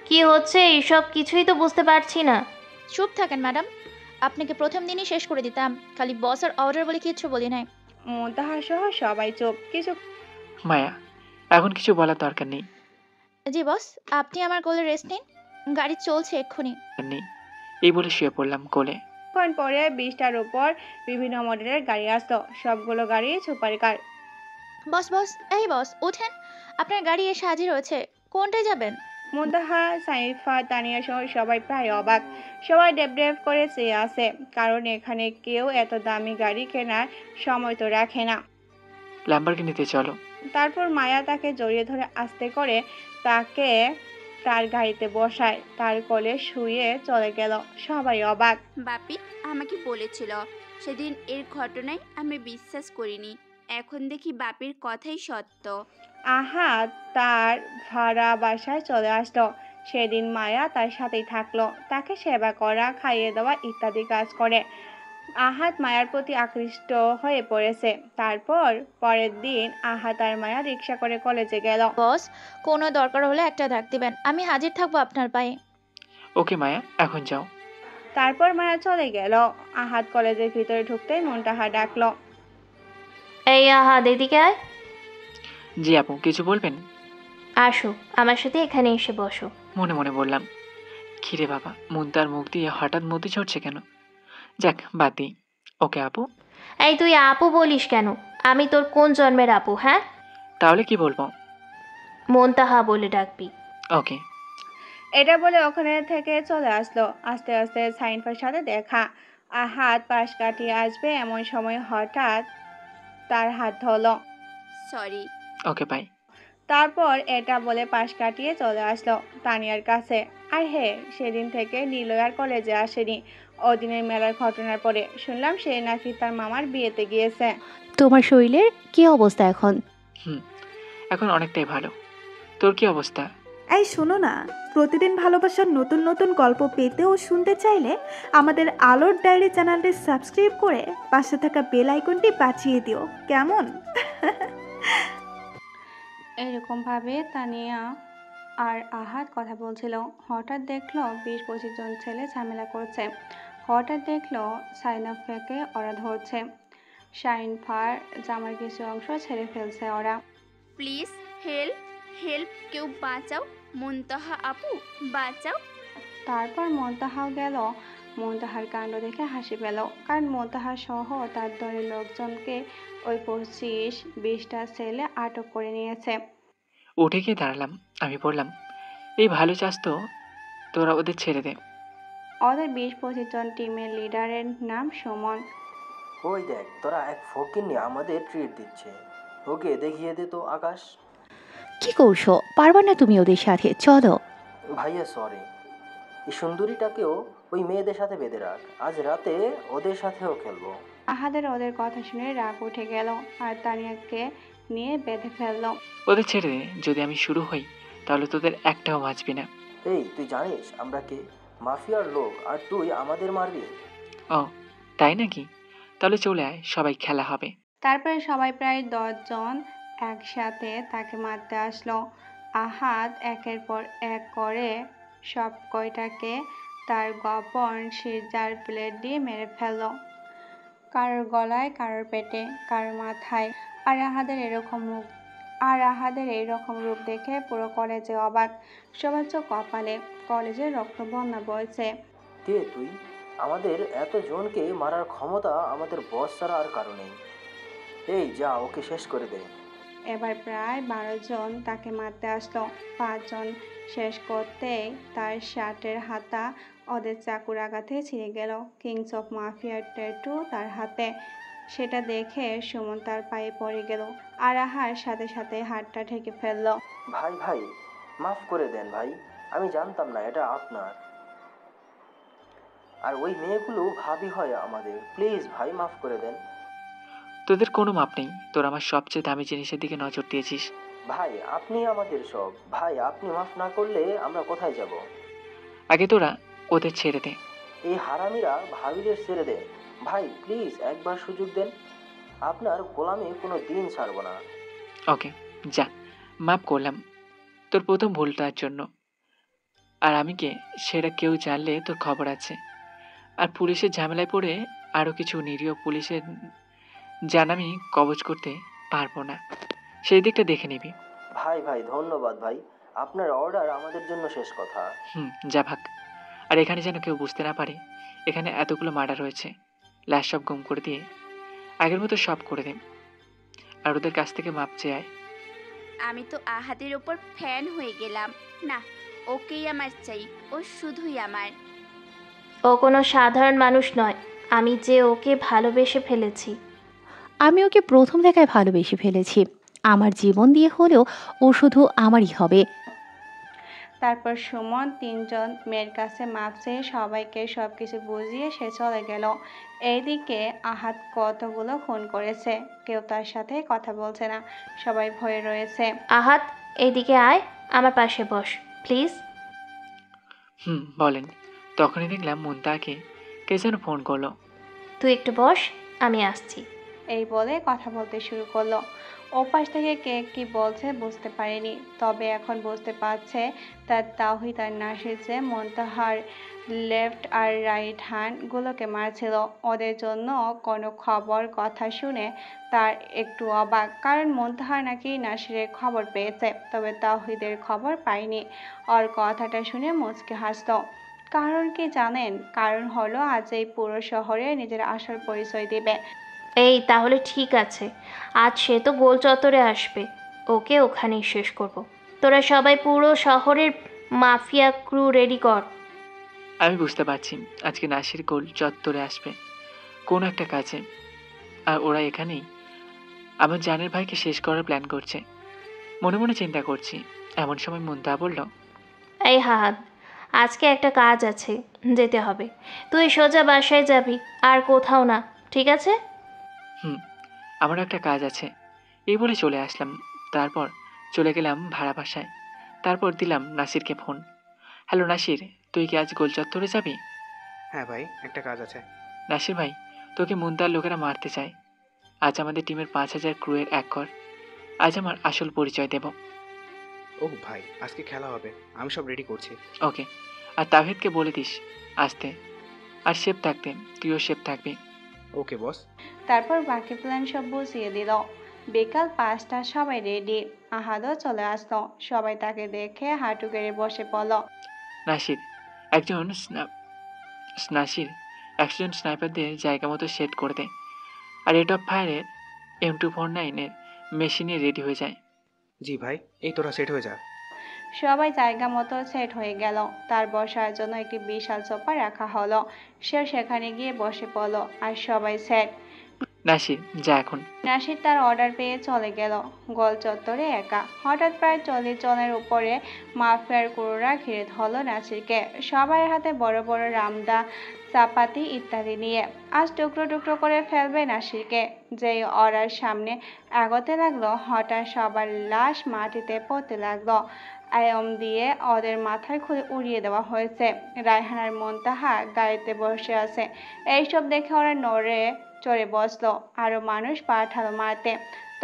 কি হচ্ছে এইসব কিছুই তো বুঝতে পারছি না। চুপ থাকেন ম্যাডাম, আপনাকে প্রথম দিনই শেষ করে দিতাম, খালি বসের অর্ডার বলে কিচ্ছু বলি নাই। মুনতাহা সহ সবাই চুপ। কিছু মায়া, এখন কিছু বলার দরকার নেই। জি বস, আপনি আমার কোলে রেস্ট নিন, গাড়ি চলছে এক্ষুনি। নেই এই বলে শুয়ে পড়লাম কোলে। ক্ষণ পরে 20টার উপর বিভিন্ন মডেলের গাড়ি আসলো, সবগুলো গাড়ি সুপার কার। বস বস, এই বস ওঠেন, আপনার গাড়ি এসে হাজির হয়েছে, কোনটায় যাবেন? মুনতাহা, সাইফা, তানিয়া সহ সবাই প্রায় অবাক। সবাই ডেব ডেব করে চেয়ে আছে, কারণ এখানে কেউ এত দামি গাড়ি কেনার সময় তো রাখে না। ল্যাম্বরগিনিতে চলো। তারপর মায়া তাকে জড়িয়ে ধরে আস্তে করে তাকে তার গাড়িতে বসায়, তার কোলে শুয়ে চলে গেল। সবাই অবাক। বাপি আমাকে বলেছিল সেদিন এর ঘটনায় আমি বিশ্বাস করিনি, এখন দেখি বাপির কথাই সত্য। আহাদ তার ভাড়া বাসায় চলে আসলো। সেদিন মায়া তার সাথেই থাকলো, তাকে সেবা করা, খাইয়ে দেওয়া ইত্যাদি কাজ করে। আহাদ মায়ার প্রতি আকৃষ্ট হয়ে পড়েছে। তারপর পরের দিন আহাদ আর মায়া রিক্সা করে কলেজে গেল। বস, কোনো দরকার হলে একটা ডাক দিবেন, আমি হাজির থাকবো আপনার পায়ে। ওকে মায়া, এখন যাও। তারপর মায়া চলে গেল। আহাদ কলেজের ভিতরে ঢুকতেই মুনতাহা ডাকলো, এই আহাদ, এদিকে আয়। জি আপু, কিছু বলবেন? আসো, আমার সাথে এখানে এসে বসো। মনে মনে বললাম, খিরে বাবা, মুনতার মুখ দিয়ে হঠাৎ মতি ঝরছে কেন? যাক, বাদ দিই। ওকে আপু। এই তুই আপু বলিস কেন? আমি তোর কোন জন্মের আপু? হ্যাঁ, তাহলে কি বলবো? মুনতাহা বলে ডাকবি। ওকে। এটা বলে ওখানে থেকে চলে আসলো। আস্তে আস্তে সাইনফার সাথে দেখা। আহাদ পাশ কাটিয়ে আসবে এমন সময় হঠাৎ তার হাত ধরলো। সরি। Okay bye. তারপর এটা বলে পাশ কাটিয়ে চলে আসলো তানিয়ার কাছে। আর হে, সেদিন থেকে নিলয় আর কলেজে আসেনি। ওদিনের মেলার ঘটনার পরে শুনলাম সে নাকি তার মামার বিয়েতে গিয়েছে। তোমার শরীরের কি অবস্থা এখন? এখন অনেকটাই ভালো। তোর কি অবস্থা? এই শোনো না, প্রতিদিন ভালোবাসার নতুন নতুন গল্প পেতে ও শুনতে চাইলে আমাদের আলোর ডায়েরি চ্যানেলটি সাবস্ক্রাইব করে পাশে থাকা বেল আইকনটি বাজিয়ে দিও, কেমন? এরকমভাবে তানিয়া আর আহাদ কথা বলছিল। হঠাৎ দেখলো 20-25 জন ছেলে ঝামেলা করছে। হঠাৎ দেখলো সাইনাফাকে ওরা ধরছে। সাইনফার জামার কিছু অংশ ছেড়ে ফেলছে ওরা। প্লিজ হেল্প হেল্প, কেউ বাঁচাও, মুনতাহা আপু বাঁচাও। তারপর মুনতাহাও গেল। মুনতাহার কাণ্ড দেখে হাসি পেল, কারণ মুনতাহা সহ তার দলের লোকজনকে ওই 25-20টা ছেলে আটক করে নিয়েছে। উঠে গিয়ে দাঁড়ালাম। আমি বললাম, এই ভালো চাস তো, তোরা ওদের ছেড়ে দে। ওদের 20-25 জন টিমের লিডারের নাম সুমন। ওই দেখ, তোরা এক ফকিন্নি আমাদের ট্রিট দিচ্ছে, ওকে দেখিয়ে দে তো আকাশ। কি করছো? পারবা না তুমি ওদের সাথে? চলো। ভাইয়া সরি, এই সুন্দরীটাকেও ওই মেয়েদের সাথে বেঁধে রাখ, আজ রাতে ওদের সাথেও খেলবো। আহাদের ওদের কথা শুনে রাগ উঠে গেল আর তানিয়াকে নিয়ে বেঁধে ফেললো। ওদের ছেড়ে দে, যদি আমি শুরু হই তাহলে তোদের একটাও বাঁচবি না। এই তুই জানিস আমরা কে? মাফিয়ার লোক, আর তুই আমাদের মারবি? ও তাই নাকি? তাহলে চলে আয়, সবাই খেলা হবে। তারপরে সবাই প্রায় 10 জন একসাথে তাকে মারতে আসলো। আহাদ একের পর এক করে সব কয়টাকে তার গোপন সিজার প্লেট দিয়ে মেরে ফেললো, কারোর গলায়, কারোর পেটে, কারোর মাথায়। আর আহাদের এইরকম রূপ দেখে পুরো কলেজে অবাক। সবার চোখ কপালে। কলেজে রক্তবন্যা বইছে। কে তুই? আমাদের এত জনকে মারার ক্ষমতা আমাদের বস ছাড়া আর কারো নেই। এই যা, ওকে শেষ করে দে। এবার প্রায় 12 জন তাকে মারতে আসলো। 5 জন শেষ করতেই তার শার্টের হাতা ওদের চাকুর আঘাতে ছিঁড়ে গেল। কিংস অফ মাফিয়ার ট্যাটু তার হাতে। সেটা দেখে সুমন তার পায়ে পড়ে গেল আর আহার সাথে সাথে হাতটা ঢেকে ফেললো। ভাই ভাই, মাফ করে দেন ভাই, আমি জানতাম না এটা আপনার। আর ওই মেয়েগুলো ভাবি হয় আমাদের, প্লিজ ভাই মাফ করে দেন। তোদের কোনো মাপ নেই, তোর আমার সবচেয়ে দামি জিনিসের দিকে নজর দিয়েছিস। ভাই আপনি আমাদের সব, ভাই আপনি মাফ না করলে আমরা কোথায় যাব? আগে তোরা ওদের ছেড়ে দে। এই হারামিরা ভাবিদের ছেড়ে দে ভাই, প্লিজ একবার সুযোগ দেন, আপনার গোলামি কোনো দিন ছাড়বো না। ওকে যা, মাপ করলাম তোর প্রথম ভুলটার জন্য। আর আমি কে সেটা কেউ জানলে তোর খবর আছে। আর পুলিশের ঝামেলায় পড়ে আরও কিছু নিরীহ পুলিশের জান আমি কবজ করতে পারবো না, সেই দিকটা দেখে নিবি। ভাই ভাই ধন্যবাদ ভাই, আপনার অর্ডার আমাদের জন্য শেষ কথা। যা ভাগ। আর এখানে যেন কেউ বুঝতে না পারে এখানে এতগুলো মার্ডার হয়েছে। লাশ সব গুম করে দিয়ে আগের মতো সব করে দে, আর ওদের কাছ থেকে মাপ চেয়ে আয়। আমি তো আহাদের ওপর ফ্যান হয়ে গেলাম। না, ওকেই আমার চাই, ও শুধুই আমার। ও কোনো সাধারণ মানুষ নয়, আমি যে ওকে ভালোবেসে ফেলেছি। আমি ওকে প্রথম দেখায় ভালোবেসে ফেলেছি। আমার জীবন দিয়ে হলেও ও শুধু আমারই হবে। তারপর সুমন তিনজন মেয়ের কাছে মাপ চেয়ে সবাইকে সবকিছু বুঝিয়ে সে চলে গেল। এইদিকে আহাদ কতগুলো খুন করেছে, কেউ তার সাথে কথা বলছে না, সবাই ভয়ে রয়েছে। আহাদ, এইদিকে আয়, আমার পাশে বস প্লিজ। বলেন। তখনই দেখলাম মুনতাহাকে কে যেন ফোন করলো। তুই একটু বস, আমি আসছি। এই বলে কথা বলতে শুরু করলো। ওপাশ থেকে কে কি বলছে বুঝতে পারেনি, তবে এখন বুঝতে পারছে তার তাওহিদ আর নাসির যে মুনতাহার লেফট আর রাইট হ্যান্ড গুলোকে মারছিল। ওদের জন্য কোনো খবর কথা শুনে তার একটু অবাক, কারণ মুনতাহার নাকি নাসিরের খবর পেয়েছে, তবে তাওহিদের খবর পায়নি। ওর কথাটা শুনে মুচকে হাসল। কারণ কি জানেন? কারণ হলো আজ এই পুরো শহরে নিজের আসল পরিচয় দিবে। এই তাহলে ঠিক আছে, আজ সে তো গোল চত্বরে আসবে, ওকে ওখানেই শেষ করব। তোরা সবাই পুরো শহরের মাফিয়া ক্রু রেডি কর। আমি বুঝতে পারছি আজকে নাসির গোল চত্বরে আসবে কোনো একটা কাজে, আর ওরা এখানেই আমার জানের ভাইকে শেষ করার প্ল্যান করছে। মনে মনে চিন্তা করছি, এমন সময় মুনতাহা বলল, এই হাহাদ, আজকে একটা কাজ আছে, যেতে হবে। তুই সোজা বাসায় যাবি, আর কোথাও না, ঠিক আছে? আমার একটা কাজ আছে, এই বলে চলে আসলাম। তারপর চলে গেলাম ভাড়া বাসায়। তারপর দিলাম নাসিরকে ফোন। হ্যালো নাসির, তুই কি আজ গোল চত্বরে যাবি? হ্যাঁ ভাই, একটা কাজ আছে। নাসির ভাই, তোকে মুনতাহার লোকেরা মারতে চায়। আজ আমাদের টিমের 5000 ক্রুয়ের এক কর। আজ আমার আসল পরিচয় দেব। ওহ ভাই, আজকে খেলা হবে, আমি সব রেডি করছি। ওকে, আর তাওহিদকে বলে দিস আসতে, আর শেফ থাকতে, তুইও শেফ থাকবি। ওকে বস। তারপর বাকি প্ল্যান সব বুঝিয়ে দিল। বিকাল 5টা, সবাই রেডি। আহাদও চলে আসলো। সবাই তাকে দেখে হাঁটু গেড়ে বসে পড়ল। নাসির একজন স্নাইপারদের জায়গা মতো সেট করে দেয়, আর রেট অফ ফায়ারের M249 মেশিনে রেডি হয়ে যায়। জি ভাই, এই তোরা সেট হয়ে যা। সবাই জায়গা মতো সেট হয়ে গেল। তার বসার জন্য একটি বিশাল সোফা রাখা হলো। সে সেখানে গিয়ে বসে পড়ল, আর সবাই সেট। নাসির, যা এখন। নাসির তার অর্ডার পেয়ে চলে গেল। গোল চত্বরে একা। হঠাৎ প্রায় 40 জনের উপরে মাফিয়ার ক্রুরা ঘিরে ধরল নাসিরকে, সবার হাতে বড় বড় রামদা, চাপাতি ইত্যাদি নিয়ে। আজ টুকরো টুকরো করে ফেলবে নাসিরকে। যেই ওরার সামনে এগোতে লাগলো, হঠাৎ সবার লাশ মাটিতে পড়তে লাগলো। আয়ম দিয়ে ওদের মাথার খুলে উড়িয়ে দেওয়া হয়েছে। রায়হান আর মুনতাহা গাড়িতে বসে আছে। এইসব দেখে ওরা নড়ে চড়ে বসলো, আরো মানুষ পাঠালো মারতে।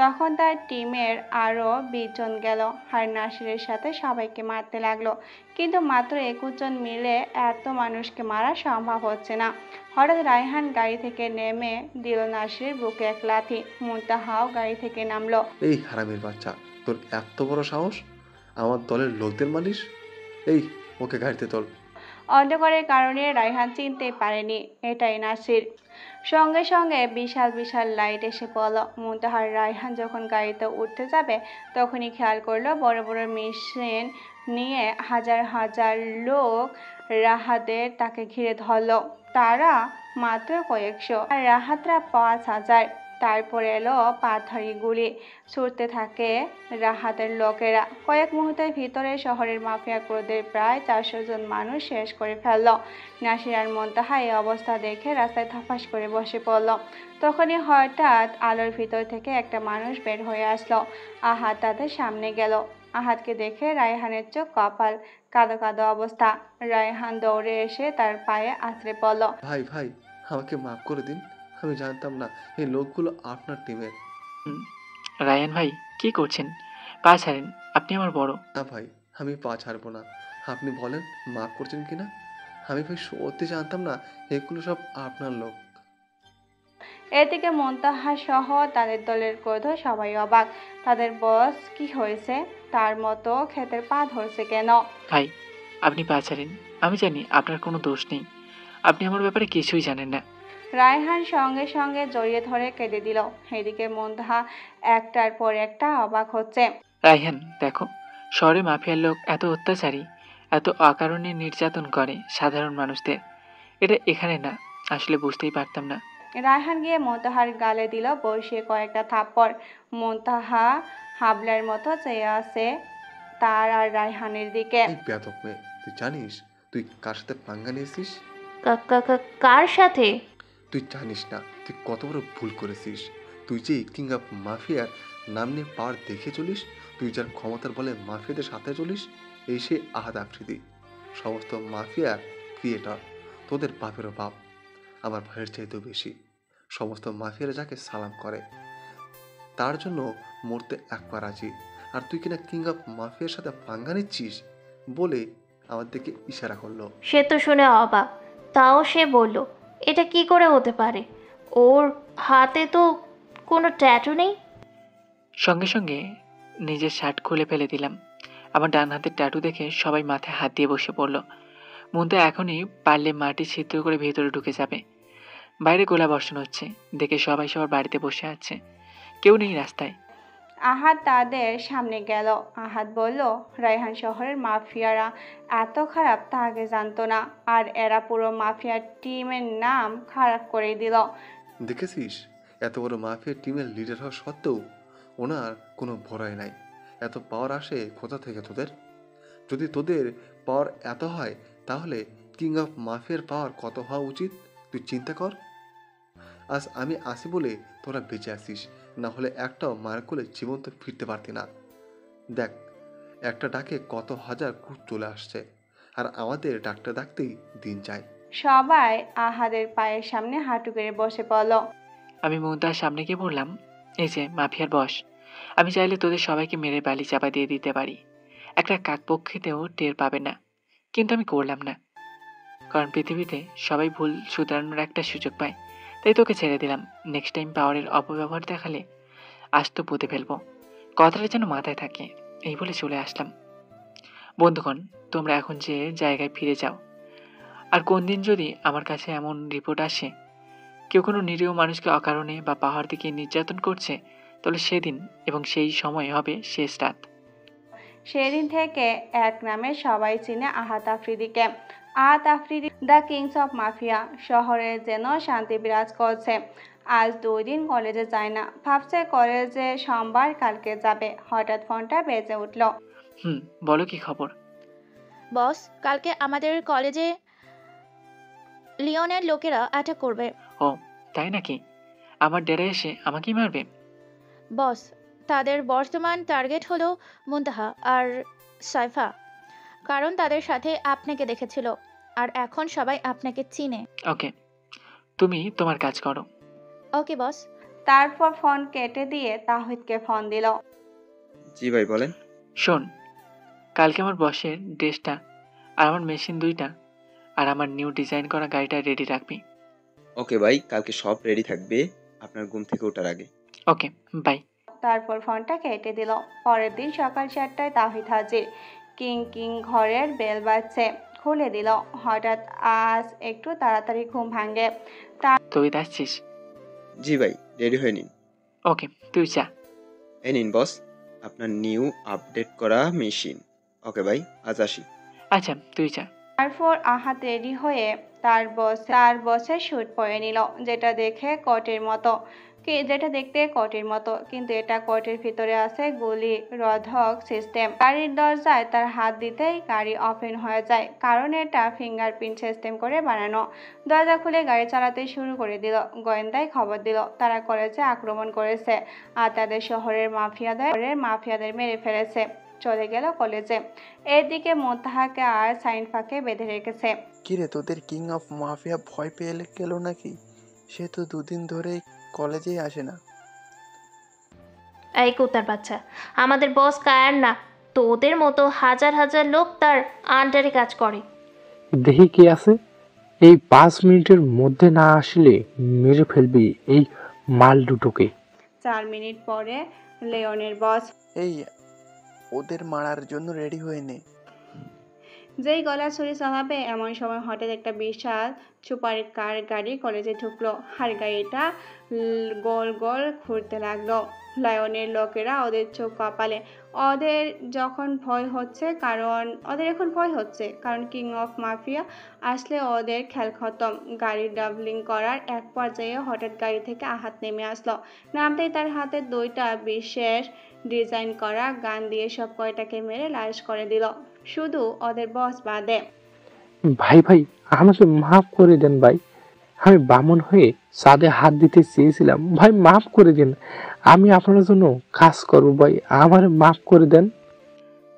তখন তার টিমের আরো 20 জন গেল, আর নাসিরের সাথে সবাইকে মারতে লাগলো। কিন্তু মাত্র 21 জন মিলে এত মানুষকে মারা সম্ভব হচ্ছে না। হঠাৎ রায়হান গাড়ি থেকে নেমে দিল নাসিরের বুকে এক লাথি। মুনতাহাও গাড়ি থেকে নামলো। এই হারামির বাচ্চা, তোর এত বড় সাহস আমার দলের লোকদের মারিস? এই, ওকে গাড়িতে তোল। অন্ধকারের কারণে রায়হান চিনতে পারেনি এটাই নাসির। সঙ্গে সঙ্গে বিশাল বিশাল লাইট এসে পড়ল। মুনতাহার রায়হান যখন গাড়িতে উঠতে যাবে, তখনই খেয়াল করলো বড় বড় মেশিন নিয়ে হাজার হাজার লোক রাহাতের তাকে ঘিরে ধরলো। তারা মাত্র কয়েকশো, আর রাহাতরা 5000। তারপর এলো পাথরি গুলি। ছুটতে থাকে রাহাতের লোকেরা। কয়েক মুহূর্তের ভিতরে শহরের মাফিয়া ক্রুদের প্রায় 400 জন মানুষ শেষ করে ফেলল। নাসির আর মুনতাহা এই অবস্থা দেখে রাস্তায় ধপাস করে বসে পড়ল। তখনই হঠাৎ আলোর ভিতর থেকে একটা মানুষ বের হয়ে আসলো। আহাদ তাদের সামনে গেল। আহাদকে দেখে রায়হানের চোখ কপাল, কাদো কাদো অবস্থা। রায়হান দৌড়ে এসে তার পায়ে আছড়ে পড়ল। ভাই ভাই, আমাকে মাফ করে দিন, আমি জানতাম না এই লোকগুলো আপনার টিমের। রায়ান ভাই, কি করছেন? পা ছাড়েন, আপনি আমার বড়। না ভাই, আমি পা ছাড়বো না। আপনি বলেন মাফ করছেন কিনা। আমি ভাই সত্যি জানতাম না এগুলো সব আপনার লোক। এদিকে মুনতাহা সহ তাদের দলের ক্রোধ সবাই অবাক। তাদের বস কি হয়েছে, তার মতো ক্ষেতের পা ধরছে কেন? ভাই আপনি পা ছাড়েন, আমি জানি আপনার কোনো দোষ নেই, আপনি আমার ব্যাপারে কিছুই জানেন না। রায়হান সঙ্গে সঙ্গে জড়িয়ে ধরে কেঁদে দিল। এদিকে মুনতাহা একটার পর একটা অবাক হচ্ছে। রায়হান দেখো, শহরে মাফিয়ার লোক এত অত্যাচারী, এত অকারণে নির্যাতন করে সাধারণ মানুষদের, এটা এখানে না, আসলে বুঝতেই পারতাম না। রায়হান গিয়ে মুনতাহার গালে দিল বসিয়ে কয়েকটা থাপ্পড়। মুনতাহা হাবলার মতো চেয়ে আছে তার আর রায়হানের দিকে। এই বেয়াদব মেয়ে, তুই জানিস তুই কার সাথে পাঙ্গা নিয়েছিস? কার সাথে? তুই জানিস না তুই কত বড় ভুল করেছিস। তুই যে কিং অফ মাফিয়ার নাম নিয়ে পাওয়ার দেখে চলিস, তুই যার ক্ষমতার বলে মাফিয়াদের সাথে চলিস, এই সে আহাদ আফ্রিদি, সমস্ত মাফিয়ার ক্রিয়েটর, তোদের বাপেরও বাপ, আমার ভাইয়ের চাইতেও বেশি। সমস্ত মাফিয়ারা যাকে সালাম করে তার জন্য মরতে একবার রাজি, আর তুই কিনা কিং অফ মাফিয়ার সাথে পাঙ্গা নিচ্ছিস বলে আমার দিকে ইশারা করলো। সে তো শুনে অবাক, তাও সে বলল এটা কি করে হতে পারে, ওর হাতে তো কোনো ট্যাটু নেই। সঙ্গে সঙ্গে নিজের শার্ট খুলে ফেলে দিলাম। আমার ডান হাতের ট্যাটু দেখে সবাই মাথায় হাত দিয়ে বসে পড়ল। মুনতা এখনই পারলে মাটি ছিদ্র করে ভেতরে ঢুকে যাবে। বাইরে গোলা বর্ষণ হচ্ছে দেখে সবাই সবার বাড়িতে বসে আছে, কেউ নেই রাস্তায়। আহাদ তাদের সামনে গেল। আহাদ বলল, রায়হান শহরের মাফিয়ারা এত খারাপ তা আগে জানতো না, আর এরা পুরো মাফিয়া টিমের নাম খারাপ করে দিল। দেখেছিস, এত বড় মাফিয়া টিমের লিডার হওয়া সত্ত্বেও ওনার কোনো ভরই নাই। এত পাওয়ার আসে কোথা থেকে তোদের? যদি তোদের পাওয়ার এত হয় তাহলে কিং অফ মাফিয়ার পাওয়ার কত হওয়া উচিত তুই চিন্তা কর। আজ আমি আসি বলে তোরা বেঁচে আসিস, না হলে একটাও মায়ের কোলে জীবন্ত ফিরতে পারতি না। দেখ, একটা ডাকে কত হাজার কুট চলে আসছে, আর আমাদের ডাকটা ডাকতেই দিন যায়। সবাই আহাদের পায়ের সামনে হাঁটু গেড়ে বসে পড়ল। আমি মুনতার সামনে গিয়ে বললাম, এই যে মাফিয়ার বস, আমি চাইলে তোদের সবাইকে মেরে বালি চাপা দিয়ে দিতে পারি, একটা কাকপক্ষীতেও টের পাবে না, কিন্তু আমি করলাম না, কারণ পৃথিবীতে সবাই ভুল শুধরানোর একটা সুযোগ পায়, তাই তোকে ছেড়ে দিলাম। নেক্সট টাইম পাওয়ারের অপব্যবহার দেখালে আজ তো পুঁতে ফেলবো, কথাটা যেন মাথায় থাকে। এই বলে চলে আসলাম। বন্ধুগণ, তোমরা এখন যে জায়গায় ফিরে যাও, আর কোন দিন যদি আমার কাছে এমন রিপোর্ট আসে কেউ কোনো নিরীহ মানুষকে অকারণে বা পাহাড় থেকে নির্যাতন করছে, তাহলে সেদিন এবং সেই সময় হবে শেষ রাত। সেদিন থেকে এক নামে সবাই চিনে আহাদ আফ্রিদিকে। Ahad Afridi the kings of mafia. শহরে যেন শান্তি বিরাজ করছে। আজ 2 দিন কলেজে যায় না, ভাবছে কলেজে সোমবার কালকে যাবে। হঠাৎ ফোনটা বেজে উঠল। বলো কি খবর? বস, কালকে আমাদের কলেজে লিওনের লোকেরা অ্যাটাক করবে। ও তাই নাকি? আমার ডেরে এসে আমাকেই মারবে? বস, তাদের বর্তমান টার্গেট হলো মুনতাহা আর সাইফা, কারণ তাদের সাথে আপনাকে দেখেছিল, আর এখন সবাই আপনাকে চিনে। ওকে, তুমি তোমার কাজ করো। ওকে বস। তারপর ফোন কেটে দিয়ে তাহিদকে ফোন দিল। জি ভাই বলেন। শোন, কালকে আমার বসের ড্রেসটা আর আমার মেশিন 2টা আর আমার নিউ ডিজাইন করা গাড়িটা রেডি রাখবি। ওকে ভাই, কালকে সব রেডি থাকবে আপনার ঘুম থেকে ওঠার আগে। Okay bye. তারপর ফোনটা কেটে দিল। পরের দিন সকাল 7টায় তাহিদ হাজির। কিং কিং ঘরের বেল বাজছে, খুলে দিল। হঠাৎ আজ একটু তাড়াতাড়ি ঘুম ভাঙে। তুই আসছিস? জি ভাই, রেডি হয়ে নিন। ওকে, তুই যা। এই নিন বস, আপনার নিউ আপডেট করা মেশিন। ওকে ভাই, আজ আসি। আচ্ছা তুই যা। তারপর আহাদ রেডি হয়ে তার বসের স্যুট পরে নিল, যেটা দেখতে কোটের মতো, কিন্তু এটা কোটের ভিতরে আছে গুলি রোধক সিস্টেম। গাড়ির দরজায় তার হাত দিতেই গাড়ি ওপেন হয়ে যায়, কারণ এটা ফিঙ্গারপ্রিন্ট সিস্টেম করে বানানো। দরজা খুলে গাড়ি চালাতে শুরু করে দিল। গোয়েন্দায় খবর দিল তারা কলেজে আক্রমণ করেছে আর তাদের শহরের মাফিয়াদের মেরে ফেলেছে। চলে গেল কলেজে। এদিকে মুনতাহাকে আর সাইনফাকে বেঁধে রেখেছে। কিরে, তোদের কিং অফ মাফিয়া ভয় পেয়ে গেল নাকি? সে তো 2 দিন ধরেই কলেজেই আসে না। এই কুত্তার বাচ্চা, আমাদের বস কায়ার না, তোদের মতো হাজার হাজার লোক তার আন্ডারে কাজ করে। দেখি কে আছে। এই 5 মিনিটের মধ্যে না আসলে মেরে ফেলবি এই মাল দুটোকে। 4 মিনিট পরে লেওনের বস এই ওদের মারার জন্য রেডি হয়ে নে। যেই গলা ছুরি চালাবে এমন সময় হঠাৎ একটা বিশাল সুপার কার গাড়ি কলেজে ঢুকলো, আর গাড়িটা গোল গোল ঘুরতে লাগলো। লায়নের লোকেরা ওদের চোখ কপালে। ওদের এখন ভয় হচ্ছে কারণ কিং অফ মাফিয়া আসলে ওদের খেল খতম। গাড়ি ডাবলিং করার এক পর্যায়ে হঠাৎ গাড়ি থেকে আহাত নেমে আসলো। নামতেই তার হাতে 2টা বিশেষ ডিজাইন করা গান দিয়ে সব কয়টাকে মেরে লাশ করে দিল, শুধু ওদের বস বাদে। ভাই ভাই, আমাকে মাফ করে দেন ভাই, আমি বামন হয়ে সাদে হাত দিতে চেয়েছিলাম, ভাই মাফ করে দেন, আমি আপনার জন্য কাজ করব ভাই, আমার মাফ করে দেন।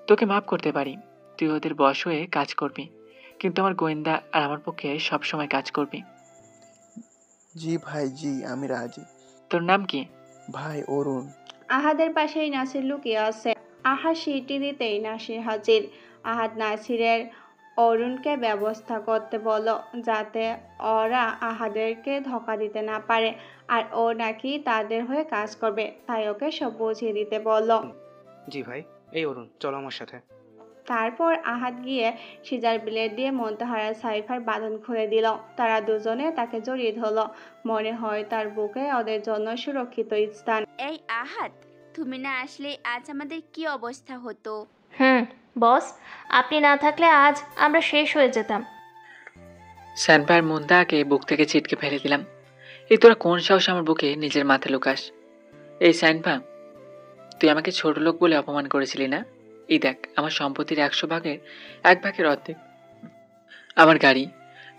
তোকে মাফ করতে পারি, তুই ওদের বশ হয়ে কাজ করবি, কিন্তু আমার গোয়েন্দা আর আমার পক্ষে সবসময় কাজ করবি। জি ভাই জি, আমি রাজি। তোর নাম কি? ভাই অরুণ। আহাদের পাশেই নাসির লুকিয়ে আছে। আহাদ সিটি দিতেই নাসির হাজির। আহাদ নাসিরের অরুণকে ব্যবস্থা করতে বলো, যাতে ওরা আহাদেরকে ধোকা দিতে না পারে, আর ও নাকি তাদের হয়ে কাজ করবে, তাই ওকে সব বুঝিয়ে দিতে বলো। জি ভাই। এই অরুণ, চলো আমার সাথে। তারপর আহাদ গিয়ে সিজার ব্লেড দিয়ে মুনতাহার আর সাইফার বাঁধন খুলে দিল। তারা দুজনে তাকে জড়িয়ে ধরলো, মনে হয় তার বুকে ওদের জন্য সুরক্ষিত স্থান। এই আহাদ, তুমি না আসলে আজ আমাদের কি অবস্থা হতো? বস, আপনি না থাকলে আজ আমরা শেষ হয়ে যেতাম। স্যানপার মুন্দাকে বুক থেকে ছিটকে ফেলে দিলাম। এই তোরা কোন সাহস আমার বুকে নিজের মাথা লুকাস? এই স্যানপা, তুই আমাকে ছোট লোক বলে অপমান করেছিলি না? এই দেখ, আমার সম্পত্তির 100 ভাগের 1 ভাগের অর্ধেক আমার গাড়ি,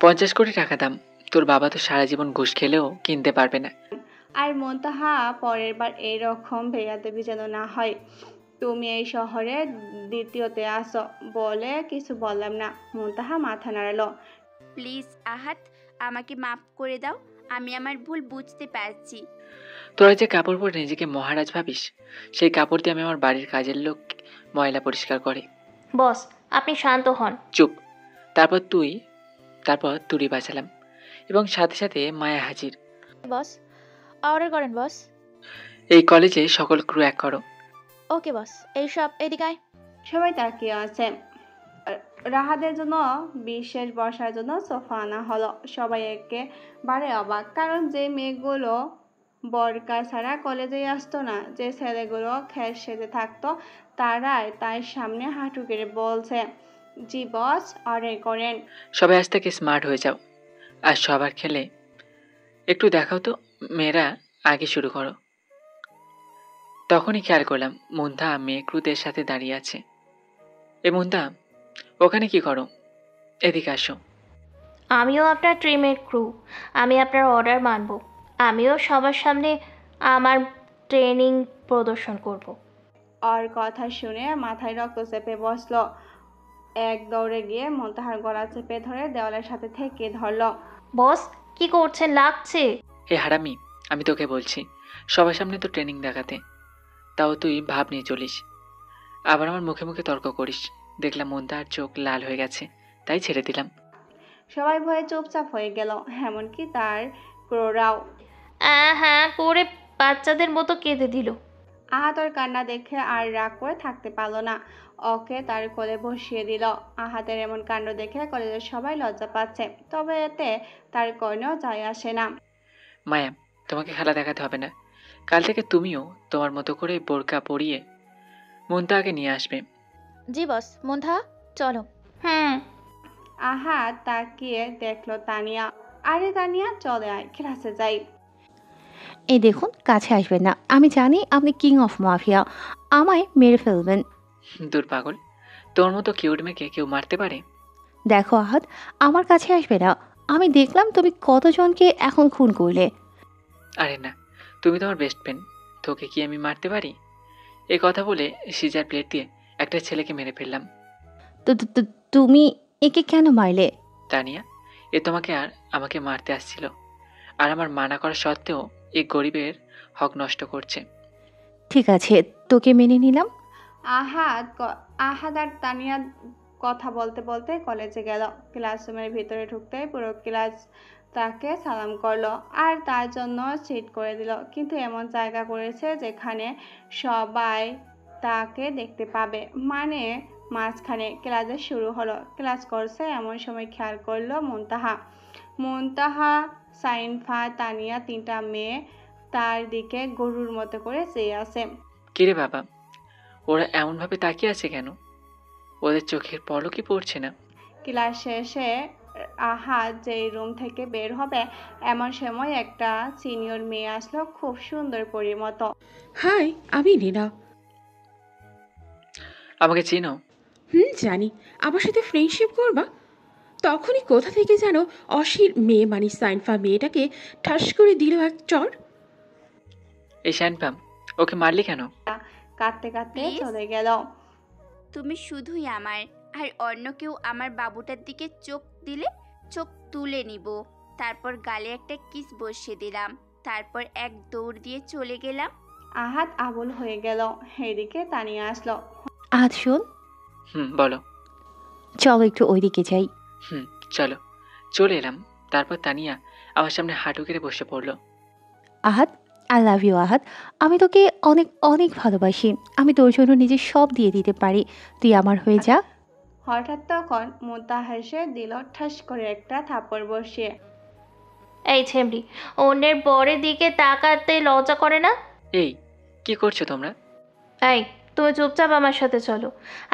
50 কোটি টাকা দাম। তোর বাবা তো সারা জীবন ঘুষ খেলেও কিনতে পারবে না। আর মুনতাহা, পরের বার এইরকম বেয়াদবি যেন না হয়। তুমি এই শহরে দ্বিতীয়তে আসো বলে কিছু বললাম না। মুনতাহা মাথা নাড়ালো। প্লিজ আহাদ, আমাকে মাফ করে দাও, আমি আমার ভুল বুঝতে পারছি। তোরা যে কাপড় পরে নিজেকে মহারাজ ভাবিস, সেই কাপড় দিয়ে আমি আমার বাড়ির কাজের লোক ময়লা পরিষ্কার করে। বস, আপনি শান্ত হন। চুপ। তারপর তুড়ি বাঁচালাম এবং সাথে সাথে মায়া হাজির। বস, অর্ডার করেন বস। এই কলেজে সকল ক্রু এক করো। ওকে বস, এইসব এদিকে আয়। সবাই তাকিয়ে আছে। রাহাদের জন্য বিশেষ বসার জন্য সোফা আনা হলো। সবাই একেবারে অবাক, কারণ যে মেয়েগুলো বরকা ছাড়া কলেজে আসতো না, যে ছেলেগুলো খেল সেজে থাকতো, তারাই তার সামনে হাঁটু কেড়ে বলছে, জি বস, অর্ডার করেন। সবাই আজ থেকে স্মার্ট হয়ে যাও, আর সবার খেলে একটু দেখাও তো। মেয়েরা আগে শুরু করো। তখনই খেয়াল করলাম মুন্তা মেয়ে ক্রুদের সাথে দাঁড়িয়ে আছে। এ মুন্তা, ওখানে কি করো? এদিকে আসো। আমিও আপনার ট্রিমের ক্রু, আমি আপনার অর্ডার মানব, আমিও সবার সামনে আমার ট্রেনিং প্রদর্শন করব। ওর কথা শুনে মাথায় রক্ত চেপে বসলো। এক দৌড়ে গিয়ে মুনতাহার গলা চেপে ধরে দেওয়ালের সাথে থেকে ধরলো। বস, কি করছেন? লাগছে। হে হারামি, আমি তোকে বলছি সবার সামনে তো ট্রেনিং দেখাতে, তাও তুই ভাব নিয়ে চলিস, আবার আমার মুখে মুখে তর্ক করিস। দেখলাম মুন্তাহার চোখ লাল হয়ে গেছে, তাই ছেড়ে দিলাম। সবাই ভয়ে চুপচাপ হয়ে গেল, এমনকি তার ক্রোরাও। হ্যাঁ করে বাচ্চাদের মতো কেঁদে দিল। আহাতর কান্না দেখে আর রাগ করে থাকতে পারলো না, ওকে তার কোলে বসিয়ে দিল। আহাতের এমন কাণ্ড দেখে কলেজের সবাই লজ্জা পাচ্ছে, তবে এতে তার কোনো যায় আসে না। মায়া, তোমাকে খেলা দেখাতে হবে না, কাল থেকে তুমিও তোমার মতো করে বোরকা পরিয়ে মুন্তাহাকে নিয়ে আসবে। জি বস। মুনতাহা, চলো। আহাত তাকিয়ে দেখলো তানিয়া। আরে তানিয়া, চলে আয়, ক্লাসে যাই। এই দেখুন, কাছে আসবেন না, আমি জানি আপনি কিং অফ মাফিয়া, আমায় মেরে ফেলবেন। দূর পাগল, তোর মতো কিউট মেয়েকে কেউ মারতে পারে? দেখো আহাদ, আমার কাছে আসবে না, আমি দেখলাম তুমি কতজনকে এখন খুন করলে। আরে না, তুমি তো আমার বেস্ট ফ্রেন্ড, তোকে কি আমি মারতে পারি? এই কথা বলে সিজার প্লেট দিয়ে একটা ছেলেকে মেরে ফেললাম। তুমি একে কেন মারলে? তানিয়া, এ তোমাকে আর আমাকে মারতে আসছিল, আর আমার মানা করা সত্ত্বেও এই গরিবের হক নষ্ট করছে। ঠিক আছে, তোকে মেনে নিলাম। আহাদ আর তানিয়া কথা বলতে বলতে কলেজে গেল। ক্লাসরুমের ভিতরে ঢুকতেই পুরো ক্লাস তাকে সালাম করলো আর তার জন্য সিট করে দিল, কিন্তু এমন জায়গা করেছে যেখানে সবাই তাকে দেখতে পাবে, মানে মাঝখানে। ক্লাসে শুরু হলো, ক্লাস করছে এমন সময় খেয়াল করলো মুনতাহা, সাইনফা, তানিয়া, তিনটা মেয়ে তার দিকে গরুর মতো করে চেয়ে আছে। কিরে বাবা, ওরা এমনভাবে তাকিয়ে আছে কেন? ওদের চোখের পলকই পড়ছে না। ক্লাস শেষে আহাদ যেই রুম থেকে বের হবে এমন সময় একটা সিনিয়র মেয়ে আসলো, খুব সুন্দর পরীর মতো। হাই, আমি রিনা। আমাকে চিনো? জানি। আমার সাথে ফ্রেন্ডশিপ করবা? তখনই কোথা থেকে যেন অশির মেয়ে মানে সাইনফা মেয়েটাকে ঠাস করে দিল এক চড়। এই শ্যানপাম, ওকে মারলি কেন? কাঁদতে কাঁদতে চলে গেল। তুমি শুধুই আমার, আর অন্য কেউ আমার বাবুটার দিকে চোখ দিলে চোখ তুলে নিব। তারপর গালে একটা কিস বসিয়ে দিলাম, তারপর এক দৌড় দিয়ে চলে গেলাম। আহাদ আবুল হয়ে গেল। এদিকে তানিয়া আসলো। আহাদ শোন। বলো। চলো একটু ওইদিকে যাই। চলো। চলে এলাম। তারপর তানিয়া আমার সামনে হাঁটু কেড়ে বসে পড়লো। আহাদ, আই লাভ ইউ আহাদ। আমি তোকে অনেক অনেক ভালোবাসি। আমি তোর জন্য নিজে সব দিয়ে দিতে পারি, তুই আমার হয়ে যা। হঠাৎ তখন মুন্তা হেসে দিল ঠাস করে একটা থাপ্পড় বসিয়ে। এই ছেমড়ি, অন্যের বরের দিকে তাকাতে লজ্জা করে না? এই কি করছো তোমরা? এই, তুমি চুপচাপ আমার সাথে চলো।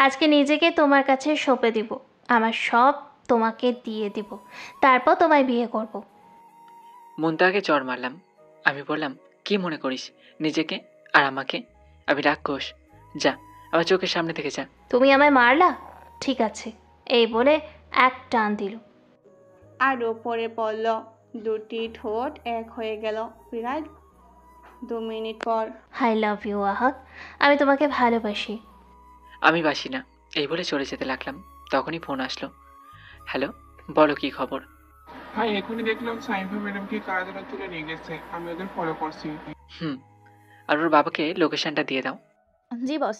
আজকে নিজেকে তোমার কাছে সঁপে দিব, আমার সব তোমাকে দিয়ে দিব, তারপর তোমায় বিয়ে করব। মুন্তাকে চড় মারলাম। আমি বললাম, কি মনে করিস নিজেকে আর আমাকে? আমি রাক্ষস, যা আমার চোখের সামনে থেকে যা। তুমি আমায় মারলা? ঠিক আছে, এই বলে এক টান দিল আর ওপরে পড়ল। দুটি ঠোঁট এক হয়ে গেল। প্রায় 2 মিনিট পর, আই লাভ ইউ আহাদ, আমি তোমাকে ভালোবাসি। আমি বাসি না, এই বলে চলে যেতে লাগলাম। তখনই ফোন আসলো। হ্যালো, বলো কি খবর? ভাই, এখনই দেখলাম সাইনফা ম্যাডামকে কারাগারে তুলে নিয়ে গেছে। আমি ওদের ফলো করছি। আর ওর বাবাকে লোকেশনটা দিয়ে দাও। জি বস।